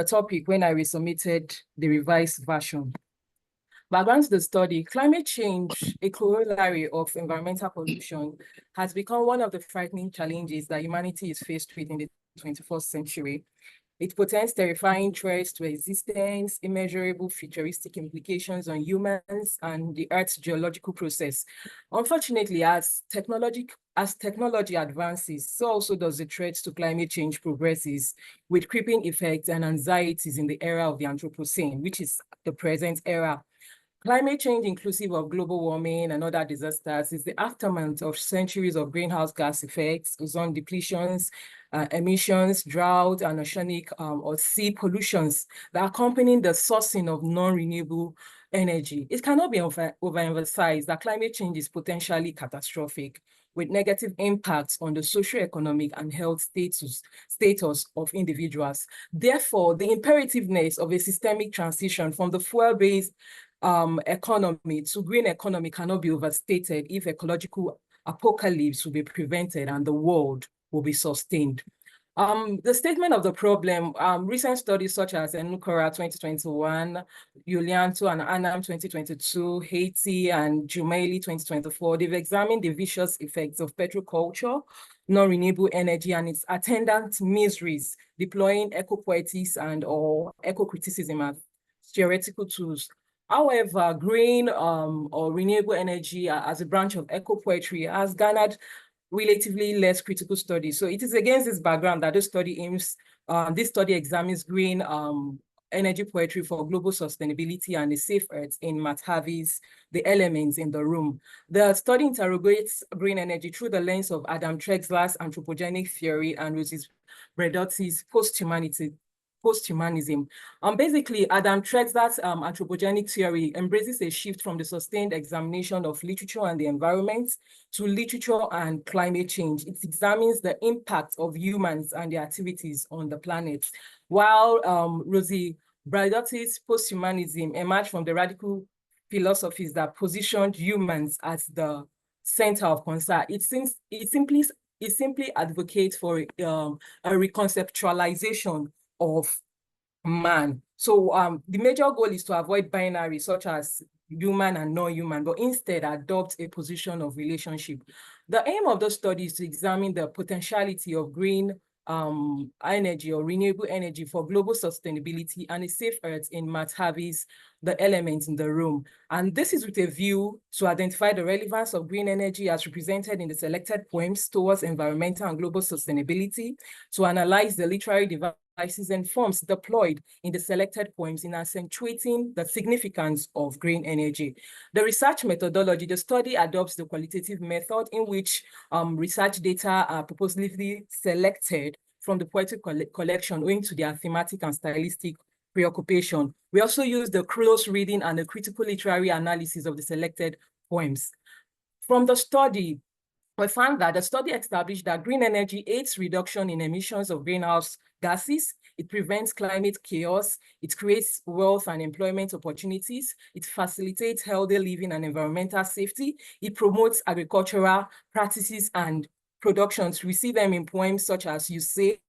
topic when I resubmitted the revised version. Background to the study, climate change, a corollary of environmental pollution, has become one of the frightening challenges that humanity is faced with in the 21st century. It portends terrifying threats to existence, immeasurable futuristic implications on humans and the Earth's geological process. Unfortunately, as technology advances, so also does the threat to climate change progresses, with creeping effects and anxieties in the era of the Anthropocene, which is the present era. Climate change, inclusive of global warming and other disasters, is the aftermath of centuries of greenhouse gas effects, ozone depletions, emissions, drought, and oceanic or sea pollutions that accompany the sourcing of non-renewable energy. It cannot be overemphasized that climate change is potentially catastrophic, with negative impacts on the socioeconomic and health status of individuals. Therefore, the imperativeness of a systemic transition from the fuel-based economy to green economy cannot be overstated if ecological apocalypse will be prevented and the world will be sustained. The statement of the problem, recent studies such as Enukora 2021, Yulianto and Anam 2022, Haiti and Jumaili 2024, they've examined the vicious effects of petroculture, non-renewable energy, and its attendant miseries, deploying eco-poetics and or eco-criticism as theoretical tools. However, green or renewable energy as a branch of eco-poetry has garnered relatively less critical studies. So it is against this background that this study examines green energy poetry for global sustainability and a safe earth in Matt Harvey's The Elements in the Room. The study interrogates green energy through the lens of Adam Trexler's anthropogenic theory and Rosie Bredotti's posthumanism. Basically, Adam Trexler's anthropogenic theory embraces a shift from the sustained examination of literature and the environment to literature and climate change. It examines the impact of humans and their activities on the planet. While Rosie Bredotti's posthumanism emerged from the radical philosophies that positioned humans as the center of concern. It simply advocates for a reconceptualization of man. So the major goal is to avoid binaries such as human and non-human, but instead adopt a position of relationship. The aim of the study is to examine the potentiality of green energy or renewable energy for global sustainability and a safe earth in Matt Harvey's The Elements in the Room. And this is with a view to identify the relevance of green energy as represented in the selected poems towards environmental and global sustainability, to analyze the literary devices and forms deployed in the selected poems in accentuating the significance of green energy. The research methodology, the study adopts the qualitative method in which research data are purposely selected from the poetic collection owing to their thematic and stylistic preoccupation. We also use the close reading and the critical literary analysis of the selected poems. From the study, we found that the study established that green energy aids reduction in emissions of greenhouse gases, it prevents climate chaos, it creates wealth and employment opportunities, it facilitates healthy living and environmental safety, it promotes agricultural practices and productions. We see them in poems such as You Say,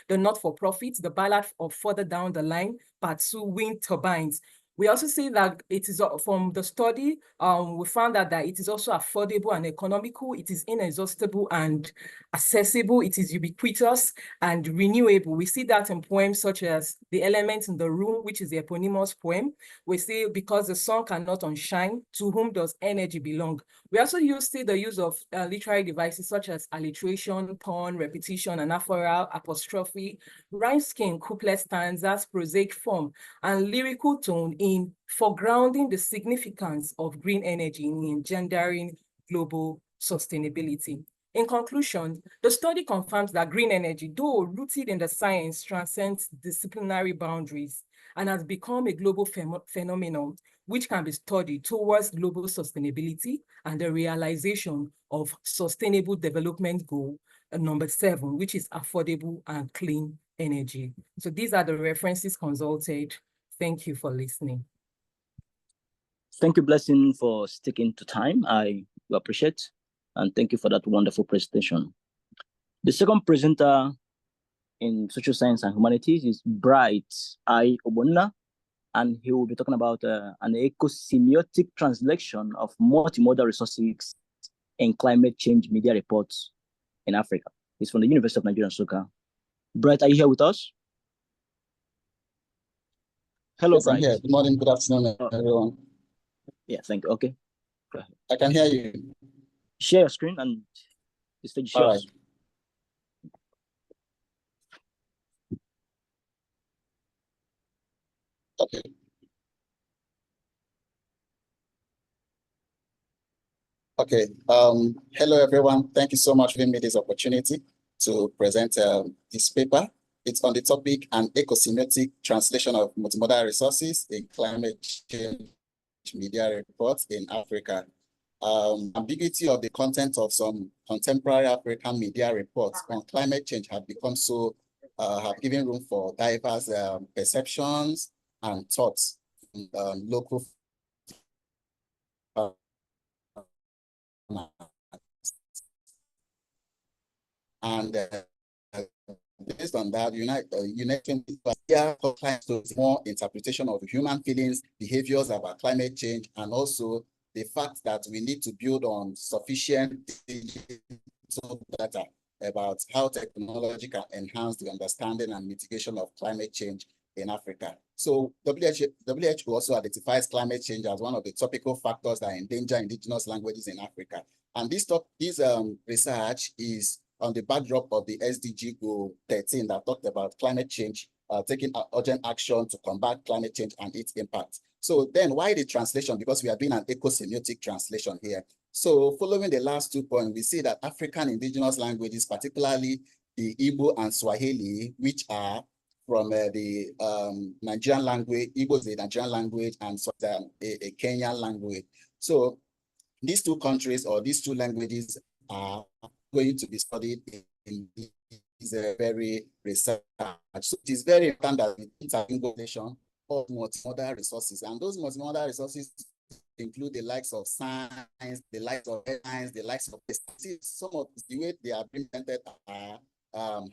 The Not-for-Profit, The Ballad of Further Down the Line, Part 2, Wind Turbines. We also see that it is from the study, we found that it is also affordable and economical, it is inexhaustible and accessible, it is ubiquitous and renewable. We see that in poems such as The Elements in the Room, which is the eponymous poem. We see Because the Sun Cannot Unshine, To Whom Does Energy Belong? We also see the use of literary devices such as alliteration, pun, repetition, anaphora, apostrophe, rhyme scheme, couplet stanzas, prosaic form, and lyrical tone in foregrounding the significance of green energy in engendering global sustainability. In conclusion, the study confirms that green energy, though rooted in the science, transcends disciplinary boundaries and has become a global phenomenon which can be studied towards global sustainability and the realization of Sustainable Development Goal number 7, which is affordable and clean energy. So these are the references consulted. Thank you for listening. Thank you, Blessing, for sticking to time. I appreciate, and thank you for that wonderful presentation. The second presenter in social science and humanities is Bright I. Obonna, and he will be talking about an ecosemiotic translation of multimodal resources in climate change media reports in Africa. He's from the University of Nigerian Scholars. Bright, are you here with us? Hello, yes, Bright. I'm here. Good morning, good afternoon, everyone. Yeah, thank you. Okay. Go ahead. I can hear you. Share your screen and the stage is yours. All right. Okay. Okay. Hello, everyone. Thank you so much for giving me this opportunity to present this paper. It's on the topic, an ecosemiotic translation of multimodal resources in climate change media reports in Africa. Ambiguity of the content of some contemporary African media reports on climate change have become so, have given room for diverse perceptions and thoughts local and based on that, United Nations more interpretation of human feelings, behaviors about climate change, and also the fact that we need to build on sufficient data about how technology can enhance the understanding and mitigation of climate change in Africa. So WHO also identifies climate change as one of the topical factors that endanger indigenous languages in Africa. And this research is on the backdrop of the SDG Goal 13 that talked about climate change, taking urgent action to combat climate change and its impact. So then why the translation? Because we are doing an ecosemiotic translation here. So following the last 2 points, we see that African indigenous languages, particularly the Igbo and Swahili, which are from the Nigerian language, Igbo is the Nigerian language, and so a Kenyan language. So these two countries or these two languages are going to be studied in this very research. So it is very important that we interlingulation of multimodal resources, and those multimodal resources include the likes of science, the likes of science, the likes of some of the way they are presented are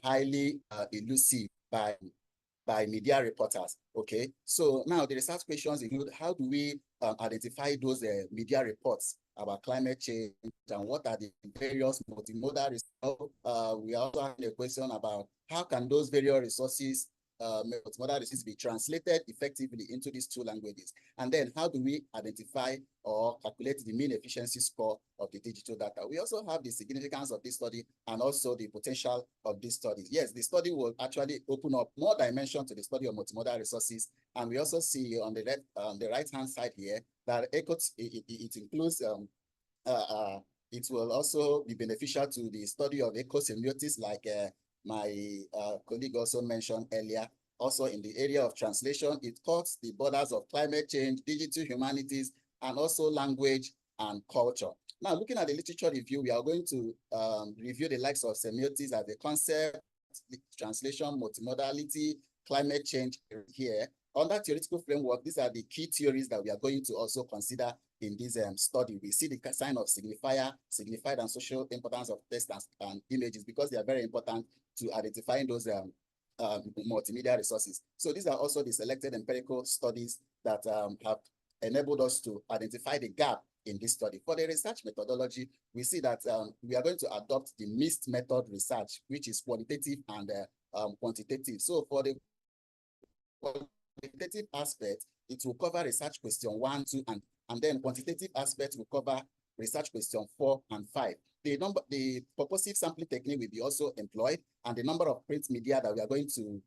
highly elusive by media reporters. Okay, so now the research questions include how do we identify those media reports about climate change and what are the various multimodal resources. We also have a question about how can those various resources, multimodal resources, be translated effectively into these two languages? And then how do we identify or calculate the mean efficiency score of the digital data? We also have the significance of this study and also the potential of this study. Yes, the study will actually open up more dimension to the study of multimodal resources. And we also see on the right-hand side here that it includes, it will also be beneficial to the study of ecosemiotics, like my colleague also mentioned earlier. Also in the area of translation, it cuts the borders of climate change, digital humanities, and also language and culture. Now, looking at the literature review, we are going to review the likes of semiotics as a concept, translation, multimodality, climate change here. Under theoretical framework, these are the key theories that we are going to also consider in this study. We see the sign of signifier, signified and social importance of text and images, because they are very important to identifying those multimedia resources. So these are also the selected empirical studies that have enabled us to identify the gap in this study. For the research methodology, we see that we are going to adopt the mixed method research, which is qualitative and quantitative. So for the qualitative aspect, it will cover research question 1, 2, and then quantitative aspect will cover research question 4 and 5. The purposive sampling technique will be also employed, and the number of print media that we are going to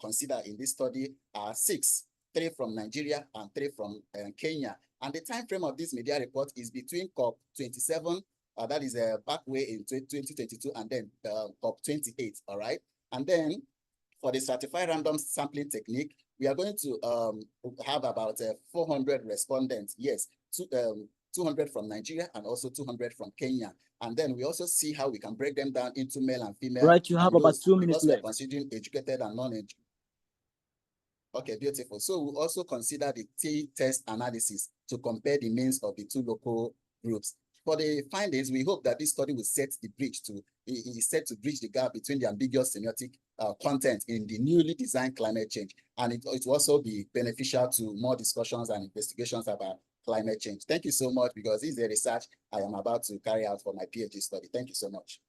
consider in this study are 6, 3 from Nigeria and 3 from Kenya. And the time frame of this media report is between COP27, that is back way in 2022, and then COP28, all right? And then for the stratified random sampling technique, we are going to have about 400 respondents. Yes, 200 from Nigeria and also 200 from Kenya. And then we also see how we can break them down into male and female. Right, you have about 2 minutes left. We are considering educated and non-educated. Okay, beautiful. So we also consider the t-test analysis to compare the means of the two local groups. For the findings, we hope that this study will set the bridge is set to bridge the gap between the ambiguous semiotic content in the newly designed climate change. And it will also be beneficial to more discussions and investigations about climate change. Thank you so much, because this is the research I am about to carry out for my PhD study. Thank you so much.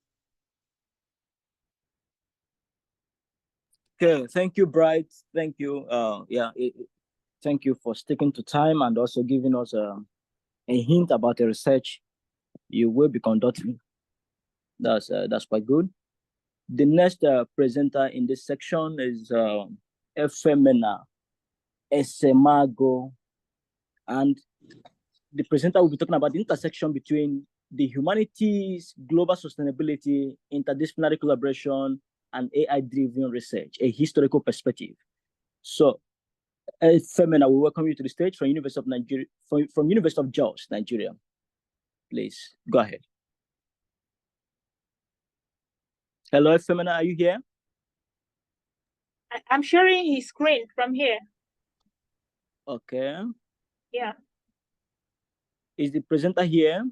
Okay, thank you, Bright. Thank you. Thank you for sticking to time and also giving us a hint about the research you will be conducting. That's quite good. The next presenter in this section is Efemena Esemago, and the presenter will be talking about the intersection between the humanities, global sustainability, interdisciplinary collaboration, and AI-driven research, a historical perspective. So, Efemena, we welcome you to the stage from University of Nigeria, from University of Jos, Nigeria. Please go ahead. Hello, Efemena, are you here? I'm sharing his screen from here. Okay. Yeah. Is the presenter here?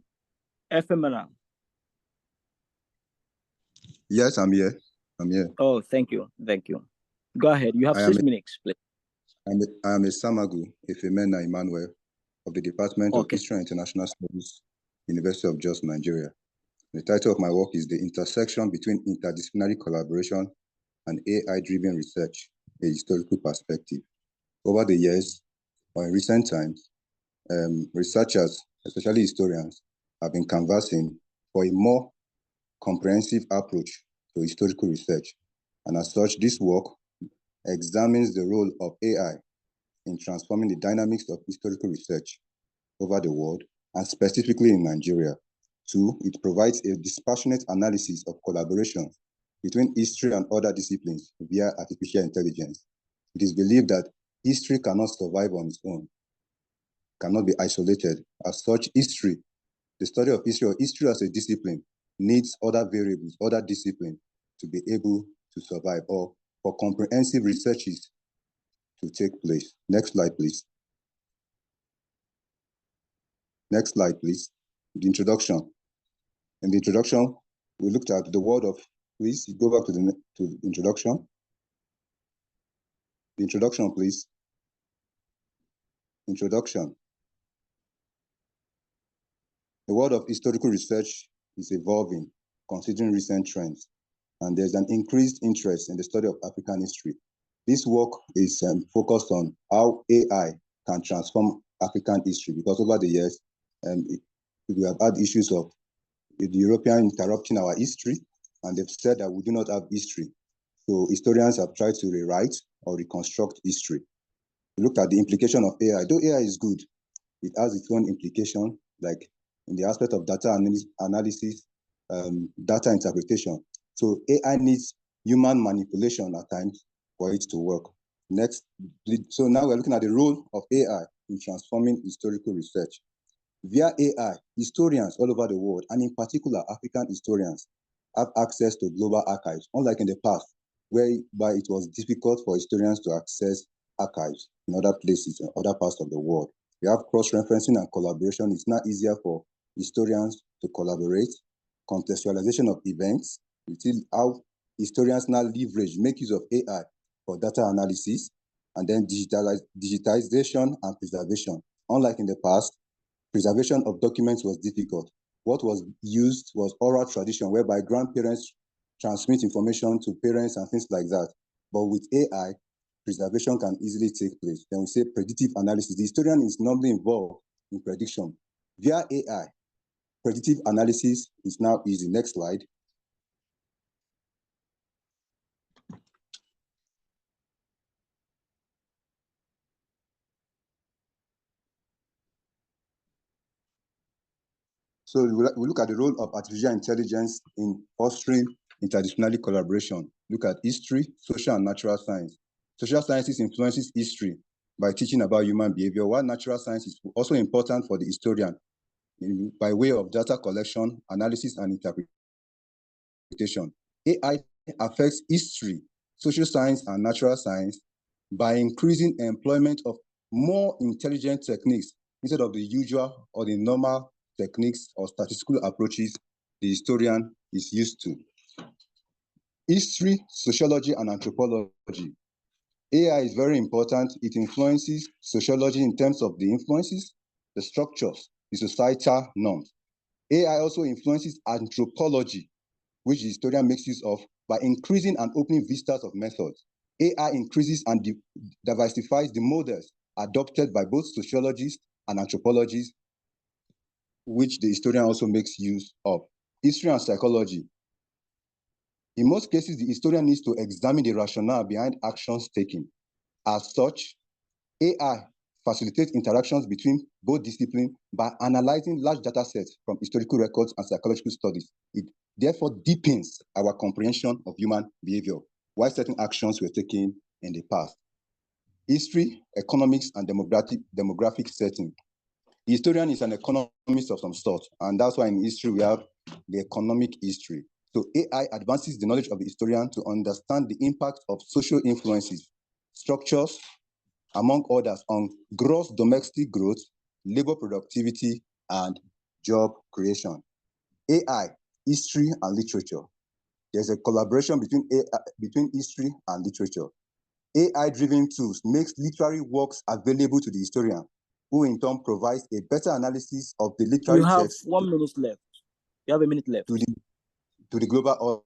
Efemena. Yes, I'm here. I'm here. Oh, thank you. Thank you. Go ahead. You have 6 minutes, please. I am a Samagu Efemena Emmanuel of the Department of History and International Studies, University of Jos, Nigeria. The title of my work is The Intersection Between Interdisciplinary Collaboration and AI-Driven Research, a Historical Perspective. Over the years, or in recent times, researchers, especially historians, have been canvassing for a more comprehensive approach to historical research. And as such, this work examines the role of AI in transforming the dynamics of historical research over the world, and specifically in Nigeria. 2, it provides a dispassionate analysis of collaboration between history and other disciplines via artificial intelligence. It is believed that history cannot survive on its own, cannot be isolated. As such, history, the study of history, or history as a discipline, needs other variables, other disciplines to be able to survive, or for comprehensive researches to take place. Next slide, please. Next slide, please. The introduction. In the introduction, we looked at the word of, please go back to the introduction. The introduction, please. Introduction. The world of historical research is evolving, considering recent trends, and there's an increased interest in the study of African history. This work is focused on how AI can transform African history, because over the years, we have had issues of the European interrupting our history, and they've said that we do not have history. So historians have tried to rewrite or reconstruct history. Look at the implication of AI. Though AI is good, it has its own implication, like in the aspect of data analysis, data interpretation. So AI needs human manipulation at times for it to work. Next, so now we're looking at the role of AI in transforming historical research. Via AI, historians all over the world, and in particular African historians, have access to global archives, unlike in the past, whereby it was difficult for historians to access archives in other places, in other parts of the world. We have cross-referencing and collaboration. It's now easier for historians to collaborate. Contextualization of events. We see how historians now make use of AI for data analysis, and then digitization and preservation. Unlike in the past, preservation of documents was difficult. What was used was oral tradition, whereby grandparents transmit information to parents and things like that. But with AI, preservation can easily take place. Then we say predictive analysis. The historian is normally involved in prediction. Via AI, predictive analysis is now easy. Next slide. So we look at the role of artificial intelligence in fostering interdisciplinary collaboration. Look at history, social and natural science. Social sciences influences history by teaching about human behavior, while natural science is also important for the historian by way of data collection, analysis, and interpretation. AI affects history, social science, and natural science by increasing employment of more intelligent techniques instead of the usual or the normal techniques or statistical approaches the historian is used to. History, sociology, and anthropology. AI is very important. It influences sociology in terms of the influences, the structures, the societal norms. AI also influences anthropology, which the historian makes use of by increasing and opening vistas of methods. AI increases and diversifies the models adopted by both sociologists and anthropologists, which the historian also makes use of. History and psychology. In most cases, the historian needs to examine the rationale behind actions taken. As such, AI facilitates interactions between both disciplines by analyzing large data sets from historical records and psychological studies. It therefore deepens our comprehension of human behavior, why certain actions were taken in the past. History, economics, and demographic setting. The historian is an economist of some sort, and that's why in history we have the economic history. So AI advances the knowledge of the historian to understand the impact of social influences, structures, among others, on gross domestic growth, labor productivity, and job creation. AI, history, and literature. There's a collaboration between history and literature. AI-driven tools makes literary works available to the historian, who in turn provides a better analysis of the literary text. You have 1 minute left. You have a minute left. To the global.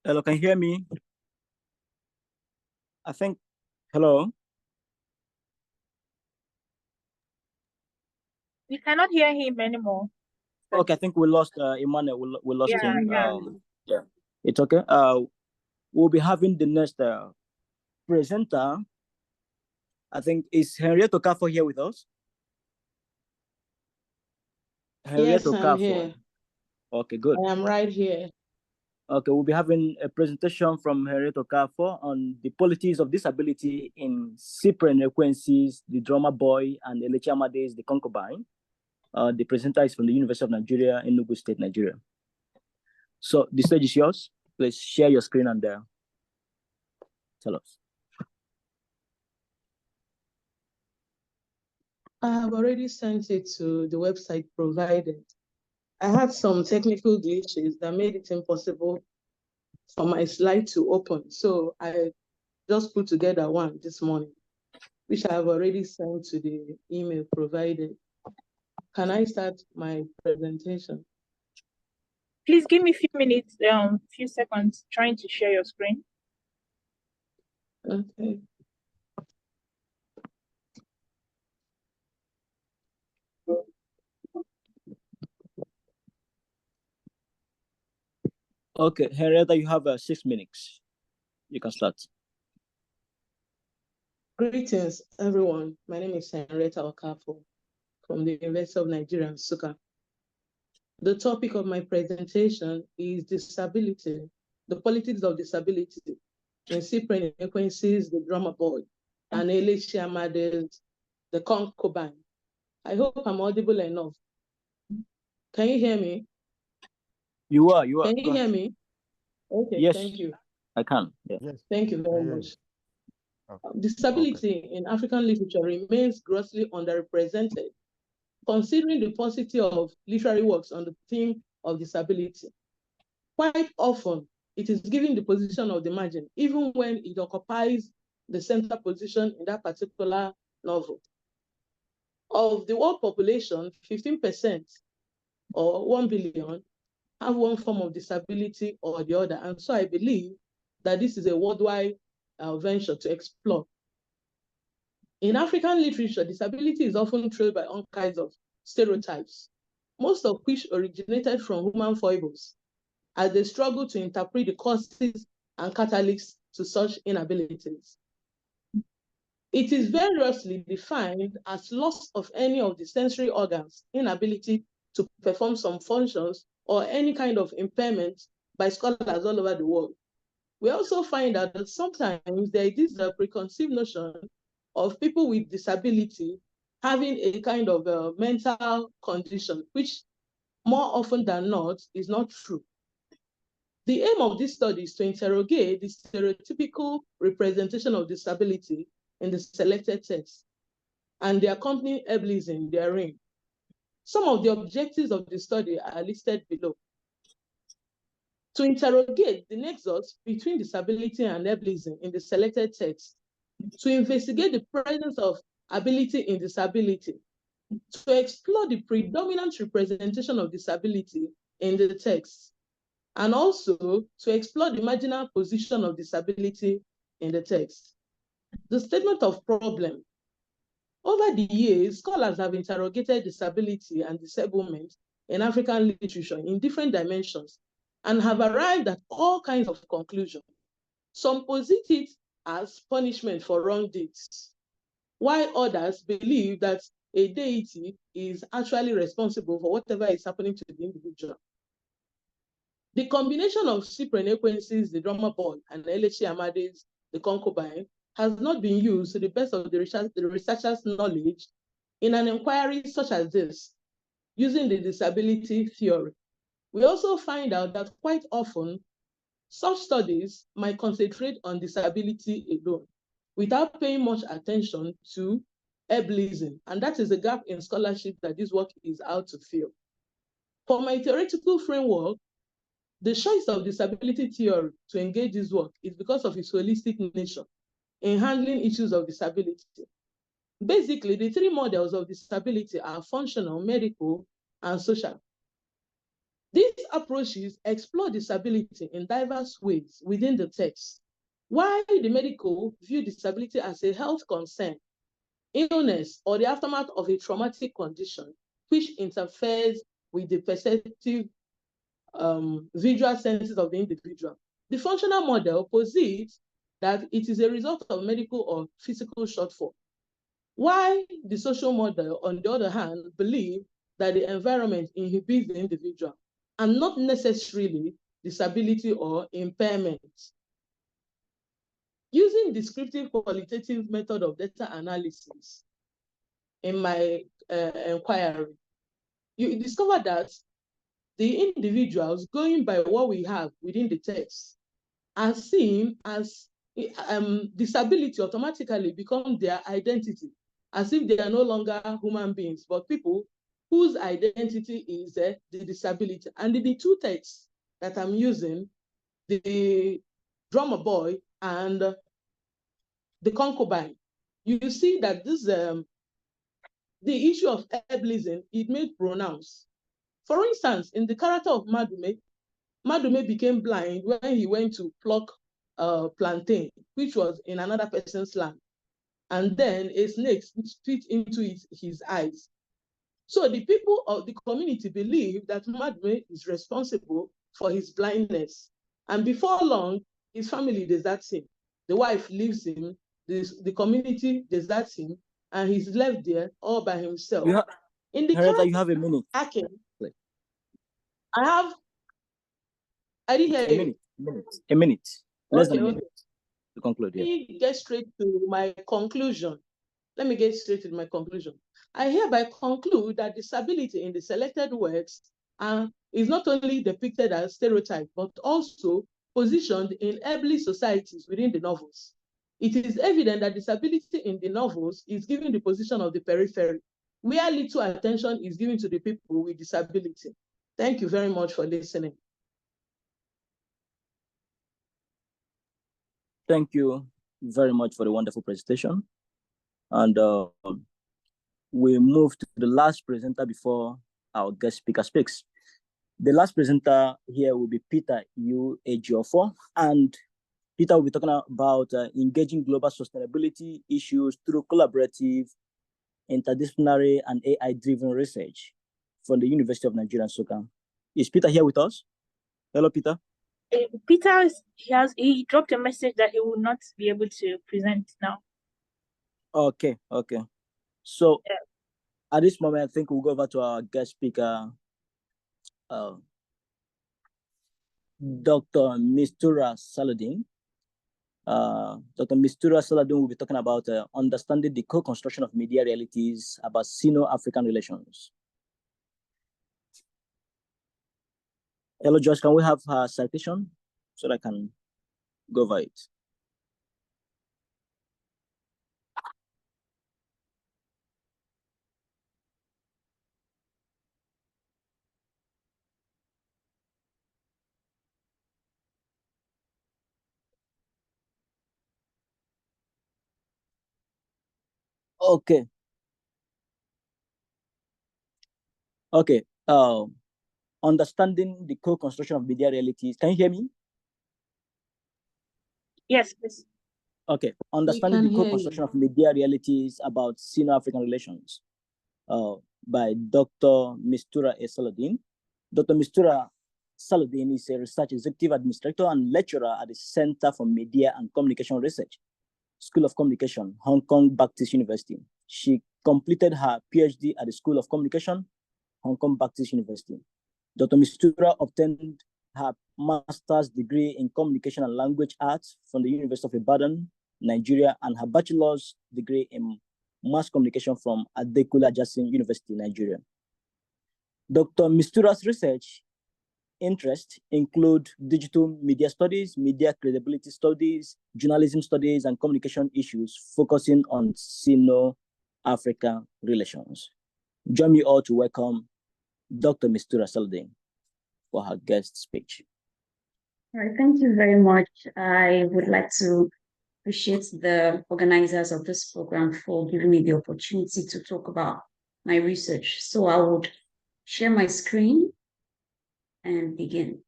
Hello, can you hear me? I think, hello? We cannot hear him anymore. Okay, I think we lost Emmanuel. We lost him. Yeah. Yeah, it's okay. we'll be having the next presenter. I think, is Henriette Okafor here with us? Yes, I'm here. Okay, good. I am right here. Okay, we'll be having a presentation from Henriette Okafor on the politics of disability in Cyprian Ekwensis, the drummer boy, and Elechi Amade's the concubine. The presenter is from the University of Nigeria, Enugu State, Nigeria. So the stage is yours. Please share your screen and tell us. I have already sent it to the website provided. I had some technical glitches that made it impossible for my slide to open. So I just put together one this morning, which I have already sent to the email provided. Can I start my presentation? Please give me a few minutes, few seconds, trying to share your screen. Okay. Okay, Henrietta, you have 6 minutes. You can start. Greetings, everyone. My name is Henrietta Okafor from the University of Nigeria, Nsukka. The topic of my presentation is disability, the politics of disability in Cyprian Ekwensis, the drummer boy, and Elechi Amade's the concubine. I hope I'm audible enough. Can you hear me? You are. Can you hear me? Okay, yes, thank you. I can. Yeah. Yes. Thank you very much. Disability in African literature remains grossly underrepresented, considering the paucity of literary works on the theme of disability. Quite often, it is given the position of the margin, even when it occupies the center position in that particular novel. Of the world population, 15% or 1 billion have one form of disability or the other. And so I believe that this is a worldwide venture to explore. In African literature, disability is often trailed by all kinds of stereotypes, most of which originated from human foibles, as they struggle to interpret the causes and catalysts to such inabilities. It is variously defined as loss of any of the sensory organs, inability to perform some functions, or any kind of impairment by scholars all over the world. We also find out that sometimes there is a preconceived notion of people with disability having a kind of mental condition, which more often than not is not true. The aim of this study is to interrogate the stereotypical representation of disability in the selected text and the accompanying ableism therein. Some of the objectives of the study are listed below. To interrogate the nexus between disability and ableism in the selected text, to investigate the presence of ability in disability, to explore the predominant representation of disability in the text, and also to explore the marginal position of disability in the text. The statement of problem. Over the years, scholars have interrogated disability and disablement in African literature in different dimensions and have arrived at all kinds of conclusions. Some posit it as punishment for wrong deeds, while others believe that a deity is actually responsible for whatever is happening to the individual. The combination of Cyprian Ekwensis, the drummer boy, and Elechi Amade's the concubine has not been used to the best of the researcher's knowledge in an inquiry such as this, using the disability theory. We also find out that quite often, such studies might concentrate on disability alone, without paying much attention to ableism, and that is a gap in scholarship that this work is out to fill. For my theoretical framework, the choice of disability theory to engage this work is because of its holistic nature in handling issues of disability. Basically, the three models of disability are functional, medical, and social. These approaches explore disability in diverse ways within the text. While the medical view disability as a health concern, illness, or the aftermath of a traumatic condition, which interferes with the perceptive visual senses of the individual. The functional model posits that it is a result of medical or physical shortfall, while the social model, on the other hand, believe that the environment inhibits the individual and not necessarily disability or impairment. Using descriptive qualitative method of data analysis in my inquiry, you discover that the individuals, going by what we have within the text, are seen as disability automatically become their identity, as if they are no longer human beings, but people whose identity is the disability. And in the two texts that I'm using, the drummer boy and the concubine, you see that this the issue of ableism is made pronounced. For instance, in the character of Madume, Madume became blind when he went to pluck plantain, which was in another person's land. And then a snake spit into his eyes. So the people of the community believe that Madume is responsible for his blindness. And before long, his family deserts him. The wife leaves him, the community deserts him, and he's left there all by himself. In the Henrietta, you have a minute. I didn't hear you. A minute. Less Okay, than a minute to conclude. Let me get straight to my conclusion. Let me get straight to my conclusion. I hereby conclude that disability in the selected works is not only depicted as stereotype, but also positioned in early societies within the novels. It is evident that disability in the novels is given the position of the periphery, where little attention is given to the people with disability. Thank you very much for listening. Thank you very much for the wonderful presentation. And we move to the last presenter before our guest speaker speaks. The last presenter here will be Peter U. Ejiofor, and Peter will be talking about engaging global sustainability issues through collaborative, interdisciplinary, and AI-driven research from the University of Nigerian Scholars. Is Peter here with us? Hello, Peter. Peter, he dropped a message that he will not be able to present now. Okay. So at this moment, I think we'll go over to our guest speaker, Dr. Mistura Saladin. Dr. Mistura Saladin will be talking about understanding the co-construction of media realities about Sino-African relations. Hello, Josh, can we have a citation so that I can go over it? Okay. Understanding the co-construction of media realities. Can you hear me? Yes, please. Okay. Understanding the co-construction of media realities about Sino-African relations by Dr. Mistura Saladin. Dr. Mistura Saladin is a research executive administrator and lecturer at the Center for Media and Communication Research, School of Communication, Hong Kong Baptist University. She completed her PhD at the School of Communication, Hong Kong Baptist University. Dr. Mistura obtained her master's degree in Communication and Language Arts from the University of Ibadan, Nigeria, and her bachelor's degree in Mass Communication from Adekunle Ajasin University, Nigeria. Dr. Mistura's research interests include digital media studies, media credibility studies, journalism studies, and communication issues focusing on Sino-African relations. Join me all to welcome Dr. Mistura Saladin for her guest speech. All right, thank you very much. I would like to appreciate the organizers of this program for giving me the opportunity to talk about my research. So I would share my screen and begin.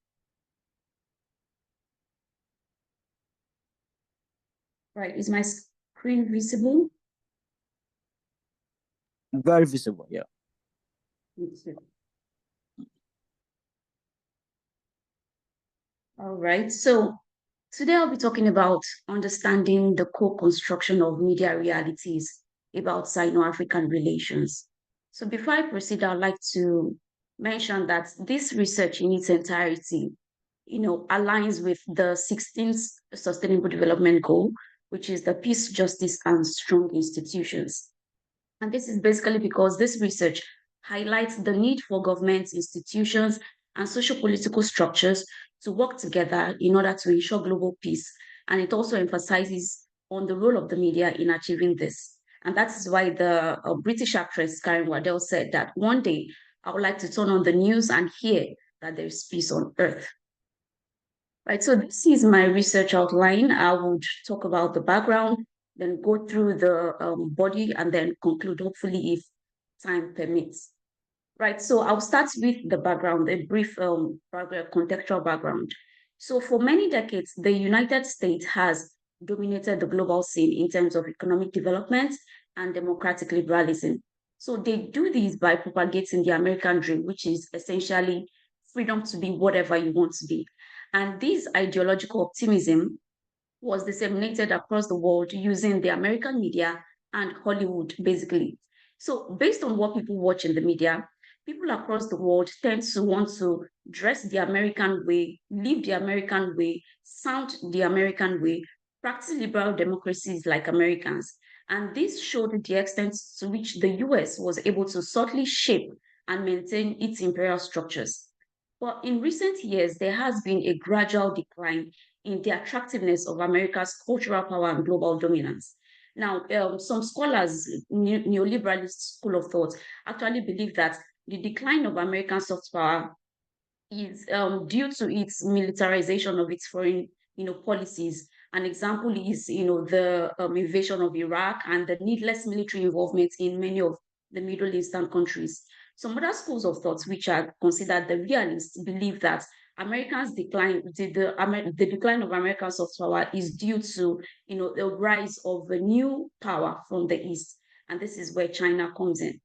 Right, is my screen visible? Very visible, yeah. All right, so Today I'll be talking about understanding the co-construction of media realities about Sino-African relations. So before I proceed, I'd like to mention that this research in its entirety, aligns with the 16th Sustainable Development Goal, which is the peace, justice, and strong institutions. And this is basically because this research highlights the need for governments, institutions, and socio-political structures to work together in order to ensure global peace. And it also emphasizes on the role of the media in achieving this. And that is why the British actress Karen Waddell said that one day I would like to turn on the news and hear that there is peace on earth. Right, so this is my research outline. I would talk about the background, then go through the body, and then conclude, hopefully, if time permits. Right, so I'll start with the background, a brief contextual background. So for many decades, the United States has dominated the global scene in terms of economic development and democratic liberalism. So they do this by propagating the American dream, which is essentially freedom to be whatever you want to be. And this ideological optimism was disseminated across the world using the American media and Hollywood, basically. So based on what people watch in the media, people across the world tend to want to dress the American way, live the American way, sound the American way, practice liberal democracies like Americans. And this showed the extent to which the US was able to subtly shape and maintain its imperial structures. But in recent years, there has been a gradual decline in the attractiveness of America's cultural power and global dominance. Now, some scholars, neoliberalist school of thought, actually believe that the decline of American soft power is due to its militarization of its foreign, policies. An example is, the invasion of Iraq and the needless military involvement in many of the Middle Eastern countries. Some other schools of thought, which are considered the realists, believe that Americans decline, the decline of American soft power is due to, the rise of a new power from the East. And this is where China comes in,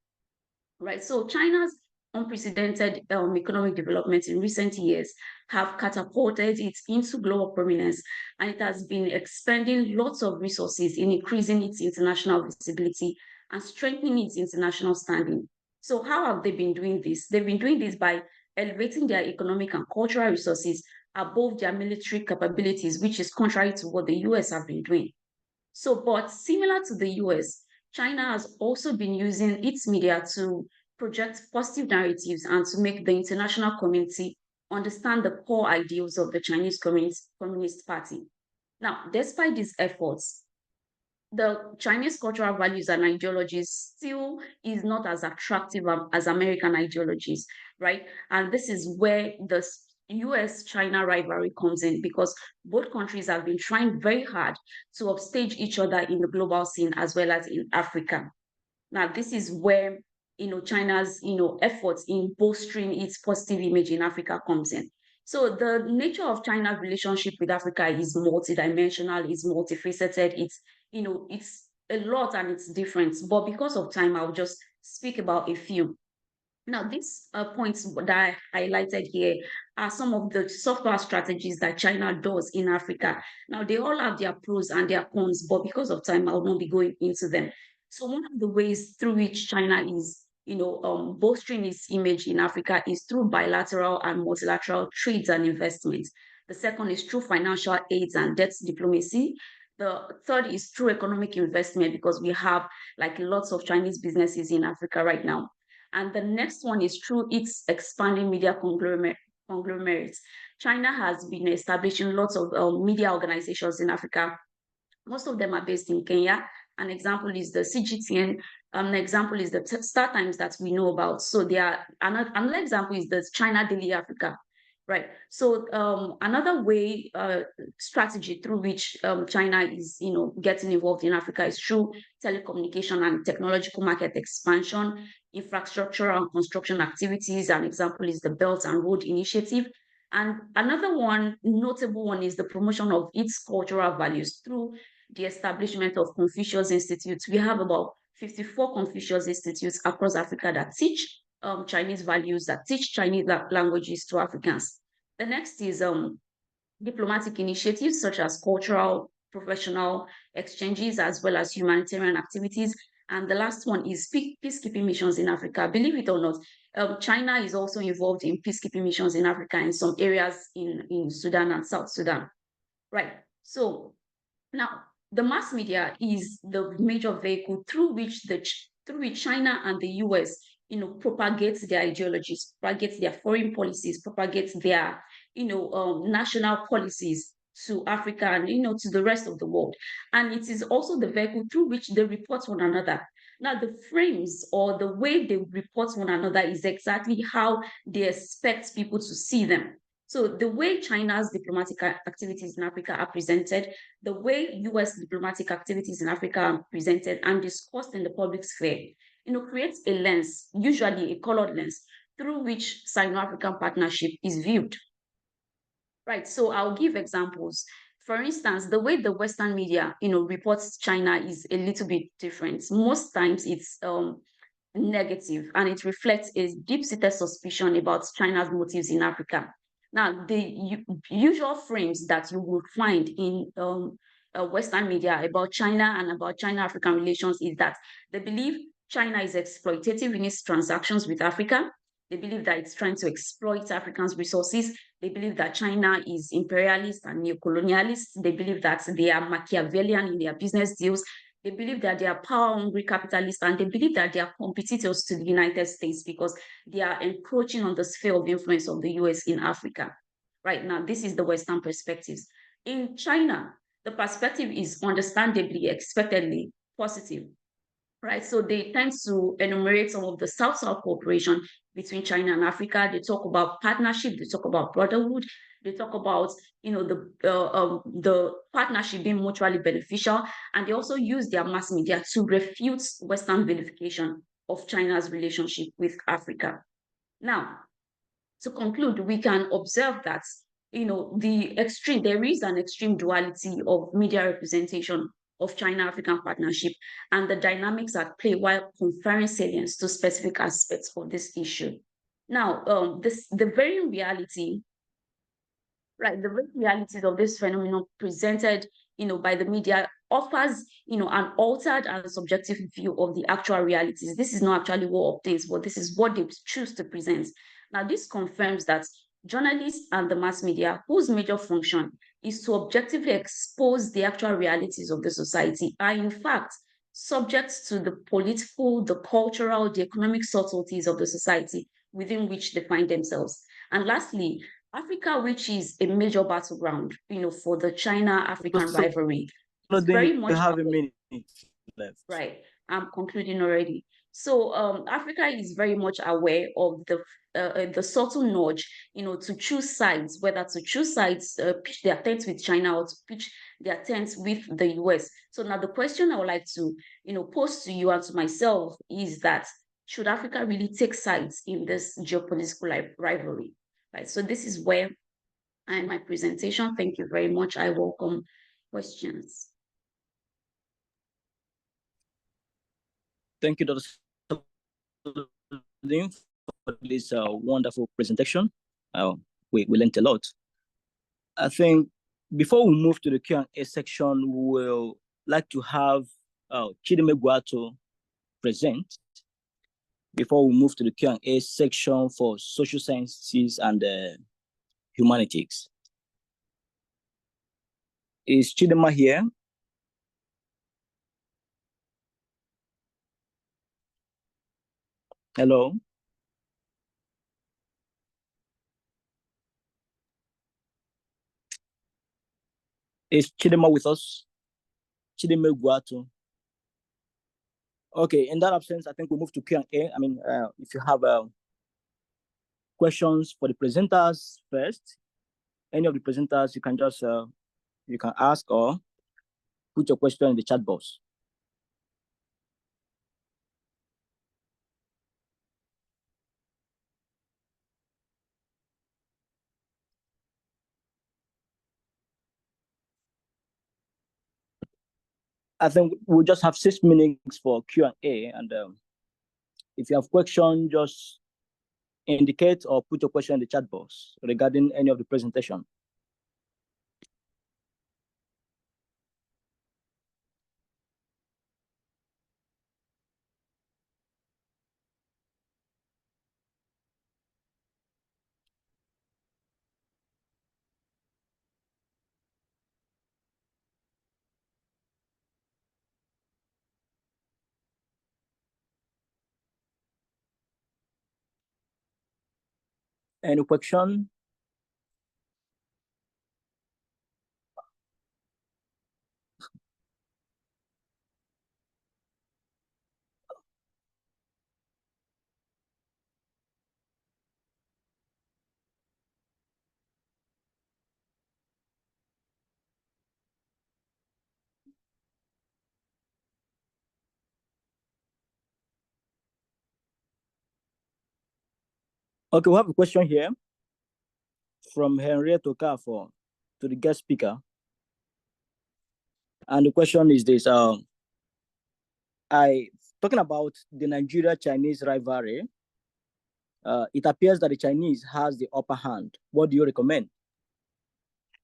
right? So China's unprecedented economic development in recent years have catapulted it into global prominence, and it has been expending lots of resources in increasing its international visibility and strengthening its international standing. So how have they been doing this? They've been doing this by elevating their economic and cultural resources above their military capabilities, which is contrary to what the US have been doing. So, but similar to the US, China has also been using its media to project positive narratives and to make the international community understand the core ideals of the Chinese Communist Party. Now, despite these efforts, the Chinese cultural values and ideologies still is not as attractive as American ideologies, right? And this is where the US-China rivalry comes in, because both countries have been trying very hard to upstage each other in the global scene as well as in Africa. Now, this is where China's efforts in bolstering its positive image in Africa comes in. So the nature of China's relationship with Africa is multidimensional, it's multifaceted, it's a lot and it's different. But because of time, I'll just speak about a few. Now, these points that I highlighted here are some of the software strategies that China does in Africa. Now, they all have their pros and their cons, but because of time, I'll not be going into them. So one of the ways through which China is, bolstering its image in Africa is through bilateral and multilateral trades and investments. The second is through financial aids and debt diplomacy. The third is through economic investment, because we have like lots of Chinese businesses in Africa right now. And the next one is through its expanding media conglomerates. China has been establishing lots of media organizations in Africa. Most of them are based in Kenya. An example is the CGTN. An example is the Star Times that we know about. So another example is the China Daily Africa. Right. So another way strategy through which China is, getting involved in Africa is through telecommunication and technological market expansion, infrastructure and construction activities. An example is the Belt and Road Initiative. And another one, notable one, is the promotion of its cultural values through the establishment of Confucius Institutes. We have about 54 Confucius Institutes across Africa that teach Chinese values, that teach Chinese languages to Africans. The next is diplomatic initiatives such as cultural, professional exchanges, as well as humanitarian activities. And the last one is peacekeeping missions in Africa. Believe it or not, China is also involved in peacekeeping missions in Africa in some areas in Sudan and South Sudan. Right. So now the mass media is the major vehicle through which China and the US, propagates their ideologies, propagates their foreign policies, propagates their, national policies to Africa and, to the rest of the world. And it is also the vehicle through which they report one another. Now, the frames or the way they report one another is exactly how they expect people to see them. So the way China's diplomatic activities in Africa are presented, the way US diplomatic activities in Africa are presented and discussed in the public sphere, creates a lens, usually a colored lens, through which Sino-African partnership is viewed. Right, so I'll give examples. For instance, the way the Western media, reports China is a little bit different. Most times it's negative, and it reflects a deep-seated suspicion about China's motives in Africa. Now, the usual frames that you would find in Western media about China and about China-African relations is that they believe China is exploitative in its transactions with Africa. They believe that it's trying to exploit Africans' resources. They believe that China is imperialist and neo-colonialist. They believe that they are Machiavellian in their business deals. They believe that they are power-hungry capitalists, and they believe that they are competitors to the United States because they are encroaching on the sphere of influence of the US in Africa. Right now, this is the Western perspectives. In China, the perspective is understandably, expectedly positive. Right, so they tend to enumerate some of the South-South cooperation between China and Africa. They talk about partnership, they talk about brotherhood, they talk about, the partnership being mutually beneficial, and they also use their mass media to refute Western vilification of China's relationship with Africa. Now, to conclude, we can observe that, there is an extreme duality of media representation of China-African partnership and the dynamics at play while conferring salience to specific aspects of this issue. Now, the very reality, right, the very realities of this phenomenon presented, by the media offers, an altered and subjective view of the actual realities. This is not actually what obtains, but this is what they choose to present. Now, this confirms that journalists and the mass media, whose major function is to objectively expose the actual realities of the society, are in fact subject to the political, the cultural, the economic subtleties of the society within which they find themselves. And lastly, Africa, which is a major battleground, for the China-African rivalry, is very much have a minute left. Right, I'm concluding already. So Africa is very much aware of the subtle nudge, to choose sides, whether to choose sides, pitch their tents with China or to pitch their tents with the US. So now the question I would like to, pose to you and to myself is that, should Africa really take sides in this geopolitical rivalry? Right, so this is where I end my presentation. Thank you very much. I welcome questions. Thank you, Dr. for this wonderful presentation. We learned a lot. I think before we move to the Q&A section, we will like to have Chidime Guato present before we move to the Q&A section for social sciences and humanities. Is Chidima here? Hello? Is Chidima with us? Chidime Guato. Okay, in that absence, I think we'll move to Q&A. I mean, if you have questions for the presenters first, any of the presenters, you can just you can ask or put your question in the chat box. I think we'll just have 6 minutes for Q&A, and if you have questions, just indicate or put your question in the chat box regarding any of the presentation. Any question? Okay, we have a question here from Henriette Okafor to the guest speaker. And the question is this, talking about the Nigeria-Chinese rivalry, it appears that the Chinese has the upper hand. What do you recommend?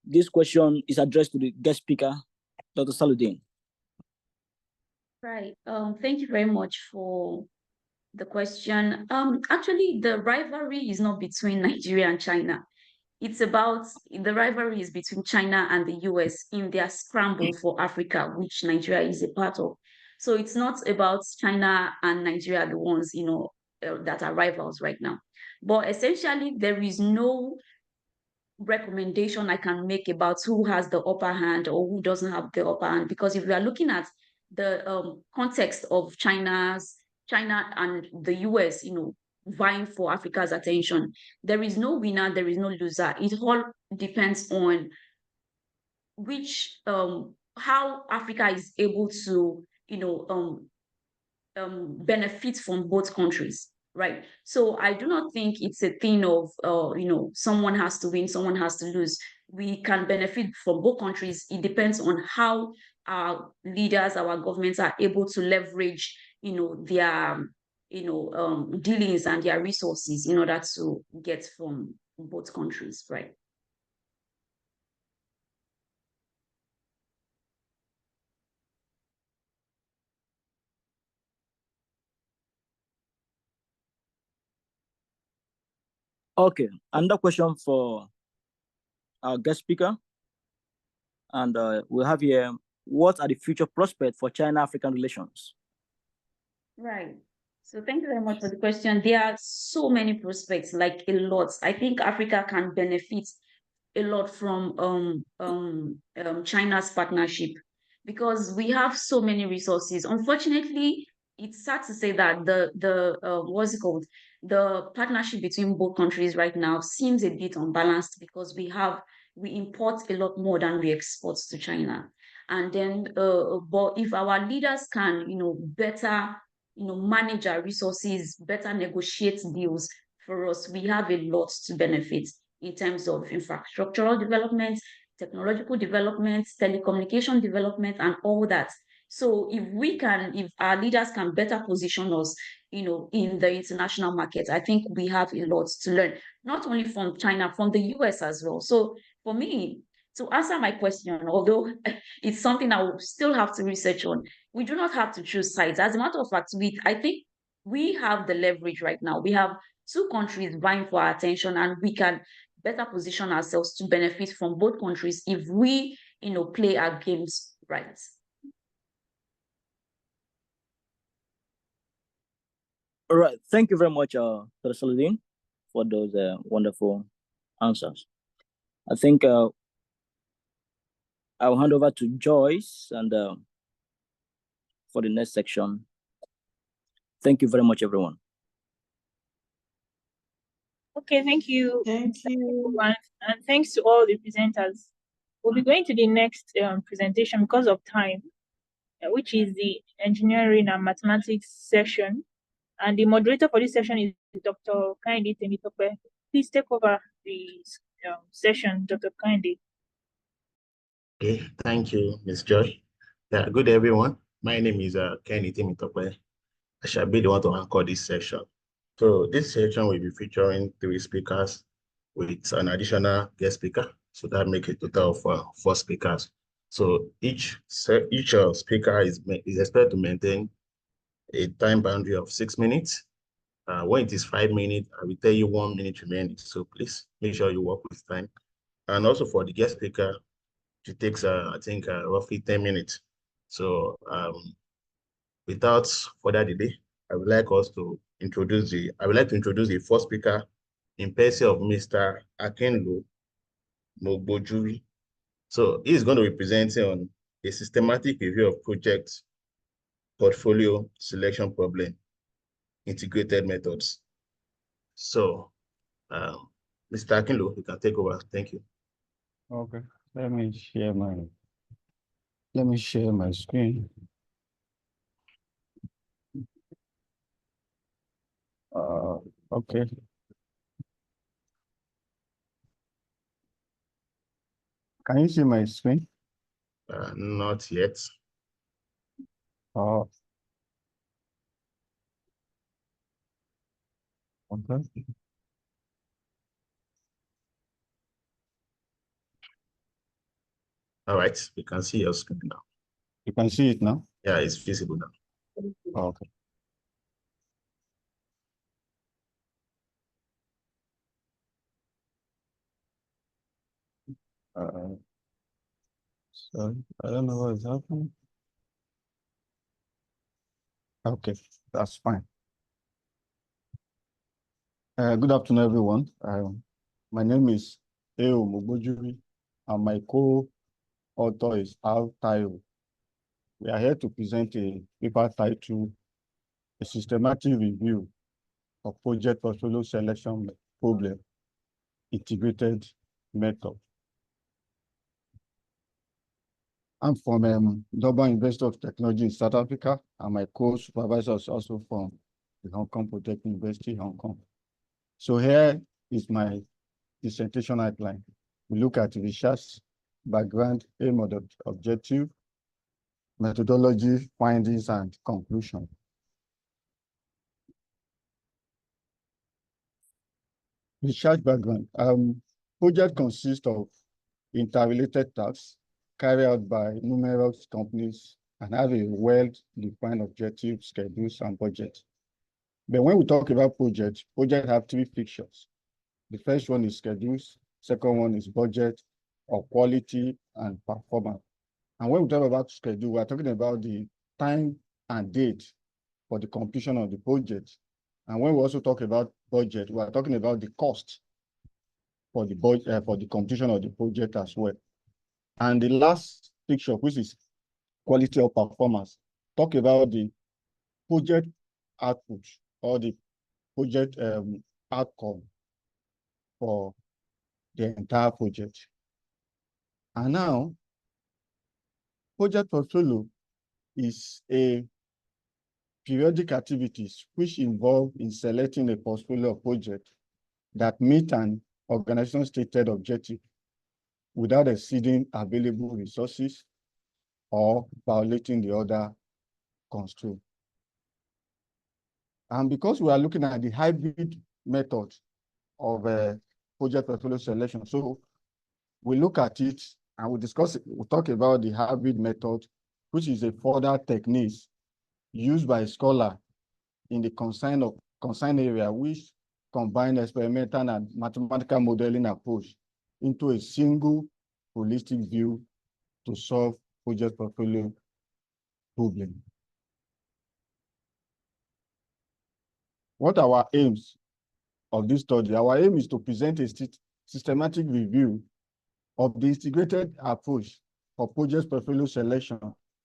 This question is addressed to the guest speaker, Dr. Saludin. Right. Thank you very much for the question. Actually, the rivalry is not between Nigeria and China. It's about the rivalry is between China and the US in their scramble for Africa, which Nigeria is a part of. So it's not about China and Nigeria, the ones, that are rivals right now. But essentially, there is no recommendation I can make about who has the upper hand or who doesn't have the upper hand, because if we are looking at the context of China and the US, vying for Africa's attention, there is no winner, there is no loser. It all depends on which how Africa is able to benefit from both countries, right? So I do not think it's a thing of someone has to win, someone has to lose. We can benefit from both countries. It depends on how our leaders, our governments are able to leverage their dealings and their resources in order to get from both countries, right? Okay, another question for our guest speaker. And we'll have here, what are the future prospects for China-African relations? Right. So thank you very much for the question. There are so many prospects, like a lot. I think Africa can benefit a lot from China's partnership because we have so many resources. Unfortunately, it's sad to say that what's it called? The partnership between both countries right now seems a bit unbalanced because we import a lot more than we export to China. And then, but if our leaders can, better, manage our resources, better negotiate deals for us, we have a lot to benefit in terms of infrastructural development, technological development, telecommunication development, and all that. So if our leaders can better position us, in the international market, I think we have a lot to learn, not only from China, from the US as well. So for me, to answer my question, although it's something I will still have to research on, we do not have to choose sides. As a matter of fact, I think we have the leverage right now. We have two countries vying for our attention, and we can better position ourselves to benefit from both countries if we, play our games right. All right, thank you very much, Dr. Saludin, for those wonderful answers. I think I'll hand over to Joyce and for the next section. Thank you very much, everyone. Okay, thank you. Thank you. And thanks to all the presenters. We'll be going to the next presentation because of time, which is the engineering and mathematics session. And the moderator for this session is Dr. Kainde Temitope. Please take over the session, Dr. Kainde. Okay, thank you, Ms. Joy. Yeah, good day, everyone. My name is Kainde Temitope. I shall be the one to anchor this session. So this session will be featuring 3 speakers with an additional guest speaker. So that makes a total of 4 speakers. So each speaker is expected to maintain a time boundary of 6 minutes. When it is 5 minutes, I will tell you 1 minute remaining. So please make sure you work with time. And also for the guest speaker, it takes, I think, roughly 10 minutes. So without further delay, I would like to introduce the first speaker in person of Mr. Akinlo Mogbojuri. So he's going to be presenting on a systematic review of project portfolio selection problem, integrated methods. So, Mr. Akinlo, you can take over. Thank you. Okay, let me share my screen. Okay. Can you see my screen? Not yet. Oh. Okay. All right, we can see your screen now. You can see it now? Yeah, it's visible now. Okay. Sorry, I don't know what is happening. Okay, that's fine. Good afternoon, everyone. My name is Eo Mogbojuri, and my co-author is Al Tayo. We are here to present a paper titled A Systematic Review of Project Portfolio Selection Problem, Integrated Method. I'm from Durban University of Technology in South Africa, and my co-supervisor is also from the Hong Kong Polytechnic University, Hong Kong. So here is my dissertation outline. We look at research, background, aim of the objective, methodology, findings, and conclusion. Research background. Project consists of interrelated tasks carried out by numerous companies and have a well-defined objective, schedules, and budget. But when we talk about projects have three features. The first one is schedules, second one is budget, or quality and performance. And when we talk about schedule, we're talking about the time and date for the completion of the project. And when we also talk about budget, we're talking about the cost for the budget, for the completion of the project as well. And the last picture, which is quality of performance, talk about the project output or the project outcome for the entire project. And now, project portfolio is a periodic activities which involve in selecting a portfolio of projects that meet an organization's stated objective without exceeding available resources or violating the other constraint. And because we are looking at the hybrid method of project portfolio selection, so we look at it and we'll talk about the hybrid method, which is a further technique used by scholars in the concerned area, which combine experimental and mathematical modeling approach into a single holistic view to solve project portfolio problem. What are our aims of this study? Our aim is to present a systematic review of the integrated approach for project portfolio selection,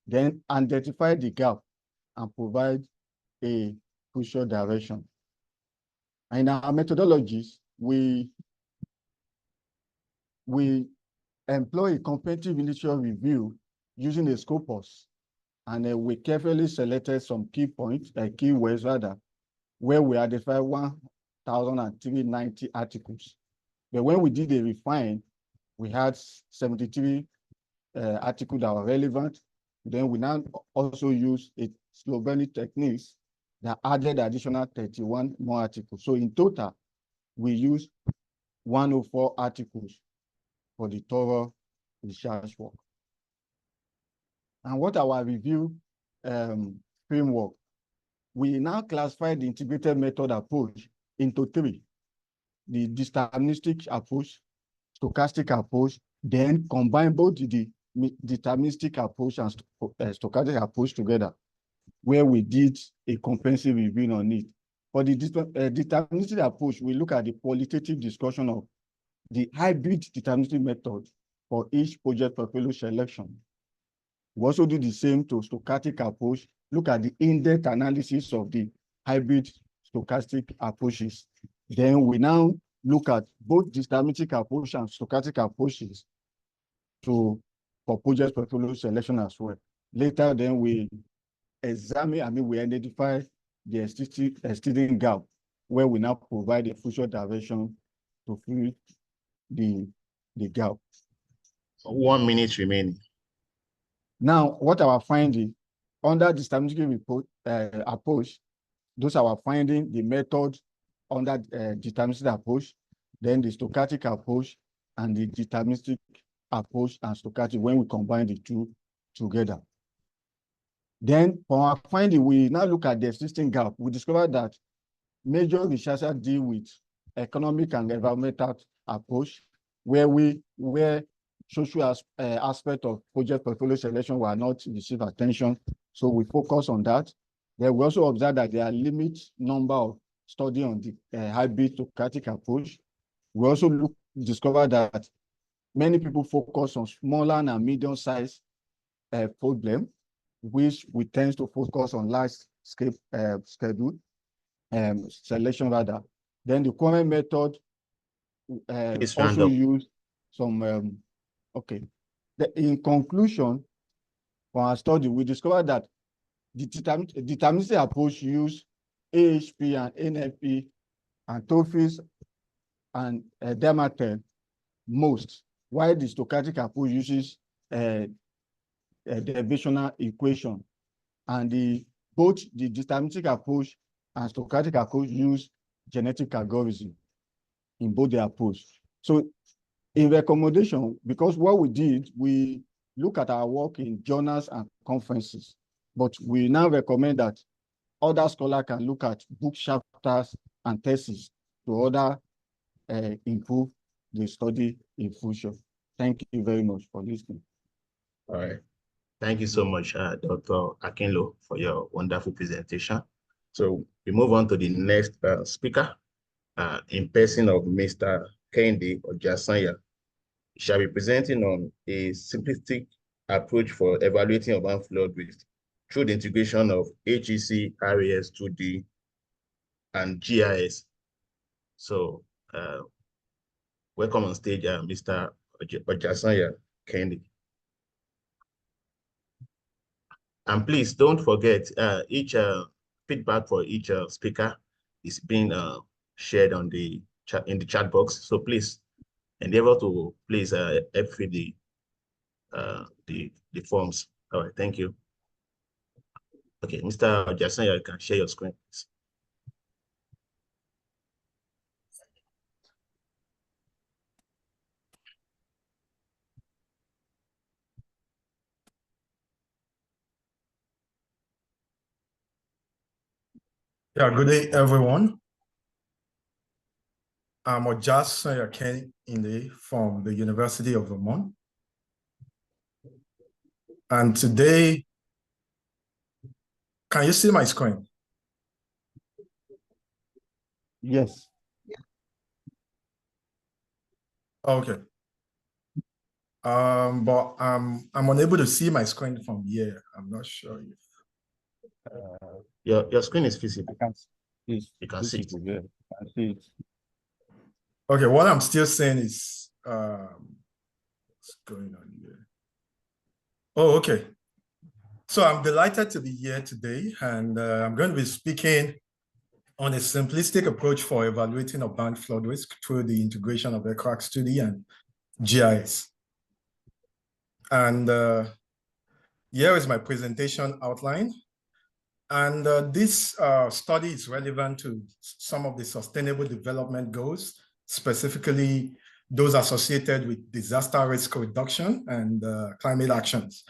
then identify the gap and provide a crucial direction. In our methodologies, we employ a comparative initial review using a scopus, and we carefully selected some key points, keywords rather, where we identified 1,390 articles. But when we did a refine, we had 73 articles that were relevant. Then we now also use a slow-burning techniques that added additional 31 more articles. So in total, we used 104 articles for the thorough research work. And what our review framework? We now classify the integrated method approach into three: the deterministic approach, stochastic approach, then combine both the deterministic approach and stochastic approach together, where we did a comprehensive review on it. For the deterministic approach, we look at the qualitative discussion of the hybrid deterministic method for each project portfolio selection. We also do the same to stochastic approach, look at the in-depth analysis of the hybrid stochastic approaches. Then we now look at both deterministic approach and stochastic approaches for project portfolio selection as well. Later, then we examine, we identify the existing gap where we now provide a future direction to fill the gap. 1 minute remaining. Now, what our finding under the deterministic approach, those are our finding, the method under deterministic approach, then the stochastic approach, and the deterministic approach and stochastic when we combine the two together. Then for our finding, we now look at the existing gap. We discovered that major researchers deal with economic and environmental approach, where social aspect of project portfolio selection will not receive attention. So we focus on that. Then we also observe that there are limited number of study on the hybrid stochastic approach. We also discover that many people focus on smaller and medium-sized problem, which we tend to focus on large scale selection rather. Then the current method also use some, in conclusion, for our study, we discovered that the deterministic approach use AHP and NFP and TOEFL and Dermatel most, while the stochastic approach uses a divisional equation, and both the deterministic approach and stochastic approach use genetic algorithm in both the approach. So in recommendation, because what we did, we look at our work in journals and conferences, but we now recommend that other scholars can look at book chapters and theses to improve the study in future. Thank you very much for listening. All right. Thank you so much, Dr. Akinlo, for your wonderful presentation. So we move on to the next speaker, in person of Mr. Kehinde Ojasanya. He shall be presenting on a simplistic approach for evaluating urban flood risk through the integration of HEC, RAS, 2D, and GIS. So welcome on stage, Mr. Ojasanya Kehinde. And please don't forget, each feedback for each speaker is being shared on the chat, in the chat box. So please endeavor to please help fill the forms. All right, thank you. Okay, Mr. Ojasanya, you can share your screen, please. Yeah, good day, everyone. I'm Ojasanya Kehinde from the University of Vermont. And today, can you see my screen? Yes. Okay. But I'm unable to see my screen from here. I'm not sure if your screen is visible. You can see it. Yeah, I see it. Okay, what I'm still saying is what's going on here? Oh, okay. So I'm delighted to be here today, and I'm going to be speaking on a simplistic approach for evaluating urban flood risk through the integration of ECRAC 2D and GIS. And here is my presentation outline. And this study is relevant to some of the sustainable development goals, specifically those associated with disaster risk reduction and climate actions,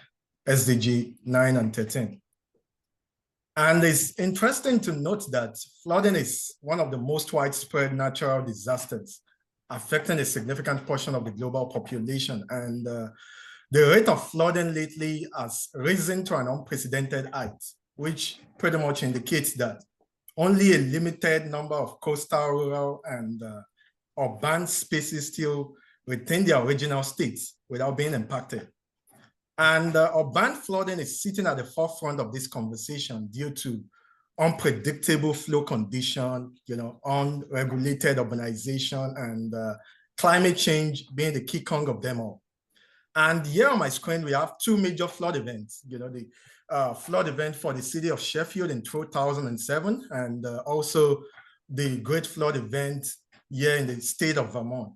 SDG 9 and 13. And it's interesting to note that flooding is one of the most widespread natural disasters, affecting a significant portion of the global population. And the rate of flooding lately has risen to an unprecedented height, which pretty much indicates that only a limited number of coastal, rural, and urban spaces still retain their original states without being impacted. And urban flooding is sitting at the forefront of this conversation due to unpredictable flow condition, unregulated urbanization, and climate change being the key kong of them all. And here on my screen, we have two major flood events, the flood event for the city of Sheffield in 2007, and also the Great Flood event here in the state of Vermont.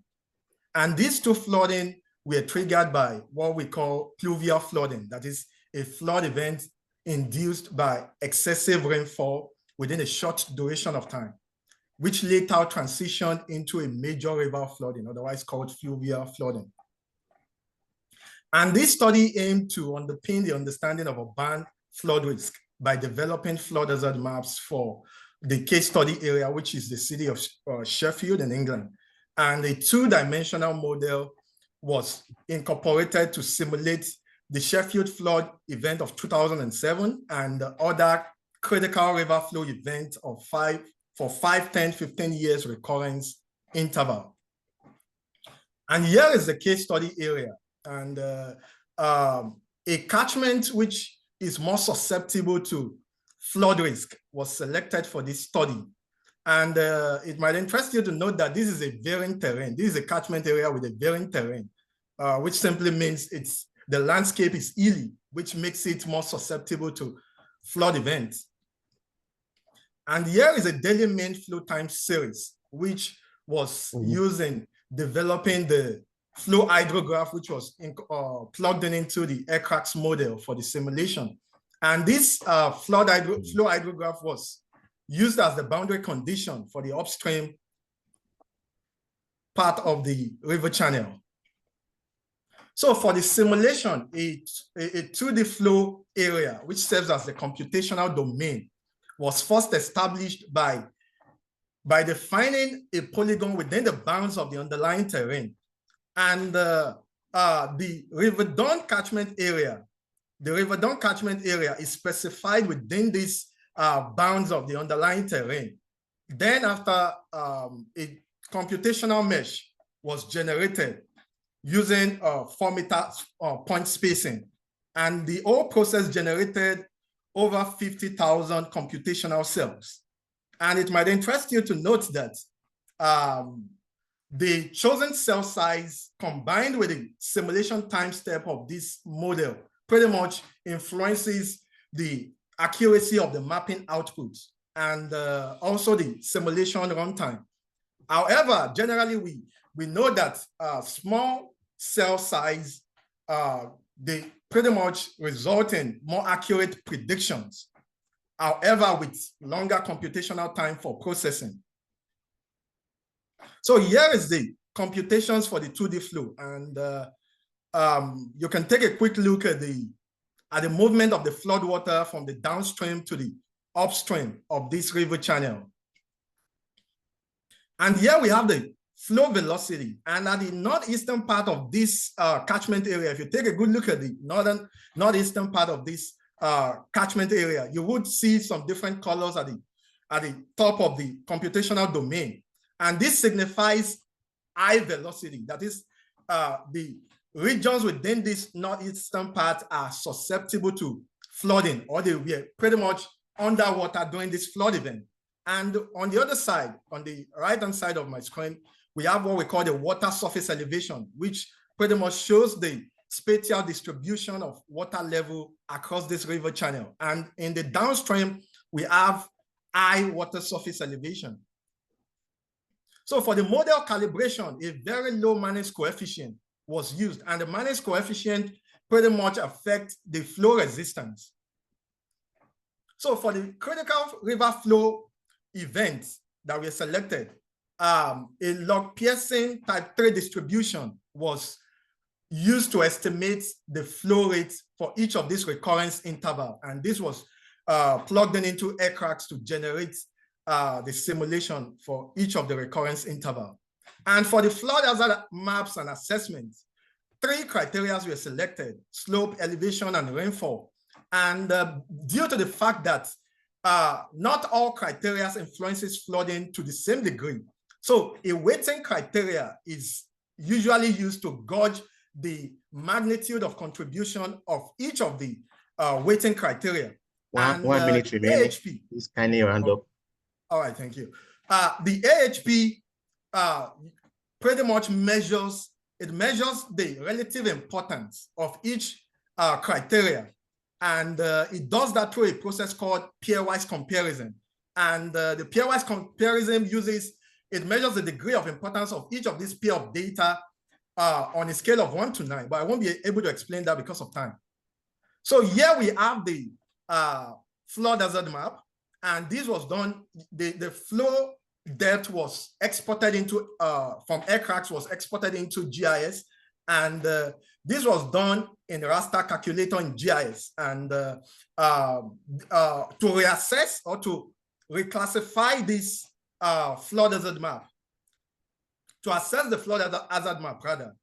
And these two flooding were triggered by what we call pluvial flooding, that is a flood event induced by excessive rainfall within a short duration of time, which later transitioned into a major river flooding, otherwise called fluvial flooding. And this study aimed to underpin the understanding of urban flood risk by developing flood hazard maps for the case study area, which is the city of Sheffield in England. And a two-dimensional model was incorporated to simulate the Sheffield flood event of 2007 and the other critical river flow event of 5, 10, 15 years recurrence interval. And here is the case study area. And a catchment which is more susceptible to flood risk was selected for this study. And it might interest you to note that this is a varying terrain. This is a catchment area with a varying terrain, which simply means the landscape is hilly, which makes it more susceptible to flood events. And here is a daily mean flow time series, which was used in developing the flow hydrograph, which was plugged into the AirCracks model for the simulation. And this flow hydrograph was used as the boundary condition for the upstream part of the river channel. So for the simulation, a 2D flow area, which serves as the computational domain, was first established by defining a polygon within the bounds of the underlying terrain. And the River Don catchment area, is specified within these bounds of the underlying terrain. Then after a computational mesh was generated using 4 meter point spacing, and the whole process generated over 50,000 computational cells. And it might interest you to note that the chosen cell size combined with the simulation time step of this model pretty much influences the accuracy of the mapping output and also the simulation runtime. However, generally we know that small cell size, they pretty much result in more accurate predictions. However, with longer computational time for processing. So here is the computations for the 2D flow. And you can take a quick look at the movement of the flood water from the downstream to the upstream of this river channel. And here we have the flow velocity. And at the northeastern part of this catchment area, if you take a good look at the northeastern part of this catchment area, you would see some different colors at the top of the computational domain. And this signifies high velocity. That is, the regions within this northeastern part are susceptible to flooding, or they were pretty much underwater during this flood event. And on the other side, on the right-hand side of my screen, we have what we call the water surface elevation, which pretty much shows the spatial distribution of water level across this river channel. And in the downstream, we have high water surface elevation. So for the model calibration, a very low Manning coefficient was used, and the Manning coefficient pretty much affects the flow resistance. So for the critical river flow events that were selected, a log Pearson type 3 distribution was used to estimate the flow rate for each of these recurrence interval. And this was plugged into AirCracks to generate the simulation for each of the recurrence interval. And for the flood hazard maps and assessments, 3 criteria were selected: slope, elevation, and rainfall. And due to the fact that not all criteria influences flooding to the same degree. So a weighting criteria is usually used to gauge the magnitude of contribution of each of the weighting criteria. One minute remaining. AHP. Please kindly round up. All right, thank you. The AHP pretty much measures the relative importance of each criteria. And it does that through a process called pairwise comparison. And the pairwise comparison measures the degree of importance of each of these pair of data on a scale of 1 to 9, but I won't be able to explain that because of time. So here we have the flood hazard map, and this was done, the flow depth was exported into, from aircrafts was exported into GIS, and this was done in raster calculator in GIS, and to reassess or to reclassify this flood hazard map, to assess the flood hazard map rather,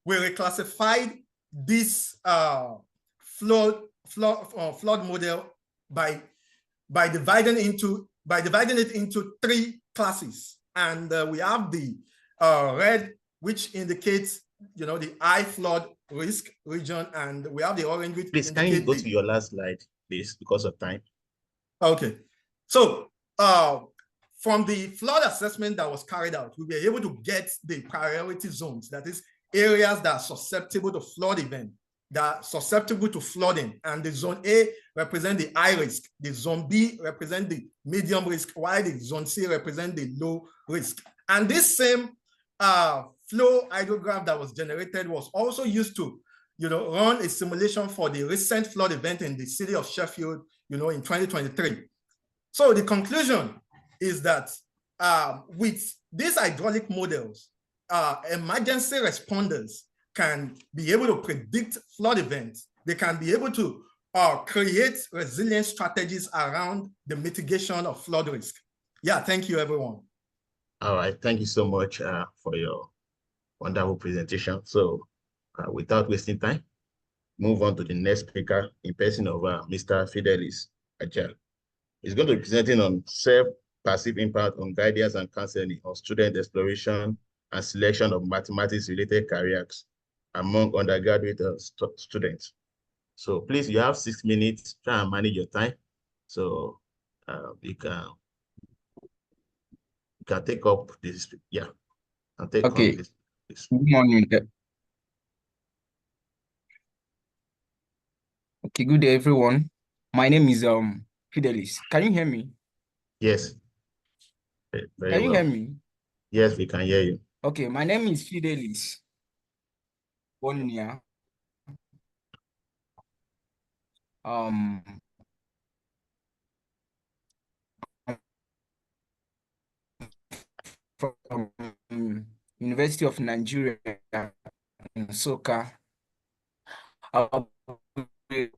we reclassified this flood model by dividing it into 3 classes, and we have the red, which indicates the high flood risk region, and we have the orange, which please can you go to your last slide, please, because of time. Okay, so from the flood assessment that was carried out, we were able to get the priority zones, that is areas that are susceptible to flood event, that are susceptible to flooding, and the zone A represent the high risk, the zone B represent the medium risk, while the zone C represent the low risk. And this same flow hydrograph that was generated was also used to run a simulation for the recent flood event in the city of Sheffield in 2023. So the conclusion is that with these hydraulic models, emergency responders can be able to predict flood events. They can be able to create resilience strategies around the mitigation of flood risk. Yeah, thank you, everyone. All right, thank you so much for your wonderful presentation. So without wasting time, move on to the next speaker in person of Mr. Fidelis Ajal. He's going to be presenting on self-passive impact on guidance and counseling on student exploration and selection of mathematics-related careers among undergraduate students. So please, you have 6 minutes. Try and manage your time. So you can take up this. Yeah, and take okay. Up this. Good morning. Okay, good day, everyone. My name is Fidelis. Can you hear me? Yes. Very can you well. hear me? Yes, we can hear you. Okay, my name is Fidelis Bonia. From University of Nigeria in Soka. I'll be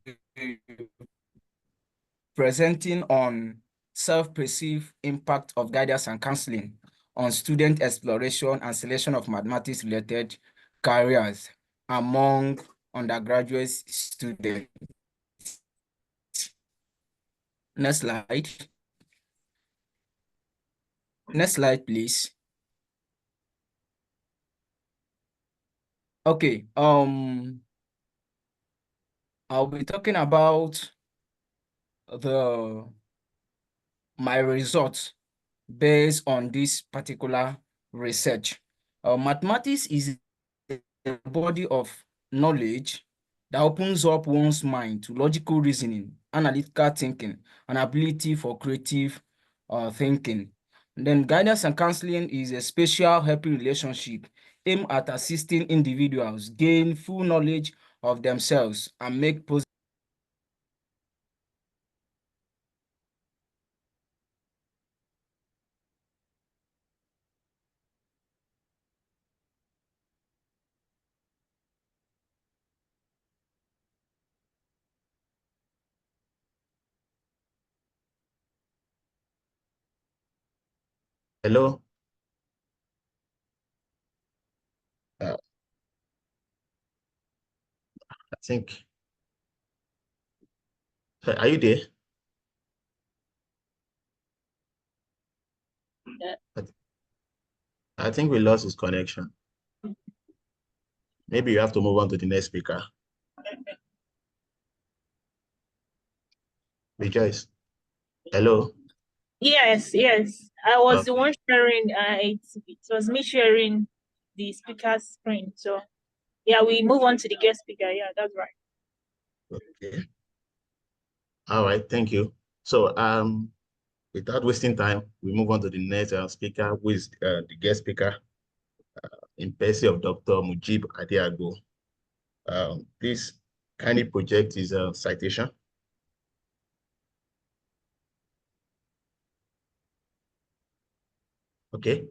presenting on self-perceived impact of guidance and counseling on student exploration and selection of mathematics-related careers among undergraduate students. Next slide. Next slide, please. Okay, I'll be talking about my results based on this particular research. Mathematics is a body of knowledge that opens up one's mind to logical reasoning, analytical thinking, and ability for creative thinking. And then guidance and counseling is a special helping relationship aimed at assisting individuals gain full knowledge of themselves and make positive. Hello. I think. Are you there? I think we lost his connection. Maybe you have to move on to the next speaker. Rejoice. Hello. Yes, yes. I was the one sharing. It was me sharing the speaker's screen. So yeah, we move on to the guest speaker. Yeah, that's right. Okay. All right. Thank you. So without wasting time, we move on to the next speaker, who is the guest speaker in person of Dr. Mujib Adiago. Please kindly project his citation. Okay.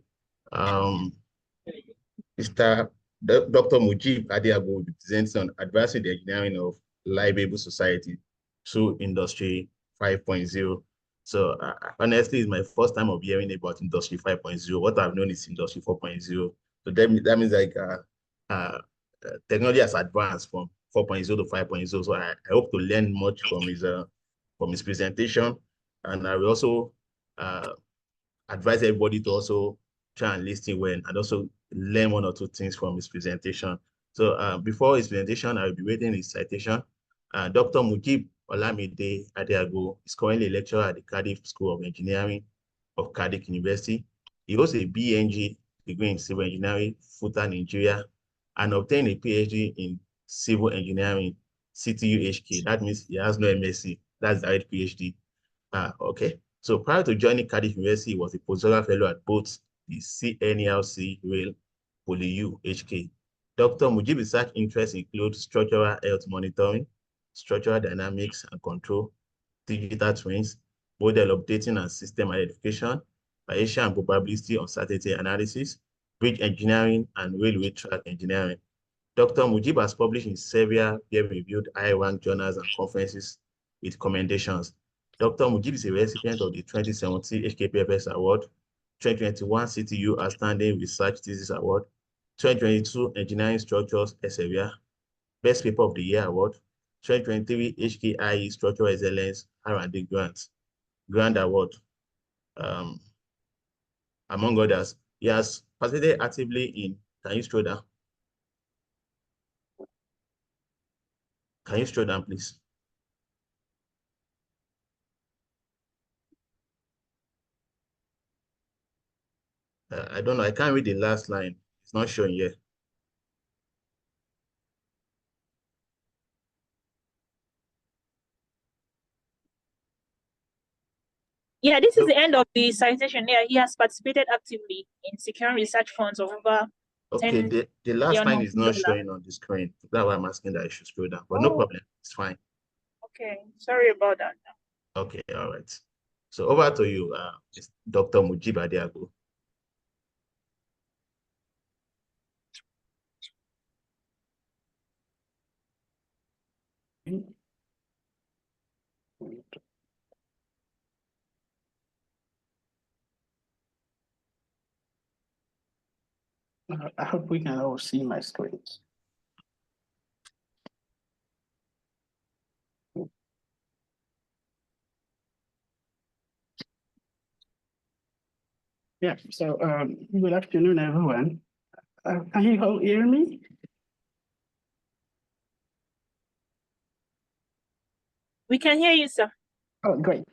Dr. Mujib Adiago will be presenting on advancing the engineering of livable society through Industry 5.0. So honestly, it's my first time of hearing about Industry 5.0. What I've known is Industry 4.0. So that means like technology has advanced from 4.0 to 5.0. So I hope to learn much from his presentation. And I will also advise everybody to also try and listen well and also learn one or two things from his presentation. So before his presentation, I will be reading his citation. Dr. Mujib Olamide Adiago is currently a lecturer at the Cardiff School of Engineering of Cardiff University. He holds a BNG degree in civil engineering, FUTA, Nigeria, and obtained a PhD in civil engineering, CTU-HK. That means he has no MSc. That's direct PhD. Okay. So prior to joining Cardiff University, he was a postdoctoral fellow at both the CNLC Rail PolyU HK. Dr. Mujib's research interests include structural health monitoring, structural dynamics and control, digital twins, model updating and system identification, Bayesian and probability uncertainty analysis, bridge engineering, and railway track engineering. Dr. Mujib has published in several peer-reviewed high-ranked journals and conferences with commendations. Dr. Mujib is a recipient of the 2017 HKPFS Award, 2021 CTU Outstanding Research Thesis Award, 2022 Engineering Structures Elsevier, Best Paper of the Year Award, 2023 HKIE Structural Excellence R&D Grant Award, among others. He has participated actively in, can you scroll down? Can you scroll down, please? I don't know. I can't read the last line. It's not showing yet. Yeah, this is the end of the citation. Yeah, he has participated actively in securing research funds of over Okay, 10 the last line is not $10 showing on the screen. That's why I'm asking that I should scroll down. But no problem. It's fine. Okay, sorry about that. Okay, all right. So over to you, Dr. Mujib Adiago. I hope we can all see my screen. Yeah, so good afternoon, everyone. Can you all hear me? We can hear you, sir. Oh, great.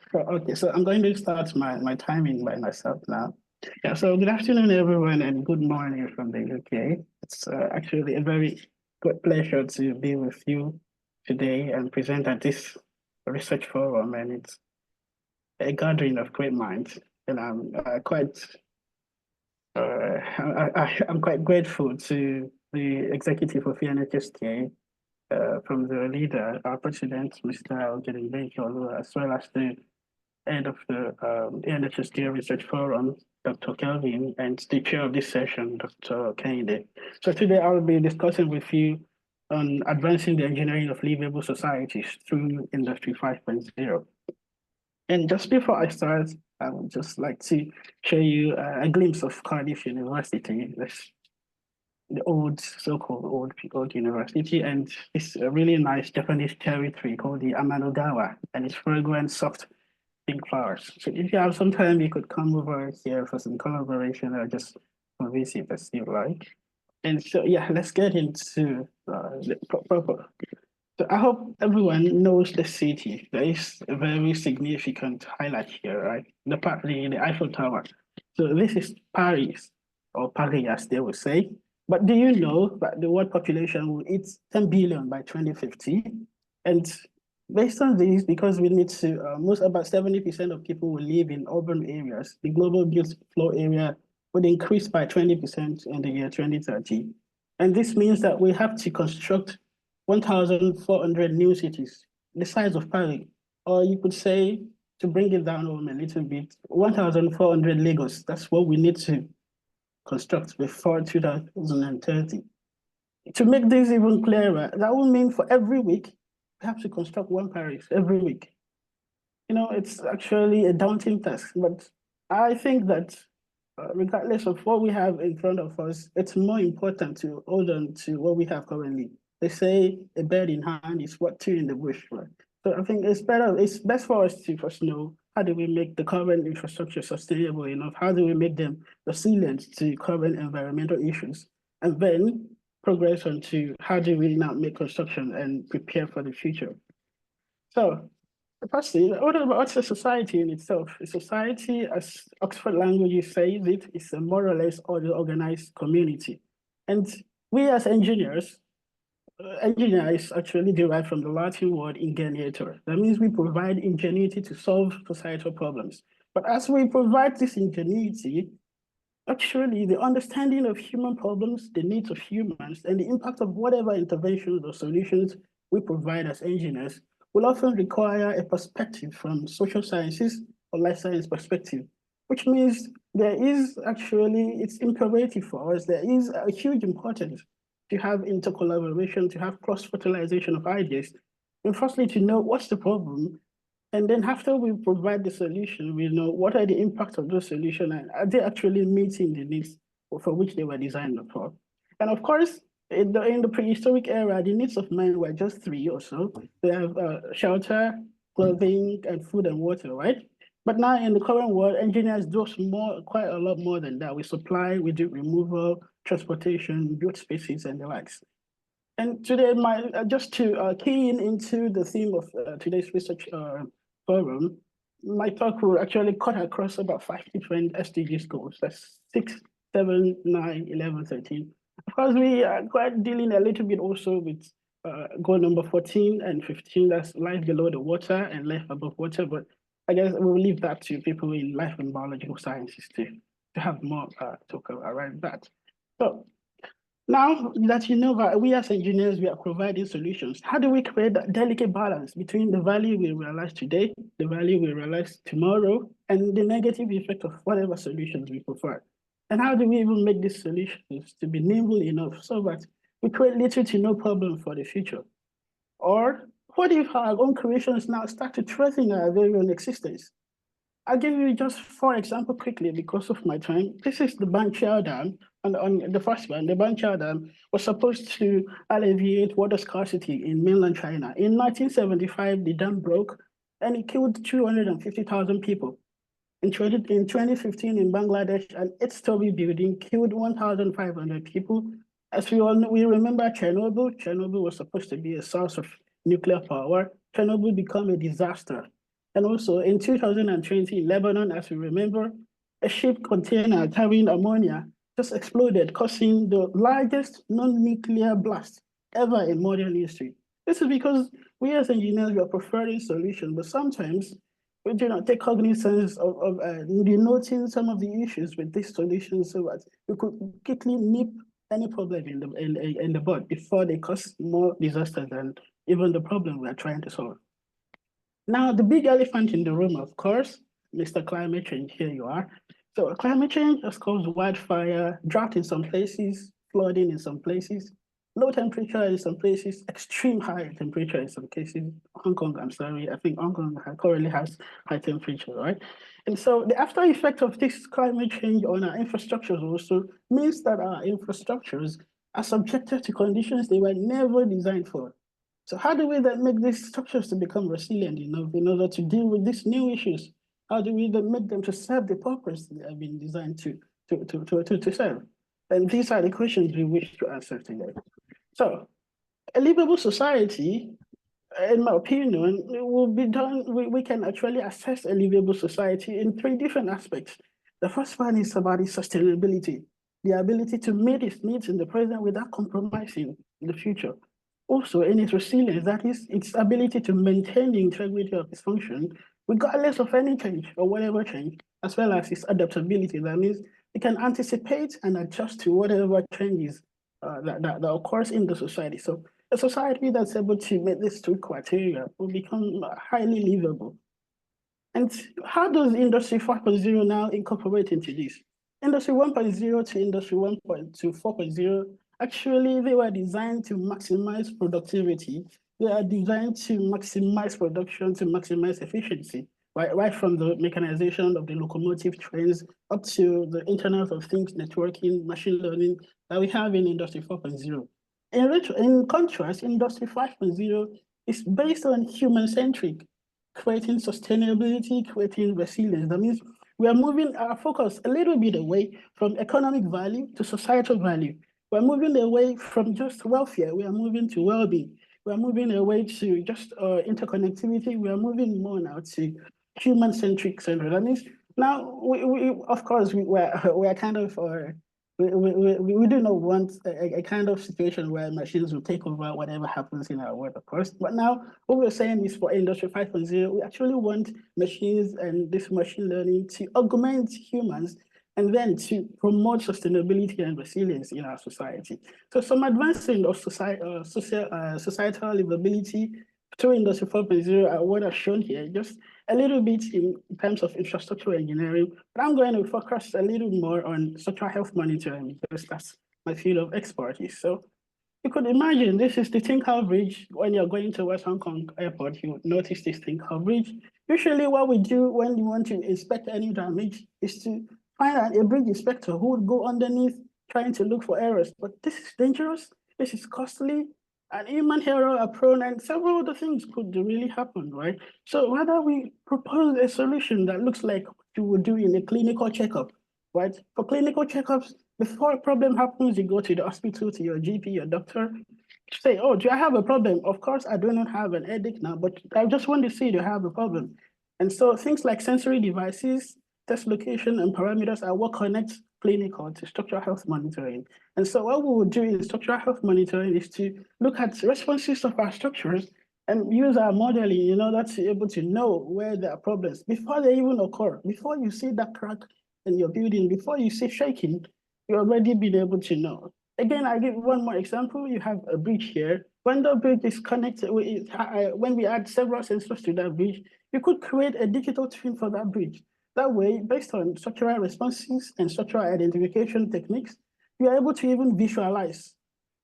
So I'm going to start my timing by myself now. Yeah, so good afternoon, everyone, and good morning from the UK. It's actually a very good pleasure to be with you today and present at this research forum, and it's a gathering of great minds. And I'm I'm quite grateful to the executive of ANSHK, from the leader, our president, Mr. Ojedinbeji, as well as the head of the ANSHK Research Forum, Dr. Kelvin, and the chair of this session, Dr. Kennedy. So today I'll be discussing with you on advancing the engineering of livable societies through Industry 5.0. And just before I start, I would just like to show you a glimpse of Cardiff University, the old, so-called old university, and it's a really nice Japanese territory called the Amanogawa, and it's fragrant, soft pink flowers. So if you have some time, you could come over here for some collaboration or just visit as you like. And so, yeah, let's get into the proper. So I hope everyone knows the city. There is a very significant highlight here, right? The Eiffel Tower. So this is Paris, or Paris as they would say. But do you know that the world population will hit 10 billion by 2050? And based on this, because we need to, about 70% of people will live in urban areas, the global built floor area would increase by 20% in the year 2030. And this means that we have to construct 1,400 new cities, the size of Paris. Or you could say, to bring it down home a little bit, 1,400 Lagos. That's what we need to construct before 2030. To make this even clearer, that would mean for every week, we have to construct one Paris every week. You know, it's actually a daunting task, but I think that regardless of what we have in front of us, it's more important to hold on to what we have currently. They say a bird in hand is what two in the bush, right? So I think it's best for us to first know, how do we make the current infrastructure sustainable enough? How do we make them resilient to current environmental issues? And then progress on to how do we now make construction and prepare for the future? So firstly, what's a society in itself? A society, as Oxford Languages says it, is a more or less organized community. And we as engineers, engineer is actually derived from the Latin word ingeniator. That means we provide ingenuity to solve societal problems. But as we provide this ingenuity, actually the understanding of human problems, the needs of humans, and the impact of whatever interventions or solutions we provide as engineers will often require a perspective from social sciences or life science perspective, which means there is actually, it's imperative for us, there is a huge importance to have intercollaboration, to have cross-fertilization of ideas, and firstly to know what's the problem, and then after we provide the solution, we know what are the impacts of those solutions, and are they actually meeting the needs for which they were designed for. And of course, in the prehistoric era, the needs of man were just three or so. They have shelter, clothing, and food and water, right? But now in the current world, engineers do quite a lot more than that. We supply, we do removal, transportation, build spaces, and the likes. And today, just to key into the theme of today's research forum, my talk will actually cut across about 5 different SDGs goals. That's 6, 7, 9, 11, 13. Of course, we are quite dealing a little bit also with goal number 14 and 15, that's life below the water and life above water, but I guess we'll leave that to people in life and biological sciences to have more talk around that. So now that you know that we as engineers, we are providing solutions, how do we create that delicate balance between the value we realize today, the value we realize tomorrow, and the negative effect of whatever solutions we provide? And how do we even make these solutions to be nimble enough so that we create little to no problem for the future? Or what if our own creations now start to threaten our very own existence? I'll give you just 4 examples quickly because of my time. This is the Banqiao Dam, and on the first one, the Banqiao Dam was supposed to alleviate water scarcity in mainland China. In 1975, the dam broke and it killed 250,000 people. In 2015, in Bangladesh, an 8-story building killed 1,500 people. As we all know, we remember Chernobyl. Chernobyl was supposed to be a source of nuclear power. Chernobyl became a disaster. And also in 2020, in Lebanon, as we remember, a ship container carrying ammonia just exploded, causing the largest non-nuclear blast ever in modern history. This is because we as engineers, we are preferring solutions, but sometimes we do not take cognizance of denoting some of the issues with these solutions so that we could quickly nip any problem in the bud before they cause more disaster than even the problem we are trying to solve. Now, the big elephant in the room, of course, Mr. Climate Change, here you are. So climate change has caused wildfire, drought in some places, flooding in some places, low temperature in some places, extreme high temperature in some cases. Hong Kong, I'm sorry, I think Hong Kong currently has high temperature, right? And so the after effect of this climate change on our infrastructures also means that our infrastructures are subjected to conditions they were never designed for. So how do we then make these structures to become resilient enough in order to deal with these new issues? How do we then make them to serve the purpose they have been designed to serve? And these are the questions we wish to answer today. So a livable society, in my opinion, will be done, we can actually assess a livable society in 3 different aspects. The first one is about its sustainability, the ability to meet its needs in the present without compromising in the future. Also, in its resilience, that is its ability to maintain the integrity of its function, regardless of any change or whatever change, as well as its adaptability. That means it can anticipate and adjust to whatever changes that occurs in the society. So a society that's able to meet these 2 criteria will become highly livable. And how does Industry 4.0 now incorporate into this? Industry 1.0 to Industry 4.0, actually, they were designed to maximize productivity. They are designed to maximize production, to maximize efficiency, right from the mechanization of the locomotive trains up to the Internet of Things, networking, machine learning that we have in Industry 4.0. In contrast, Industry 5.0 is based on human-centric, creating sustainability, creating resilience. That means we are moving our focus a little bit away from economic value to societal value. We're moving away from just welfare. We are moving to well-being. We are moving away to just interconnectivity. We are moving more now to human-centric center. That means now, of course, we are kind of we do not want a kind of situation where machines will take over whatever happens in our world, of course. But now what we're saying is for Industry 5.0, we actually want machines and this machine learning to augment humans and then to promote sustainability and resilience in our society. So some advancing of societal livability through Industry 4.0 are what are shown here, just a little bit in terms of infrastructural engineering, but I'm going to focus a little more on structural health monitoring because that's my field of expertise. So you could imagine this is the Tinker Bridge. When you're going to West Hong Kong Airport, you would notice this Tinker Bridge. Usually what we do when you want to inspect any damage is to find a bridge inspector who would go underneath trying to look for errors. But this is dangerous, this is costly, and human error are prone, and several other things could really happen, right? So whether we propose a solution that looks like what you would do in a clinical checkup, right? For clinical checkups, before a problem happens, you go to the hospital, to your GP, your doctor, say, oh, do I have a problem? Of course, I do not have an headache now, but I just want to see do I have a problem. And so things like sensory devices, test location, and parameters are what connects clinical to structural health monitoring. And so what we will do in structural health monitoring is to look at responses of our structures and use our modeling in order to be able to know where there are problems before they even occur. Before you see that crack in your building, before you see shaking, you've already been able to know. Again, I give one more example. You have a bridge here. When the bridge is connected, when we add several sensors to that bridge, you could create a digital twin for that bridge. That way, based on structural responses and structural identification techniques, you are able to even visualize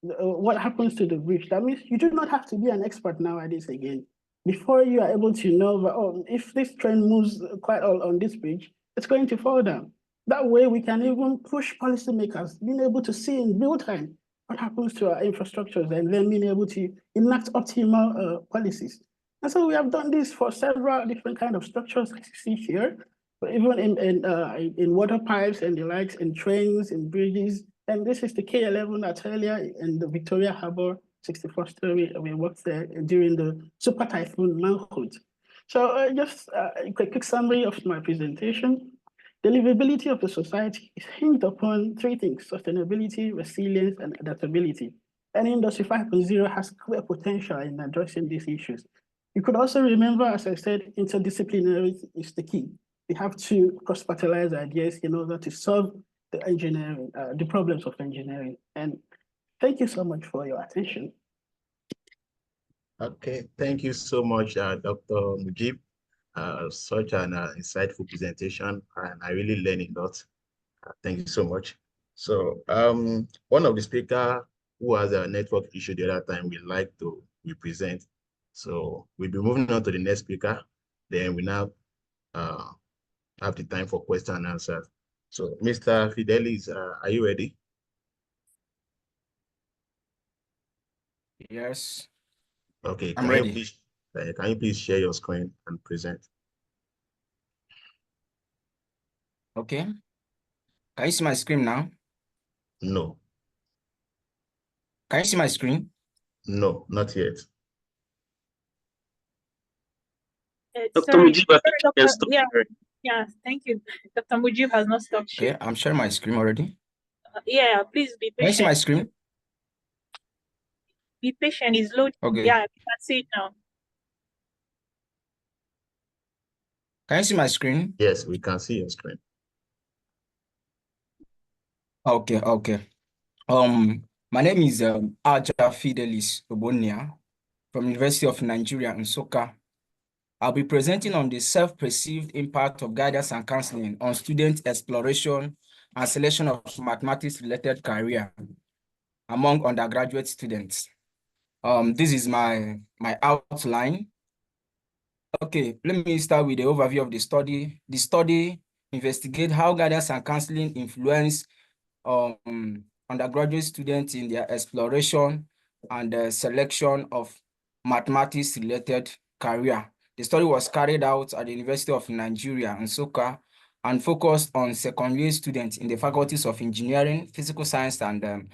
what happens to the bridge. That means you do not have to be an expert nowadays again. Before you are able to know that, oh, if this train moves quite all on this bridge, it's going to fall down. That way, we can even push policymakers, being able to see in real time what happens to our infrastructures and then being able to enact optimal policies. And so we have done this for several different kind of structures, like you see here, but even in water pipes and the likes, in trains, in bridges. And this is the K11 at earlier in the Victoria Harbour, 64th story. We worked there during the Super Typhoon Manhood. So just a quick summary of my presentation. The livability of the society is hinged upon 3 things: sustainability, resilience, and adaptability. And Industry 5.0 has clear potential in addressing these issues. You could also remember, as I said, interdisciplinarity is the key. We have to cross-fertilize ideas in order to solve the engineering, the problems of engineering. And thank you so much for your attention. Okay, thank you so much, Dr. Mujib. Such an insightful presentation, and I really learned a lot. Thank you so much. So one of the speakers who has a network issue the other time we'd like to represent. So we'll be moving on to the next speaker. Then we now have the time for question and answers. So Mr. Fidelis, are you ready? Yes. Okay, I'm ready. Can you please share your screen and present? Okay. Can you see my screen now? No. Can you see my screen? No, not yet. Dr. Sorry, Mujib, I think you can Dr. stop Yeah, sharing. yeah, thank you. Dr. Mujib has not stopped Okay, sharing. I'm sharing my screen already. Yeah, please be Can you see my patient. screen? Be patient. It's loading. Okay. Yeah, you can see it now. Can you see my screen? Yes, we can see your screen. Okay. My name is Aja Fidelis Obonia from University of Nigeria, Nsukka. I'll be presenting on the self-perceived impact of guidance and counseling on student exploration and selection of mathematics-related career among undergraduate students. This is my outline. Okay, let me start with the overview of the study. The study investigates how guidance and counseling influence undergraduate students in their exploration and selection of mathematics-related career. The study was carried out at the University of Nigeria, Nsukka, and focused on secondary students in the faculties of engineering, physical science, and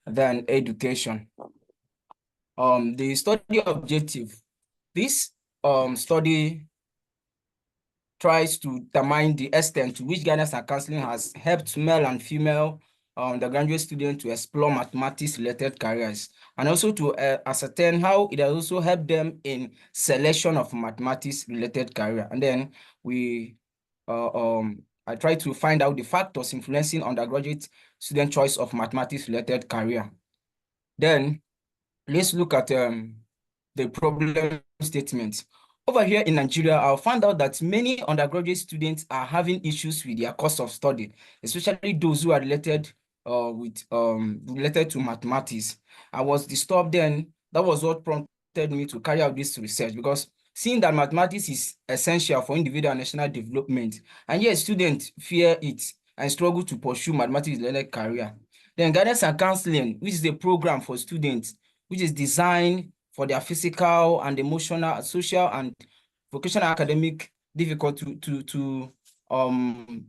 then education. The study objective. This study tries to determine the extent to which guidance and counseling has helped male and female undergraduate students to explore mathematics-related careers, and also to ascertain how it has also helped them in selection of mathematics-related career. And then I try to find out the factors influencing undergraduate student choice of mathematics-related career. Then let's look at the problem statement. Over here in Nigeria, I found out that many undergraduate students are having issues with their course of study, especially those who are related to mathematics. I was disturbed then. That was what prompted me to carry out this research, because seeing that mathematics is essential for individual and national development, and yet students fear it and struggle to pursue mathematics-related career. Then guidance and counseling, which is a program for students which is designed for their physical and emotional, social, and vocational academic difficulty to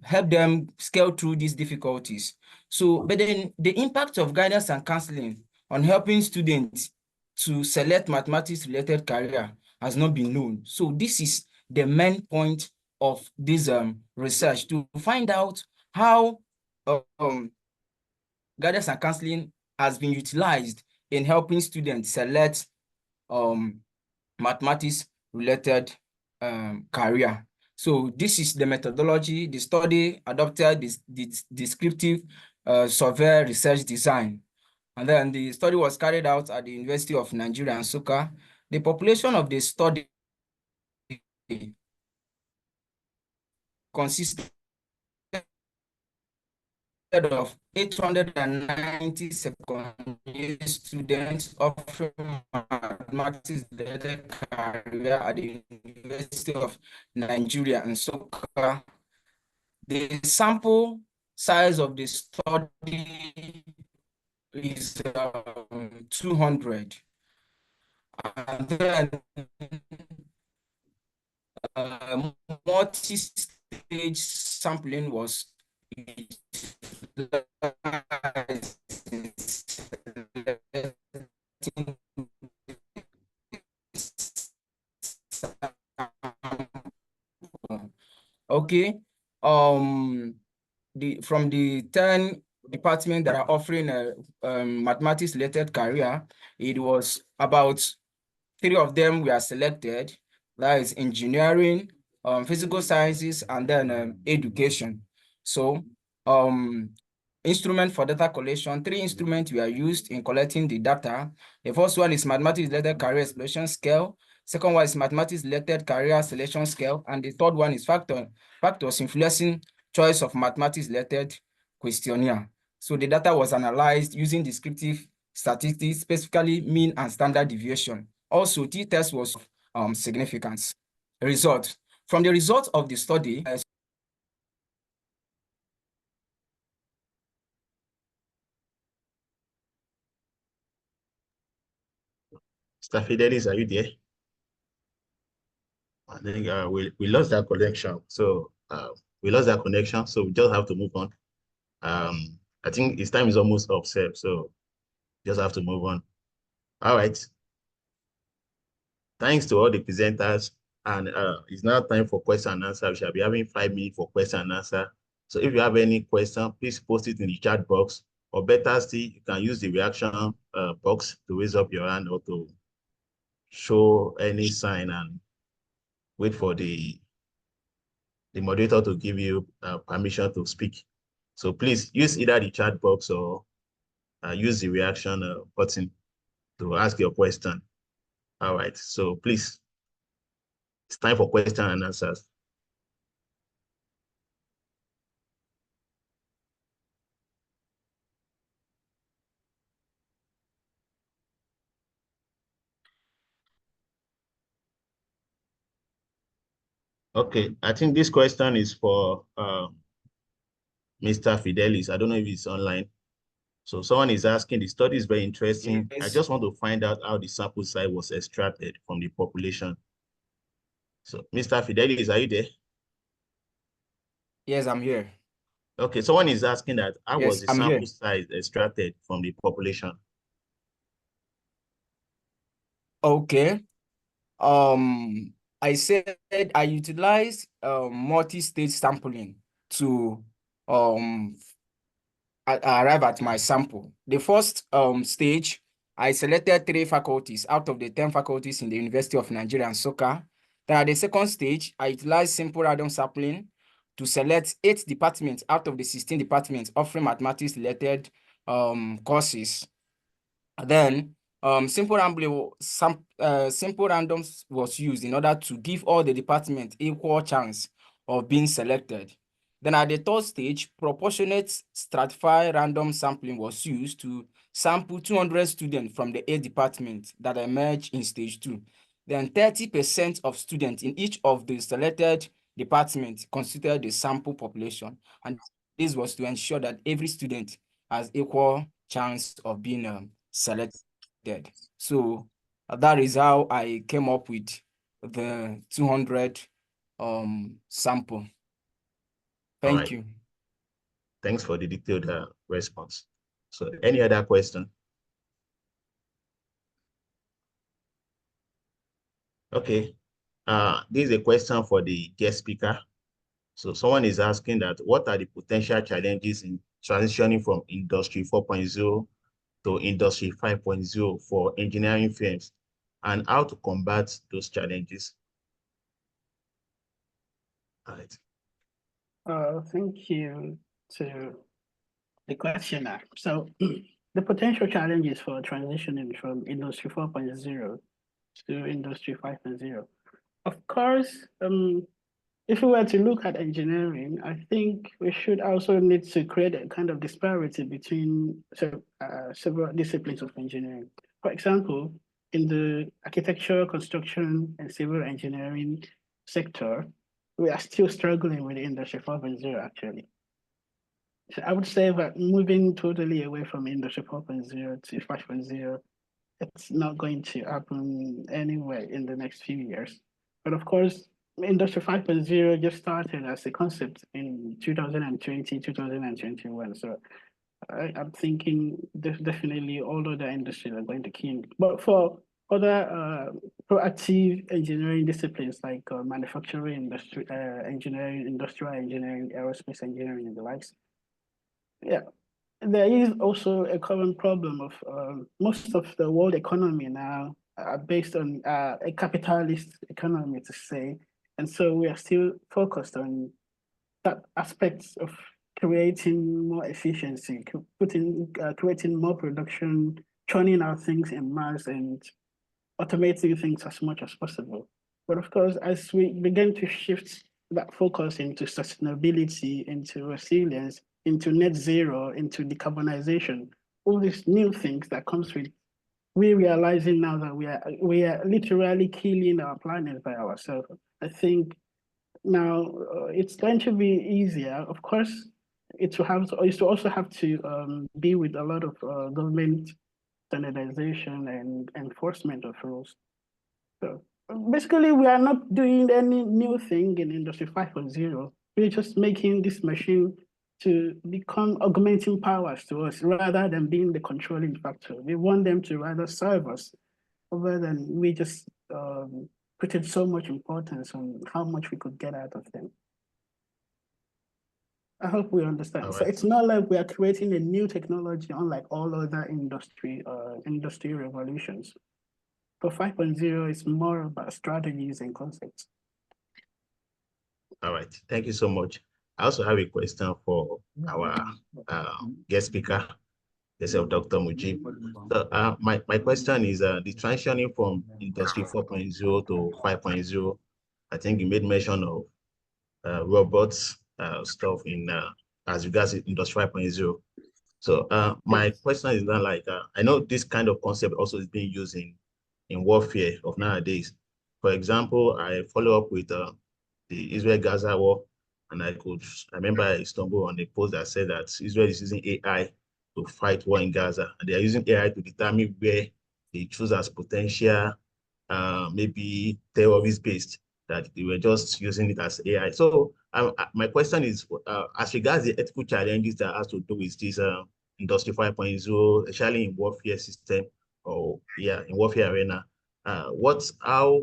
help them scale through these difficulties. So, but then the impact of guidance and counseling on helping students to select mathematics-related career has not been known. So this is the main point of this research, to find out how guidance and counseling has been utilized in helping students select mathematics-related career. So this is the methodology. The study adopted this descriptive survey research design. And then the study was carried out at the University of Nigeria, Nsukka. The population of the study consisted of 890 secondary students offering mathematics-related career at the University of Nigeria and Nsukka. The sample size of the study is 200. And then multi-stage sampling was okay. From the 10 departments that are offering a mathematics-related career, it was about 3 of them were selected. That is engineering, physical sciences, and then education. So instrument for data collection, 3 instruments were used in collecting the data. The first one is mathematics-related career exploration scale. Second one is mathematics-related career selection scale. And the third one is factors influencing choice of mathematics-related questionnaire. So the data was analyzed using descriptive statistics, specifically mean and standard deviation. Also, t-test was significance. Result. From the results of the study, Mr. Fidelis, are you there? I think we lost that connection. So we lost that connection. So we just have to move on. I think his time is almost up, so just have to move on. All right. Thanks to all the presenters. And it's now time for question and answer. We shall be having 5 minutes for question and answer. So if you have any question, please post it in the chat box. Or better still, you can use the reaction box to raise up your hand or to show any sign and wait for the moderator to give you permission to speak. So please use either the chat box or use the reaction button to ask your question. All right, so please, it's time for question and answers. Okay, I think this question is for Mr. Fidelis. I don't know if it's online. So someone is asking, the study is very interesting. Yes. I just want to find out how the sample size was extracted from the population. So Mr. Fidelis, are you there? Yes, I'm here. Okay, someone is asking that how Yes, was the sample size extracted from the population? Okay. I said I utilized multi-stage sampling to arrive at my sample. The first stage, I selected 3 faculties out of the 10 faculties in the University of Nigerian Scholars. Then at the second stage, I utilized simple random sampling to select 8 departments out of the 16 departments offering mathematics-related courses. Then simple randoms was used in order to give all the departments equal chance of being selected. Then at the third stage, proportionate stratified random sampling was used to sample 200 students from the 8 departments that emerged in stage 2. Then 30% of students in each of the selected departments considered the sample population. And this was to ensure that every student has equal chance of being selected. So that is how I came up with the 200 sample. Thank you. Thanks for the detailed response. So any other question? Okay. This is a question for the guest speaker. So someone is asking that what are the potential challenges in transitioning from Industry 4.0 to Industry 5.0 for engineering firms and how to combat those challenges? All right. Thank you to the questioner. So the potential challenges for transitioning from Industry 4.0 to Industry 5.0. Of course, if we were to look at engineering, I think we should also need to create a kind of disparity between several disciplines of engineering. For example, in the architecture, construction, and civil engineering sector, we are still struggling with Industry 4.0 actually. So I would say that moving totally away from Industry 4.0 to 5.0, it's not going to happen anywhere in the next few years. But of course, Industry 5.0 just started as a concept in 2020, 2021. So I'm thinking definitely all other industries are going to key in. But for other proactive engineering disciplines like manufacturing, industry, engineering, industrial engineering, aerospace engineering, and the likes, yeah, there is also a common problem of most of the world economy now based on a capitalist economy, to say. And so we are still focused on that aspects of creating more efficiency, creating more production, churning out things in mass and automating things as much as possible. But of course, as we begin to shift that focus into sustainability, into resilience, into net zero, into decarbonization, all these new things that comes with, we're realizing now that we are literally killing our planet by ourselves. I think now it's going to be easier. Of course, it will also have to be with a lot of government standardization and enforcement of rules. So basically, we are not doing any new thing in Industry 5.0. We're just making this machine to become augmenting powers to us rather than being the controlling factor. We want them to rather serve us rather than we just putting so much importance on how much we could get out of them. I hope we understand. So it's not like we are creating a new technology unlike all other industry revolutions. For 5.0, it's more about strategies and concepts. All right, thank you so much. I also have a question for our guest speaker, yourself, Dr. Mujib. So my question is the transitioning from Industry 4.0 to 5.0. I think you made mention of robots stuff in as regards to Industry 5.0. So my question is that, like, I know this kind of concept also is being used in warfare of nowadays. For example, I follow up with the Israel-Gaza war, and I remember I stumbled on a post that said that Israel is using AI to fight war in Gaza, and they are using AI to determine where they choose as potential, maybe terrorist-based, that they were just using it as AI. So my question is, as regards the ethical challenges that has to do with this Industry 5.0, especially in warfare system, or in warfare arena, how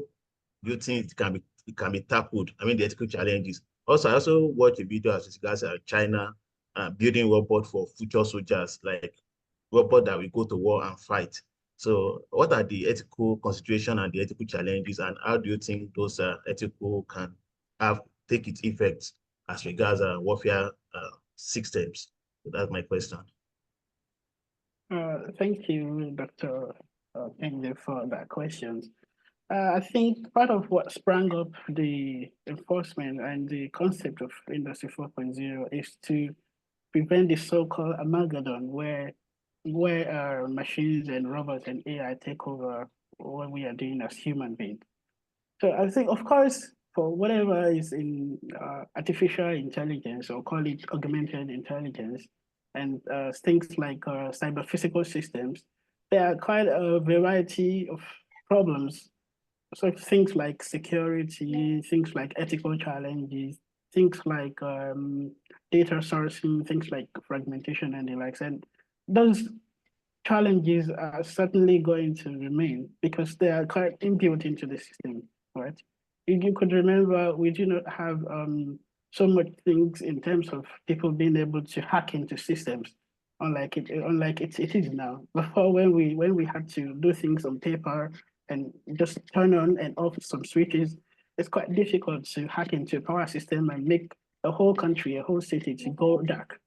do you think it can be tackled? I mean, the ethical challenges. Also, I also watched a video as regards China building robot for future soldiers, like robot that will go to war and fight. So what are the ethical considerations and the ethical challenges, and how do you think those ethical can take its effects as regards warfare systems? So that's my question. Thank you, Dr. Kende, for that question. I think part of what sprang up the enforcement and the concept of Industry 4.0 is to prevent the so-called Armageddon, where machines and robots and AI take over what we are doing as human beings. So I think, of course, for whatever is in artificial intelligence, or call it augmented intelligence, and things like cyber physical systems, there are quite a variety of problems. So things like security, things like ethical challenges, things like data sourcing, things like fragmentation and the likes. And those challenges are certainly going to remain because they are quite inbuilt into the system, right? If you could remember, we do not have so much things in terms of people being able to hack into systems, unlike it is now. Before, when we had to do things on paper and just turn on and off some switches, it's quite difficult to hack into a power system and make a whole country, a whole city to go dark.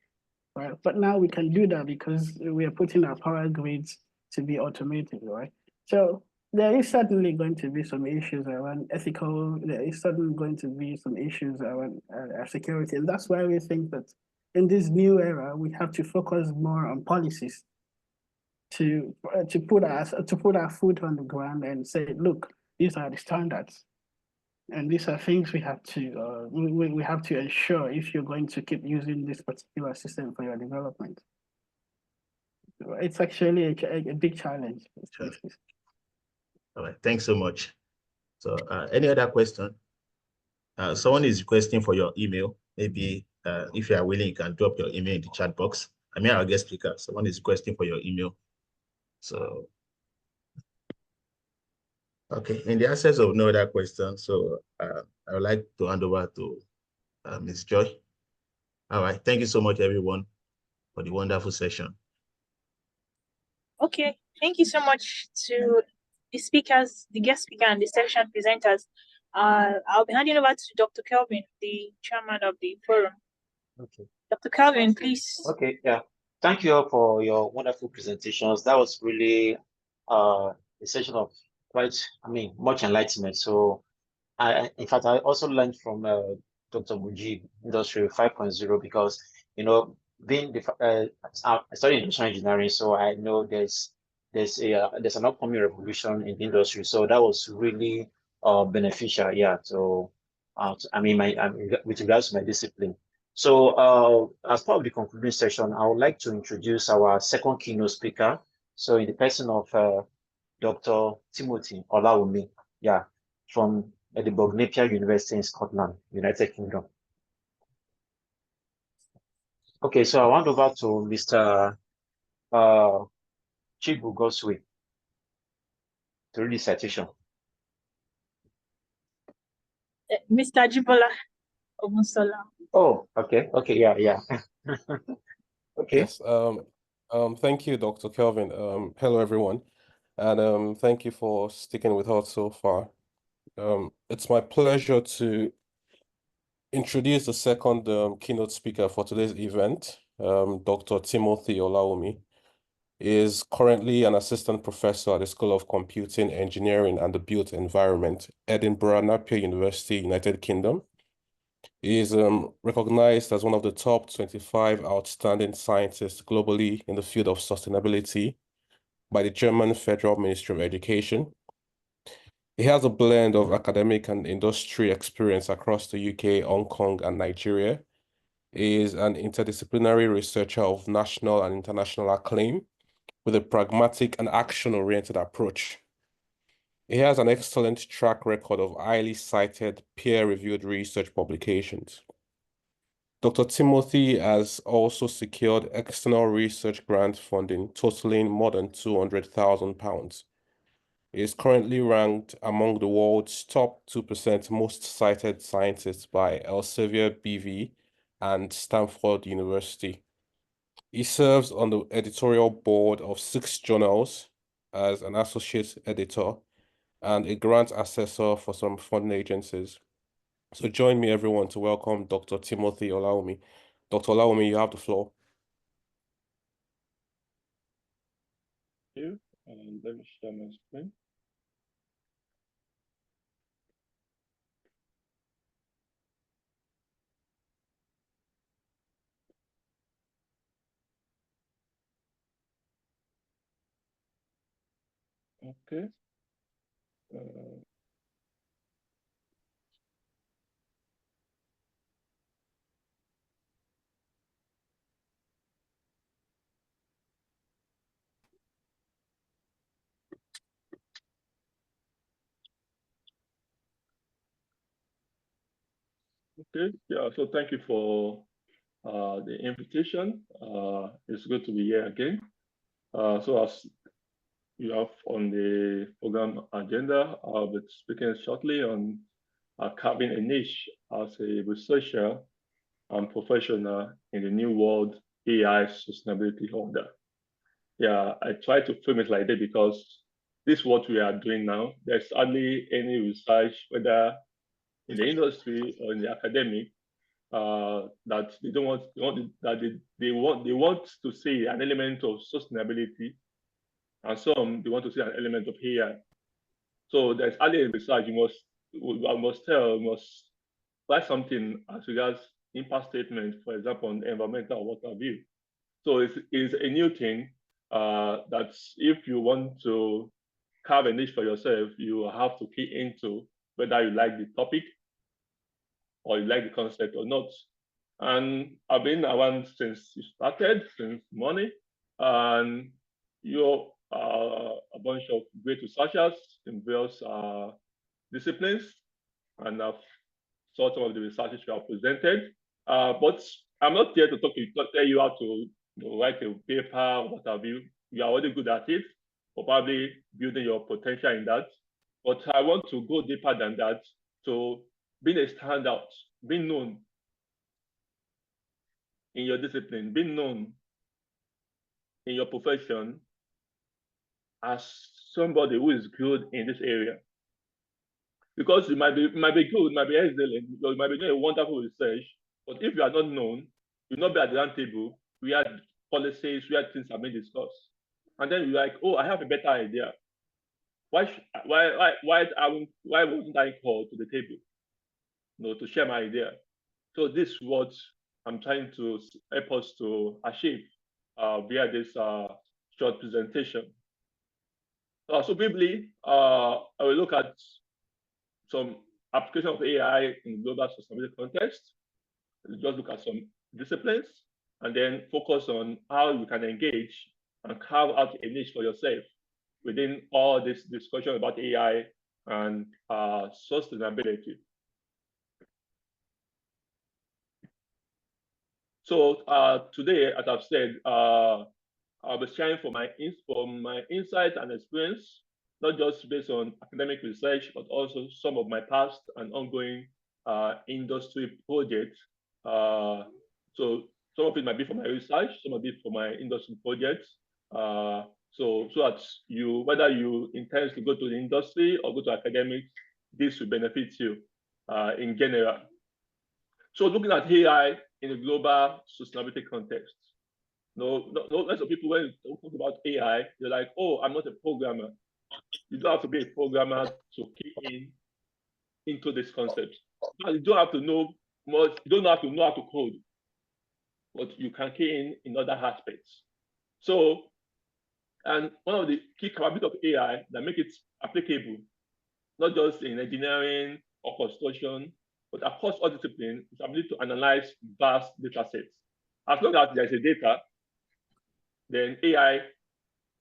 Right? But now we can do that because we are putting our power grids to be automated, right? So there is certainly going to be some issues around ethical, there is certainly going to be some issues around security. And that's why we think that in this new era, we have to focus more on policies to put our foot on the ground and say, look, these are the standards. And these are things we have to we have to ensure if you're going to keep using this particular system for your development. It's actually a big challenge. Sure. All right, thanks so much. So any other question? Someone is requesting for your email. Maybe if you are willing, you can drop your email in the chat box. I mean, our guest speaker, someone is requesting for your email. So, okay, in the absence of no other questions, so I would like to hand over to Ms. Joy. All right, thank you so much, everyone, for the wonderful session. Okay, thank you so much to the speakers, the guest speaker, and the session presenters. I'll be handing over to Dr. Kelvin, the chairman of the forum. Okay. Dr. Kelvin, please. Okay, yeah. Thank you all for your wonderful presentations. That was really a session of much enlightenment. So in fact, I also learned from Dr. Mujib, Industry 5.0, because, being I studied industrial engineering, so I know there's an upcoming revolution in the industry. So that was really beneficial, yeah. So with regards to my discipline. So as part of the concluding session, I would like to introduce our second keynote speaker, So in the person of Dr. Timothy Olawumi, yeah, from Edinburgh Napier University in Scotland, United Kingdom. Okay, so I hand over to Mr. Chibu Goswe to read the citation. Mr. Jibola Ogunsola. Oh, okay, yeah. Okay. Yes. Thank you, Dr. Kelvin. Hello, everyone, and thank you for sticking with us so far. It's my pleasure to introduce the second keynote speaker for today's event. Dr. Timothy Olawumi is currently an assistant professor at the School of Computing, Engineering, and the Built Environment, Edinburgh Napier University, United Kingdom. He is recognized as one of the top 25 outstanding scientists globally in the field of sustainability by the German Federal Ministry of Education. He has a blend of academic and industry experience across the UK, Hong Kong, and Nigeria. He is an interdisciplinary researcher of national and international acclaim with a pragmatic and action-oriented approach. He has an excellent track record of highly cited peer-reviewed research publications. Dr. Timothy has also secured external research grant funding totaling more than £200,000. He is currently ranked among the world's top 2% most cited scientists by Elsevier BV and Stanford University. He serves on the editorial board of 6 journals as an associate editor and a grant assessor for some funding agencies. So join me, everyone, to welcome Dr. Timothy Olawumi. Dr. Olawumi, you have the floor. Thank you. And let me share my screen. Okay. Okay, yeah, so thank you for the invitation. It's good to be here again. So as you have on the program agenda, I'll be speaking shortly on carving a niche as a researcher and professional in the new world AI sustainability order. Yeah, I try to frame it like that because this is what we are doing now. There's hardly any research, whether in the industry or in the academic, that they don't want that they want to see an element of sustainability, and some they want to see an element of AI. So there's hardly a research. You must write something as regards impact statement, for example, on environmental or water view. So it's a new thing that if you want to carve a niche for yourself, you have to key into whether you like the topic or you like the concept or not. And I've been around since you started, since morning, and you're a bunch of great researchers in various disciplines, and I've saw some of the researches you have presented. But I'm not here to tell you how to write a paper, what have you. You are already good at it, or probably building your potential in that. But I want to go deeper than that. So being a standout, being known in your discipline, being known in your profession as somebody who is good in this area. Because you might be good, might be excellent, you might be doing a wonderful research, but if you are not known, you'll not be at the round table. We had policies, we had things are being discussed. And then you're like, oh, I have a better idea. Why wasn't I called to the table? To share my idea. So this is what I'm trying to help us to achieve via this short presentation. So briefly, I will look at some application of AI in global sustainability context. Just look at some disciplines and then focus on how you can engage and carve out a niche for yourself within all this discussion about AI and sustainability. So today, as I've said, I'll be sharing from my insights and experience, not just based on academic research, but also some of my past and ongoing industry projects. So some of it might be for my research, some of it for my industry projects. So that whether you intend to go to the industry or go to academics, this will benefit you in general. So looking at AI in a global sustainability context. Lots of people, when you talk about AI, they're like, oh, I'm not a programmer. You don't have to be a programmer to key into this concept. You don't have to know much, you don't have to know how to code, but you can key in other aspects. So, and one of the key capabilities of AI that make it applicable, not just in engineering or construction, but across all disciplines, is ability to analyze vast data sets. As long as there's a data, then AI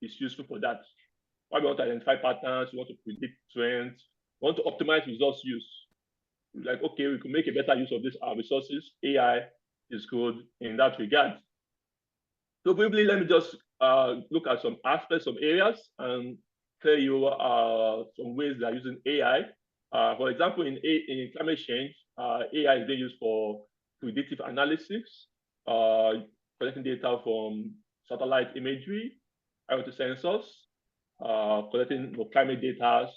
is useful for that. Why we want to identify patterns, we want to predict trends, we want to optimize resource use. Like, okay, we can make a better use of these resources. AI is good in that regard. So briefly, let me just look at some aspects, some areas, and tell you some ways they are using AI. For example, in climate change, AI is being used for predictive analysis, collecting data from satellite imagery, IoT sensors, collecting climate data,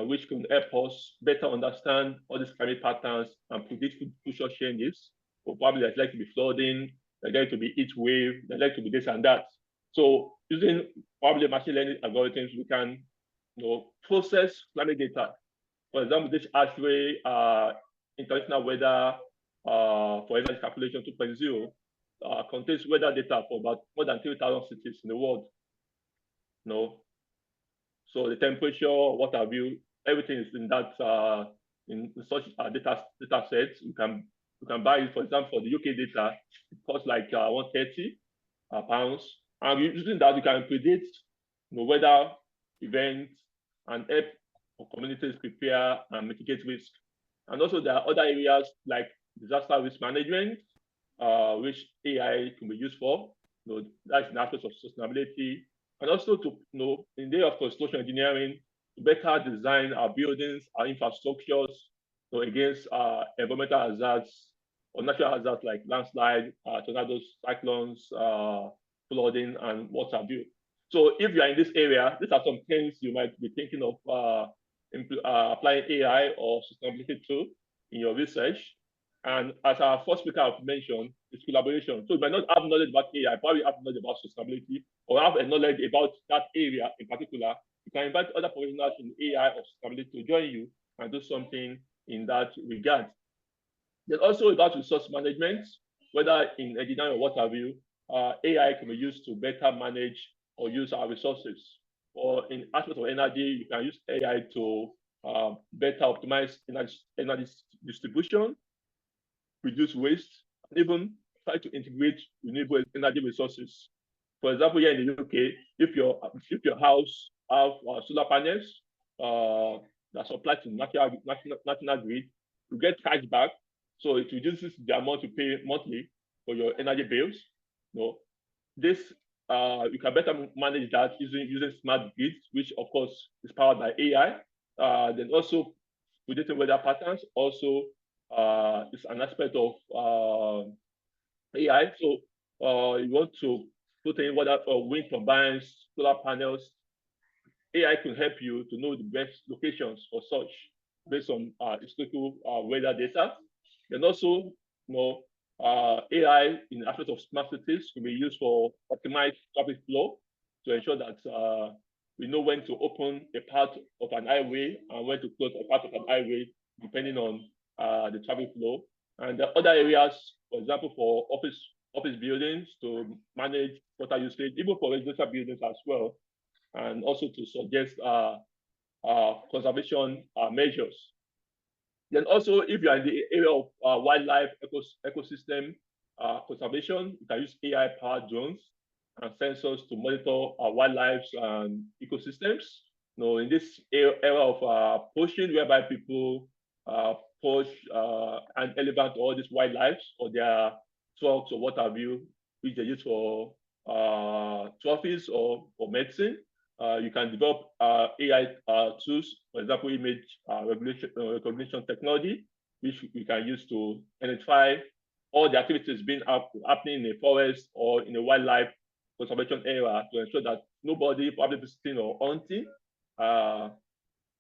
which can help us better understand all these climate patterns and predict future changes. So probably there's likely to be flooding, there's likely to be heat wave, there's likely to be this and that. So using probably machine learning algorithms, we can process climate data. For example, this ANSHK international weather for energy calculation 2.0 contains weather data for about more than 3,000 cities in the world. So the temperature, what have you, everything is in that in such data sets. You can buy it, for example, for the UK data, it costs like 130 pounds. And using that, you can predict weather events and help communities prepare and mitigate risk. And also there are other areas like disaster risk management, which AI can be used for. That's an aspect of sustainability. And also to in the area of construction engineering, to better design our buildings, our infrastructures, against environmental hazards or natural hazards like landslide, tornadoes, cyclones, flooding, and what have you. So if you are in this area, these are some things you might be thinking of applying AI or sustainability to in your research. And as our first speaker have mentioned, it's collaboration. So you might not have knowledge about AI, probably have knowledge about sustainability, or have a knowledge about that area in particular. You can invite other professionals in AI or sustainability to join you and do something in that regard. Then also about resource management, whether in engineering or what have you, AI can be used to better manage or use our resources. Or in aspects of energy, you can use AI to better optimize energy distribution, reduce waste, and even try to integrate renewable energy resources. For example, here in the UK, if your house have solar panels that supply to national grid, you get charged back, so it reduces the amount you pay monthly for your energy bills. This you can better manage that using smart grids, which of course is powered by AI. Then also predicting weather patterns also is an aspect of AI. So you want to put in whether wind turbines, solar panels. AI can help you to know the best locations for such based on historical weather data. And also, AI in aspect of smart cities can be used for optimized traffic flow to ensure that we know when to open a part of an highway and when to close a part of an highway, depending on the traffic flow. And the other areas, for example, for office buildings to manage water usage, even for residential buildings as well, and also to suggest conservation measures. Then also, if you are in the area of wildlife ecosystem conservation, you can use AI-powered drones and sensors to monitor our wildlife and ecosystems. In this era of poaching, whereby people poach an elephant or all these wildlife or their trucks or what have you, which they use for trophies or for medicine. You can develop AI tools, for example, image recognition technology, which we can use to identify all the activities being happening in a forest or in a wildlife conservation area to ensure that nobody, probably visiting or hunting,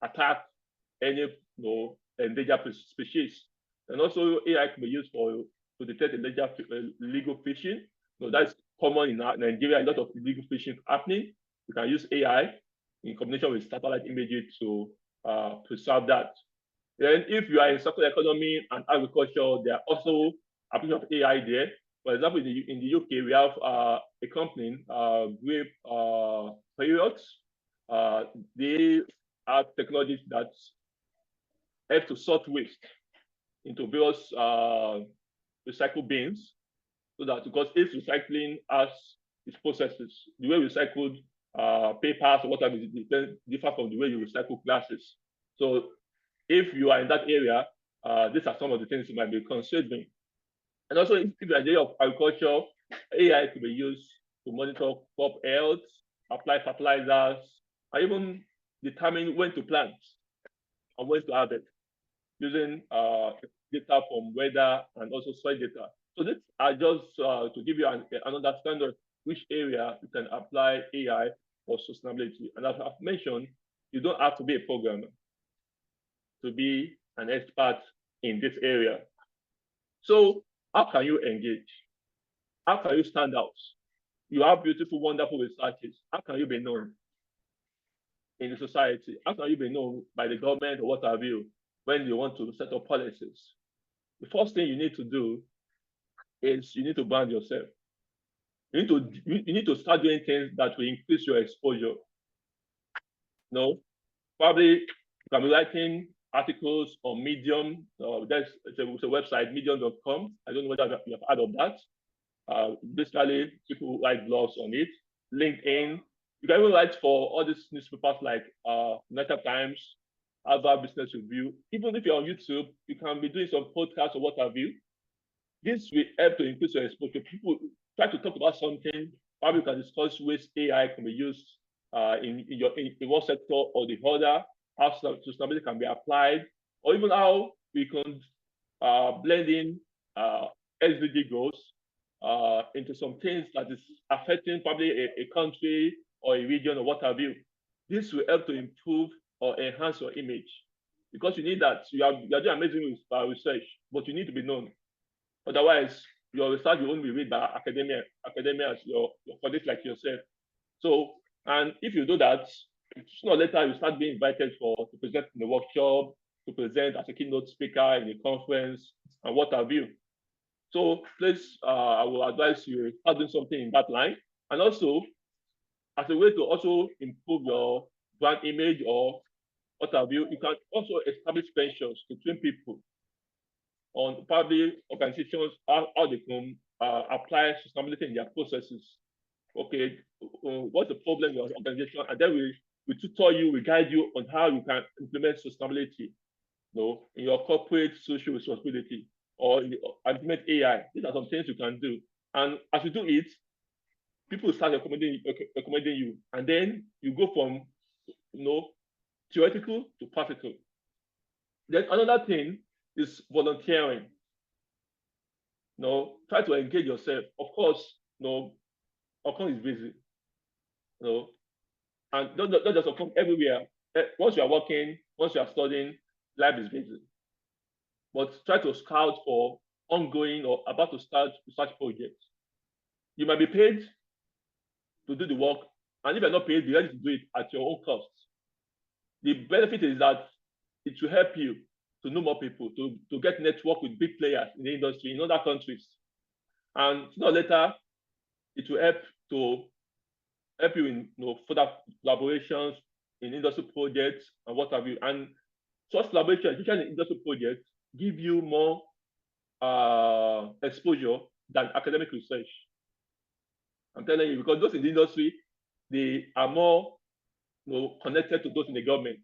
attack any endangered species. And also AI can be used to detect illegal fishing. That's common in Nigeria. A lot of illegal fishing happening. You can use AI in combination with satellite imagery to preserve that. Then if you are in circular economy and agriculture, there are also application of AI there. For example, in the UK, we have a company, Grape Periods. They have technologies that help to sort waste into various recycle bins, so that, because if recycling has its processes, the way we recycled papers or whatever differ from the way you recycle glasses. So if you are in that area, these are some of the things you might be considering. And also, if the idea of agriculture, AI could be used to monitor crop health, apply fertilizers, and even determine when to plant and when to harvest, using data from weather and also soil data. So these are just to give you an understanding of which area you can apply AI for sustainability. And as I've mentioned, you don't have to be a programmer to be an expert in this area. So how can you engage? How can you stand out? You have beautiful, wonderful researches. How can you be known in the society? How can you be known by the government or what have you when you want to set up policies? The first thing you need to do is you need to brand yourself. You need to start doing things that will increase your exposure. Probably you can be writing articles on Medium. There's a website, medium.com. I don't know whether you have heard of that. Basically, people write blogs on it. LinkedIn. You can even write for all these newspapers like United Times, Harvard Business Review. Even if you're on YouTube, you can be doing some podcasts or what have you. This will help to increase your exposure. People try to talk about something. Probably you can discuss ways AI can be used in one sector or the other, how sustainability can be applied, or even how we can blend in SDG goals into some things that is affecting probably a country or a region or what have you. This will help to improve or enhance your image, because you need that. You are doing amazing research, but you need to be known. Otherwise, your research will only be read by academia as your colleagues like yourself. So, and if you do that, sooner or later you start being invited to present in a workshop, to present as a keynote speaker in a conference, and what have you. So please, I will advise you start doing something in that line. And also, as a way to also improve your brand image or what have you, you can also establish pensions to train people on probably organizations, how they can apply sustainability in their processes. Okay, what's the problem in your organization? And then we tutor you, we guide you on how you can implement sustainability, in your corporate social responsibility, or implement AI. These are some things you can do. And as you do it, people start recommending you. And then you go from theoretical to practical. Then another thing is volunteering. Try to engage yourself. Of course, Okon is busy. And don't just Okon everywhere. Once you are working, once you are studying, life is busy. But try to scout for ongoing or about to start research projects. You might be paid to do the work, and if you're not paid, be ready to do it at your own cost. The benefit is that it will help you to know more people, to get network with big players in the industry in other countries. And sooner or later, it will help you in further collaborations in industry projects and what have you. And such collaborations, especially in industry projects, give you more exposure than academic research. I'm telling you, because those in the industry, they are more connected to those in the government.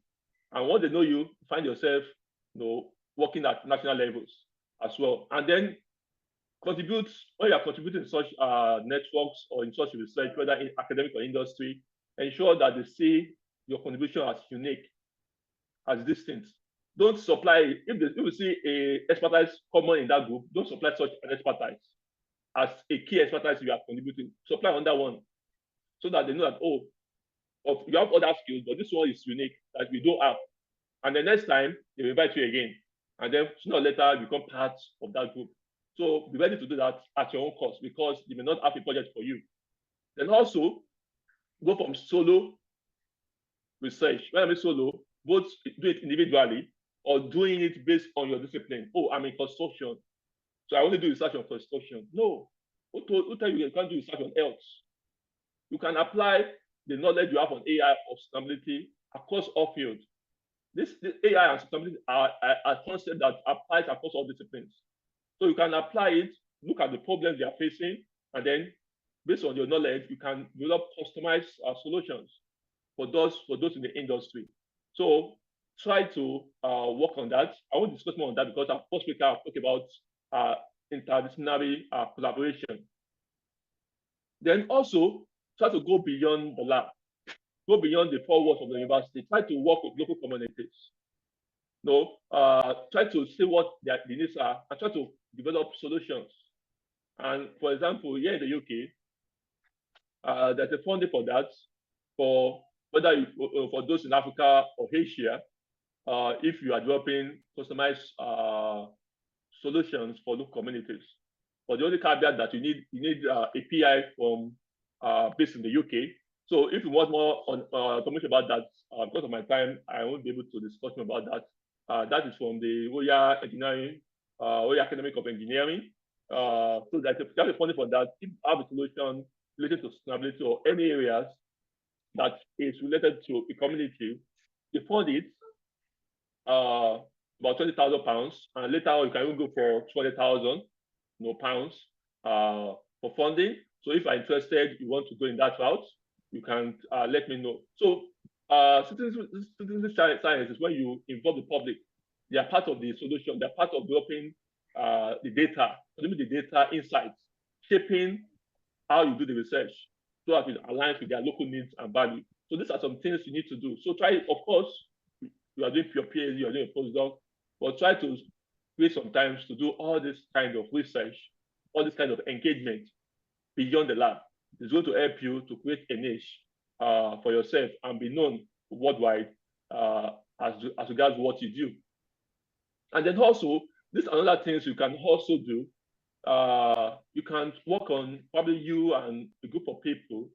And once they know you, find yourself working at national levels as well. And then contribute, when you are contributing in such networks or in such research, whether in academic or industry, ensure that they see your contribution as unique, as distinct. Don't supply, if you see a expertise common in that group, don't supply such an expertise as a key expertise you are contributing. Supply on that one so that they know that, oh, you have other skills, but this one is unique that we don't have. And the next time, they will invite you again. And then sooner or later, you become part of that group. So be ready to do that at your own cost because you may not have a budget for you. Then also, go from solo research. When I mean solo, both do it individually or doing it based on your discipline. Oh, I'm in construction, so I only do research on construction. No. Who tell you can't do research on health? You can apply the knowledge you have on AI or sustainability across all fields. This AI and sustainability are concepts that applies across all disciplines. So you can apply it, look at the problems they are facing, and then based on your knowledge, you can develop customized solutions for those in the industry. So try to work on that. I won't discuss more on that because our first speaker talked about interdisciplinary collaboration. Then also try to go beyond the lab, go beyond the four walls of the university. Try to work with local communities. Try to see what their needs are and try to develop solutions. And for example, here in the UK, there's a funding for that, for whether for those in Africa or Asia, if you are developing customized solutions for local communities. But the only caveat that you need a PI from based in the UK. So if you want more information about that, because of my time, I won't be able to discuss more about that. That is from the Royal Academy of Engineering. So that's a funding for that. If you have a solution related to sustainability or any areas that is related to a community, you fund it about £20,000, and later on you can even go for £20,000 pounds for funding. So if you're interested, you want to go in that route, you can let me know. So citizen science is when you involve the public. They are part of the solution. They're part of developing the data, insights, shaping how you do the research so that it aligns with their local needs and value. So these are some things you need to do. So try, of course, you are doing your PhD, you are doing a postdoc, but try to create some time to do all this kind of research, all this kind of engagement beyond the lab. It's going to help you to create a niche for yourself and be known worldwide as regards what you do. And then also, these are other things you can also do. You can work on, probably you and a group of people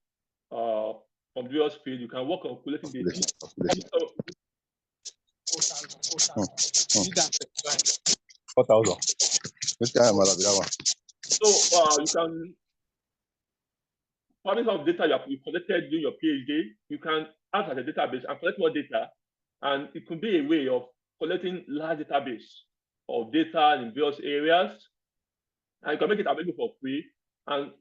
from various fields, you can work on collecting data. 4,000. Which kind of that one? So you can probably some data you collected during your PhD, you can act as a database and collect more data. And it could be a way of collecting large database of data in various areas. And you can make it available for free. And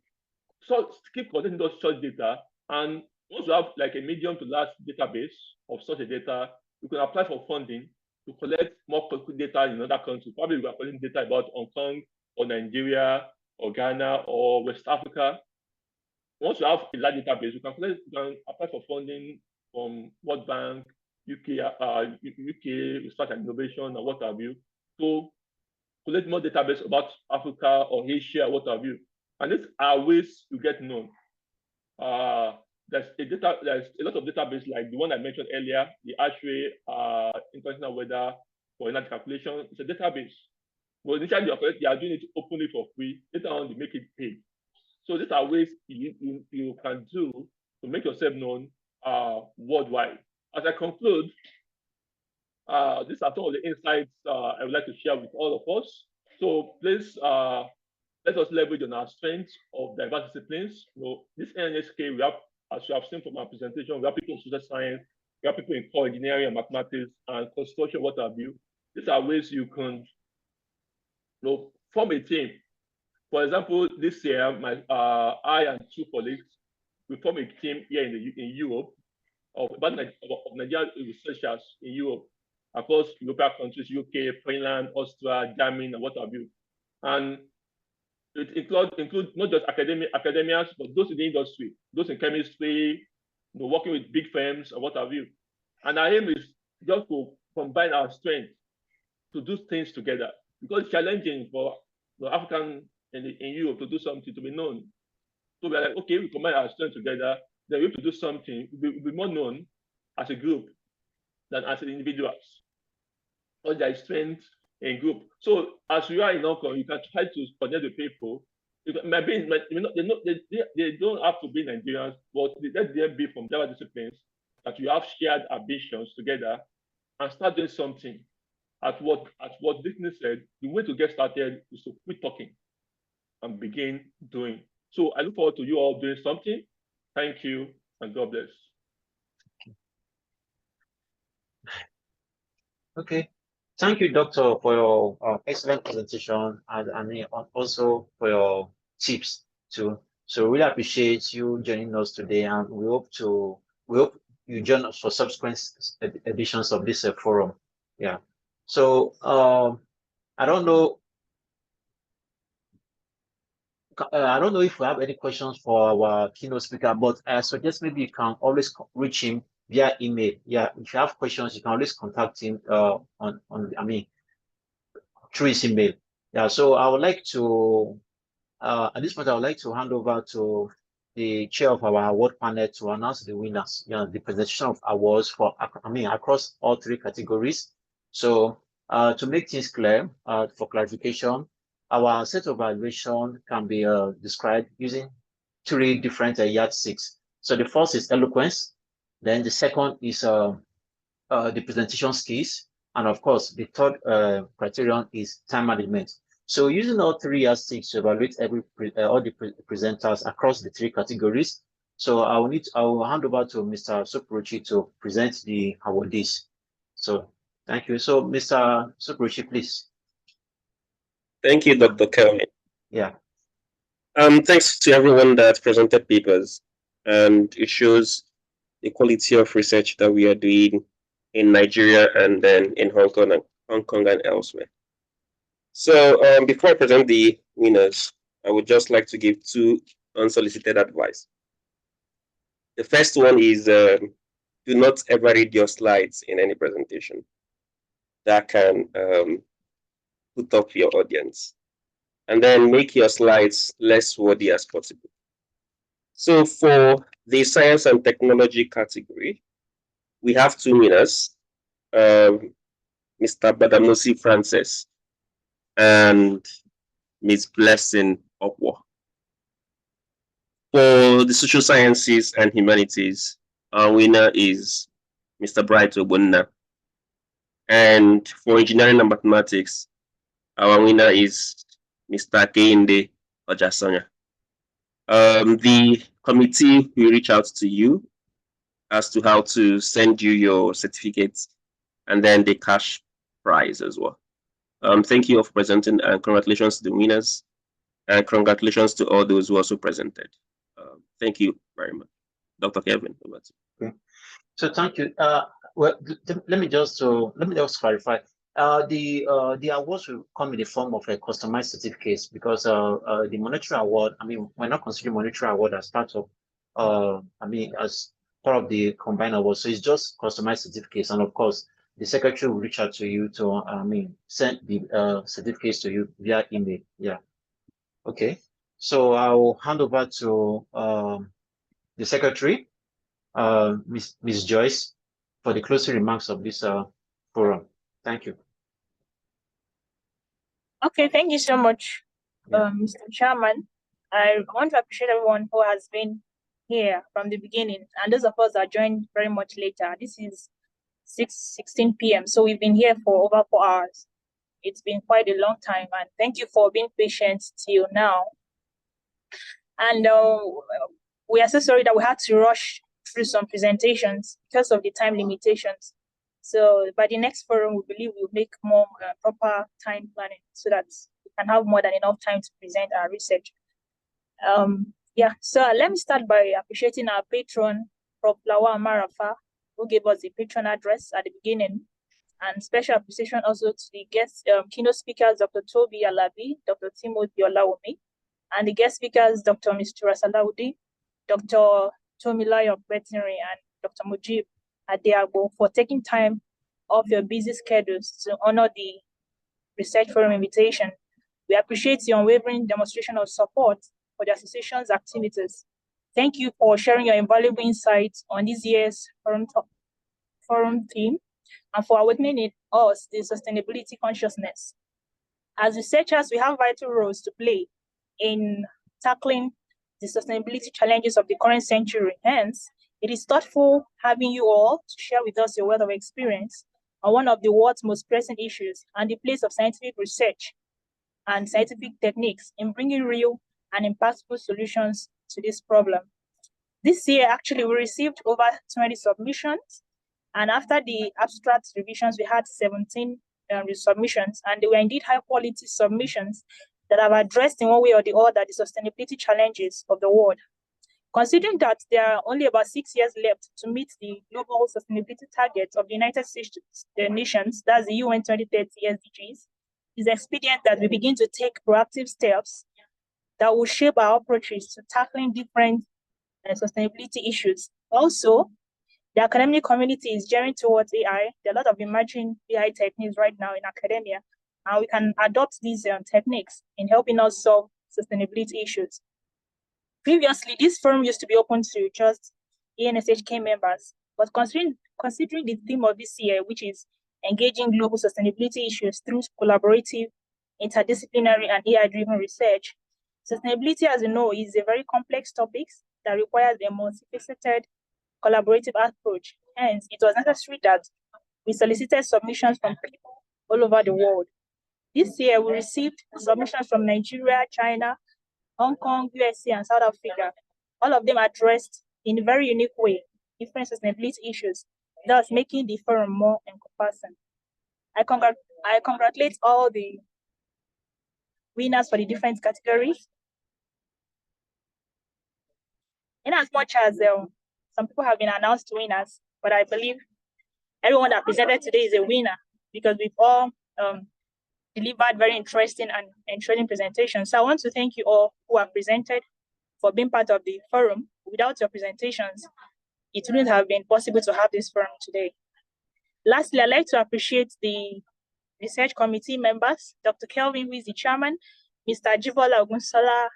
so keep collecting those such data. And once you have like a medium to large database of such a data, you can apply for funding to collect more data in other countries. Probably you are collecting data about Hong Kong or Nigeria or Ghana or West Africa. Once you have a large database, you can apply for funding from World Bank, UK Research and Innovation, or what have you, to collect more database about Africa or Asia, what have you. And these are ways to get known. There's a lot of database like the one I mentioned earlier, the ANSHK International Weather for Energy Calculation. It's a database. Well, initially they are doing it openly for free. Later on, they make it paid. So these are ways you can do to make yourself known worldwide. As I conclude, these are some of the insights I would like to share with all of us. So please let us leverage on our strengths of diverse disciplines. This ANSHK, we have, as you have seen from our presentation, we have people in social science, we have people in core engineering and mathematics and construction, what have you. These are ways you can form a team For example, this year, I and 2 colleagues, we formed a team here in Europe of Nigerian researchers in Europe, across European countries, UK, Finland, Austria, Germany, and what have you. And it includes not just academians, but those in the industry, those in chemistry, working with big firms and what have you. And our aim is just to combine our strength to do things together, because it's challenging for the African in Europe to do something, to be known. So we're like, okay, we combine our strength together, then we have to do something, we'll be more known as a group than as individuals. Or there is strength in group. So as you are in Hong Kong, you can try to connect with people. They don't have to be Nigerians, but let them be from other disciplines, that you have shared ambitions together and start doing something. At what Disney said, the way to get started is to quit talking and begin doing. So I look forward to you all doing something. Thank you, and God bless. Okay. Thank you, Doctor, for your excellent presentation, and also for your tips too. So really appreciate you joining us today, and we hope you join us for subsequent editions of this forum. Yeah. So I don't know if we have any questions for our keynote speaker, but I suggest maybe you can always reach him via email. Yeah, if you have questions, you can always contact him through his email. Yeah, so I would like to at this point I would like to hand over to the chair of our award panel to announce the winners. The presentation of awards for across all 3 categories. So to make things clear, for clarification, our set of evaluation can be described using 3 different yardsticks. So the first is eloquence, then the second is the presentation skills, and of course the third criterion is time management. So using all 3 yardsticks to evaluate all the presenters across the 3 categories. So I will hand over to Mr. Sopuruchi to present the awardees. So thank you. So Mr. Sopuruchi, please. Thank you, Dr. Kelvin. Yeah. Thanks to everyone that presented papers, and it shows the quality of research that we are doing in Nigeria and then in Hong Kong and elsewhere. So before I present the winners, I would just like to give 2 unsolicited advice. The first one is do not ever read your slides in any presentation. That can put off your audience. And then make your slides less wordy as possible. So for the science and technology category, we have 2 winners, Mr. Badamosi Francis and Ms. Blessing Okwo. For the social sciences and humanities, our winner is Mr. Bright Obunna. And for engineering and mathematics, our winner is Mr. Keinde Ojasonya. The committee will reach out to you as to how to send you your certificates and then the cash prize as well. Thank you for presenting, and congratulations to the winners, and congratulations to all those who also presented. Thank you very much. Dr. Kevin, over to you. Okay. So thank you. Well, let me just clarify. The awards will come in the form of a customized certificates, because the monetary award, we're not considering monetary award as part of as part of the combined award. So it's just customized certificates, and of course the secretary will reach out to you to send the certificates to you via email. Yeah. Okay. So I'll hand over to the secretary, Ms. Joyce, for the closing remarks of this forum. Thank you. Okay, thank you so much, Mr. Chairman. I want to appreciate everyone who has been here from the beginning, and those of us that joined very much later. This is 6:16 p.m. So we've been here for over 4 hours. It's been quite a long time, and thank you for being patient till now. And we are so sorry that we had to rush through some presentations because of the time limitations. So by the next forum, we believe we'll make more proper time planning so that we can have more than enough time to present our research. So let me start by appreciating our patron, Prof. Lawa Marafa, who gave us the patron address at the beginning. And special appreciation also to the guest keynote speakers, Dr. Toby Alabi, Dr. Timothy Olawumi, and the guest speakers, Dr. Mr. Salaudi, Dr. Tomilayo Veterinary, and Dr. Mujib Adeagbo for taking time off your busy schedules to honor the Research Forum invitation. We appreciate your unwavering demonstration of support for the association's activities. Thank you for sharing your invaluable insights on this year's forum theme and for awakening in us the sustainability consciousness. As researchers, we have vital roles to play in tackling the sustainability challenges of the current century. Hence, it is thoughtful having you all to share with us your wealth of experience on one of the world's most pressing issues and the place of scientific research and scientific techniques in bringing real and impactful solutions to this problem. This year, actually, we received over 20 submissions, and after the abstract revisions, we had 17 submissions, and they were indeed high-quality submissions that have addressed in one way or the other the sustainability challenges of the world. Considering that there are only about 6 years left to meet the global sustainability targets of the United States nations, that's the UN 2030 SDGs, it's expedient that we begin to take proactive steps that will shape our approaches to tackling different sustainability issues. Also, the academic community is gearing towards AI. There are a lot of emerging AI techniques right now in academia, and we can adopt these techniques in helping us solve sustainability issues. Previously, this forum used to be open to just ANSHK members, but considering the theme of this year, which is engaging global sustainability issues through collaborative, interdisciplinary, and AI-driven research, sustainability, as you know, is a very complex topic that requires a multifaceted, collaborative approach. Hence, it was necessary that we solicited submissions from people all over the world. This year, we received submissions from Nigeria, China, Hong Kong, USA, and South Africa. All of them addressed in a very unique way different sustainability issues, thus making the forum more encompassing. I congratulate all the winners for the different categories. In as much as some people have been announced winners, but I believe everyone that presented today is a winner because we've all delivered very interesting and enthroned presentations. So I want to thank you all who have presented for being part of the forum. Without your presentations, it wouldn't have been possible to have this forum today. Lastly, I'd like to appreciate the research committee members, Dr. Kelvin, who is the chairman, Mr. Jibola Ogunsola,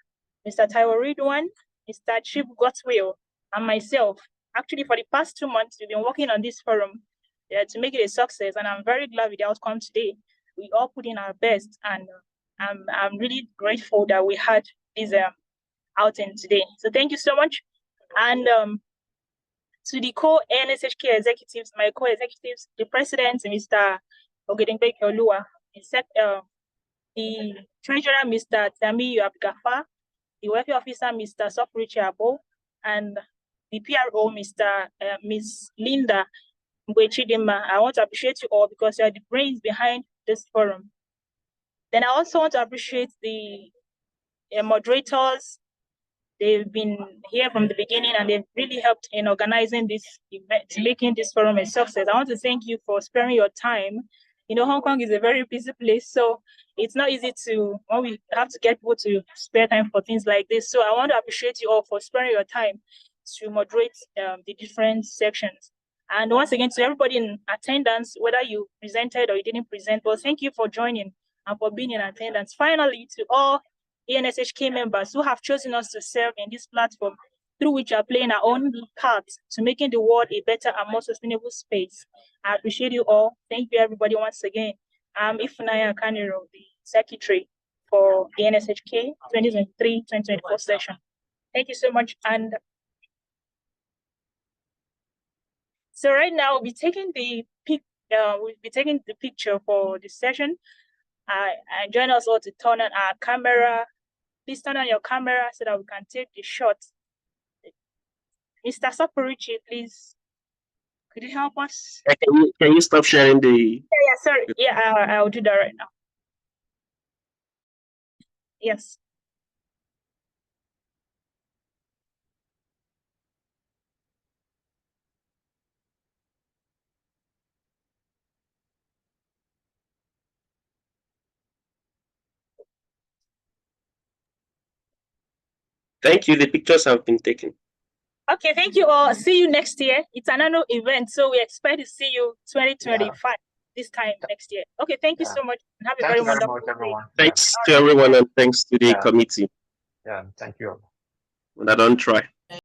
Mr. Taiwo Ridwan, Mr. Chip Gottwill, and myself. Actually, for the past 2 months, we've been working on this forum to make it a success, and I'm very glad with the outcome today. We all put in our best, and I'm really grateful that we had this outing today. So thank you so much. And to the co-ANSHK executives, my co-executives, the president, Mr. Ogedengbe Olua, the treasurer, Mr. Tamiyu Abgafa, the welfare officer, Mr. Sofrichi Abo, and the PRO, Ms. Linda Mbwechidima. I want to appreciate you all because you are the brains behind this forum. Then I also want to appreciate the moderators. They've been here from the beginning and they've really helped in organizing this event, making this forum a success. I want to thank you for sparing your time. You know, Hong Kong is a very busy place, so it's not easy when we have to get people to spare time for things like this. So I want to appreciate you all for sparing your time to moderate the different sections. And once again, to everybody in attendance, whether you presented or you didn't present, well, thank you for joining and for being in attendance. Finally, to all ANSHK members who have chosen us to serve in this platform, through which we are playing our own part to making the world a better and more sustainable space. I appreciate you all. Thank you, everybody, once again. I'm Ifunanya Kaniro, the secretary for the ANSHK 2023-2024 session. Thank you so much. And so right now we'll be taking the picture for the session. I join us all to turn on our camera. Please turn on your camera so that we can take the shot. Mr. Saporichi, please Could you help us? Can you stop sharing the? Yeah, sorry. Yeah, I'll do that right now. Yes. Thank you. The pictures have been taken. Okay, thank you all. See you next year. It's an annual event, so we expect to see you 2025 this time next year. Okay, thank you so much. Have a very wonderful day. everyone. Thanks to everyone and thanks to the committee. Yeah, thank you. And I don't try.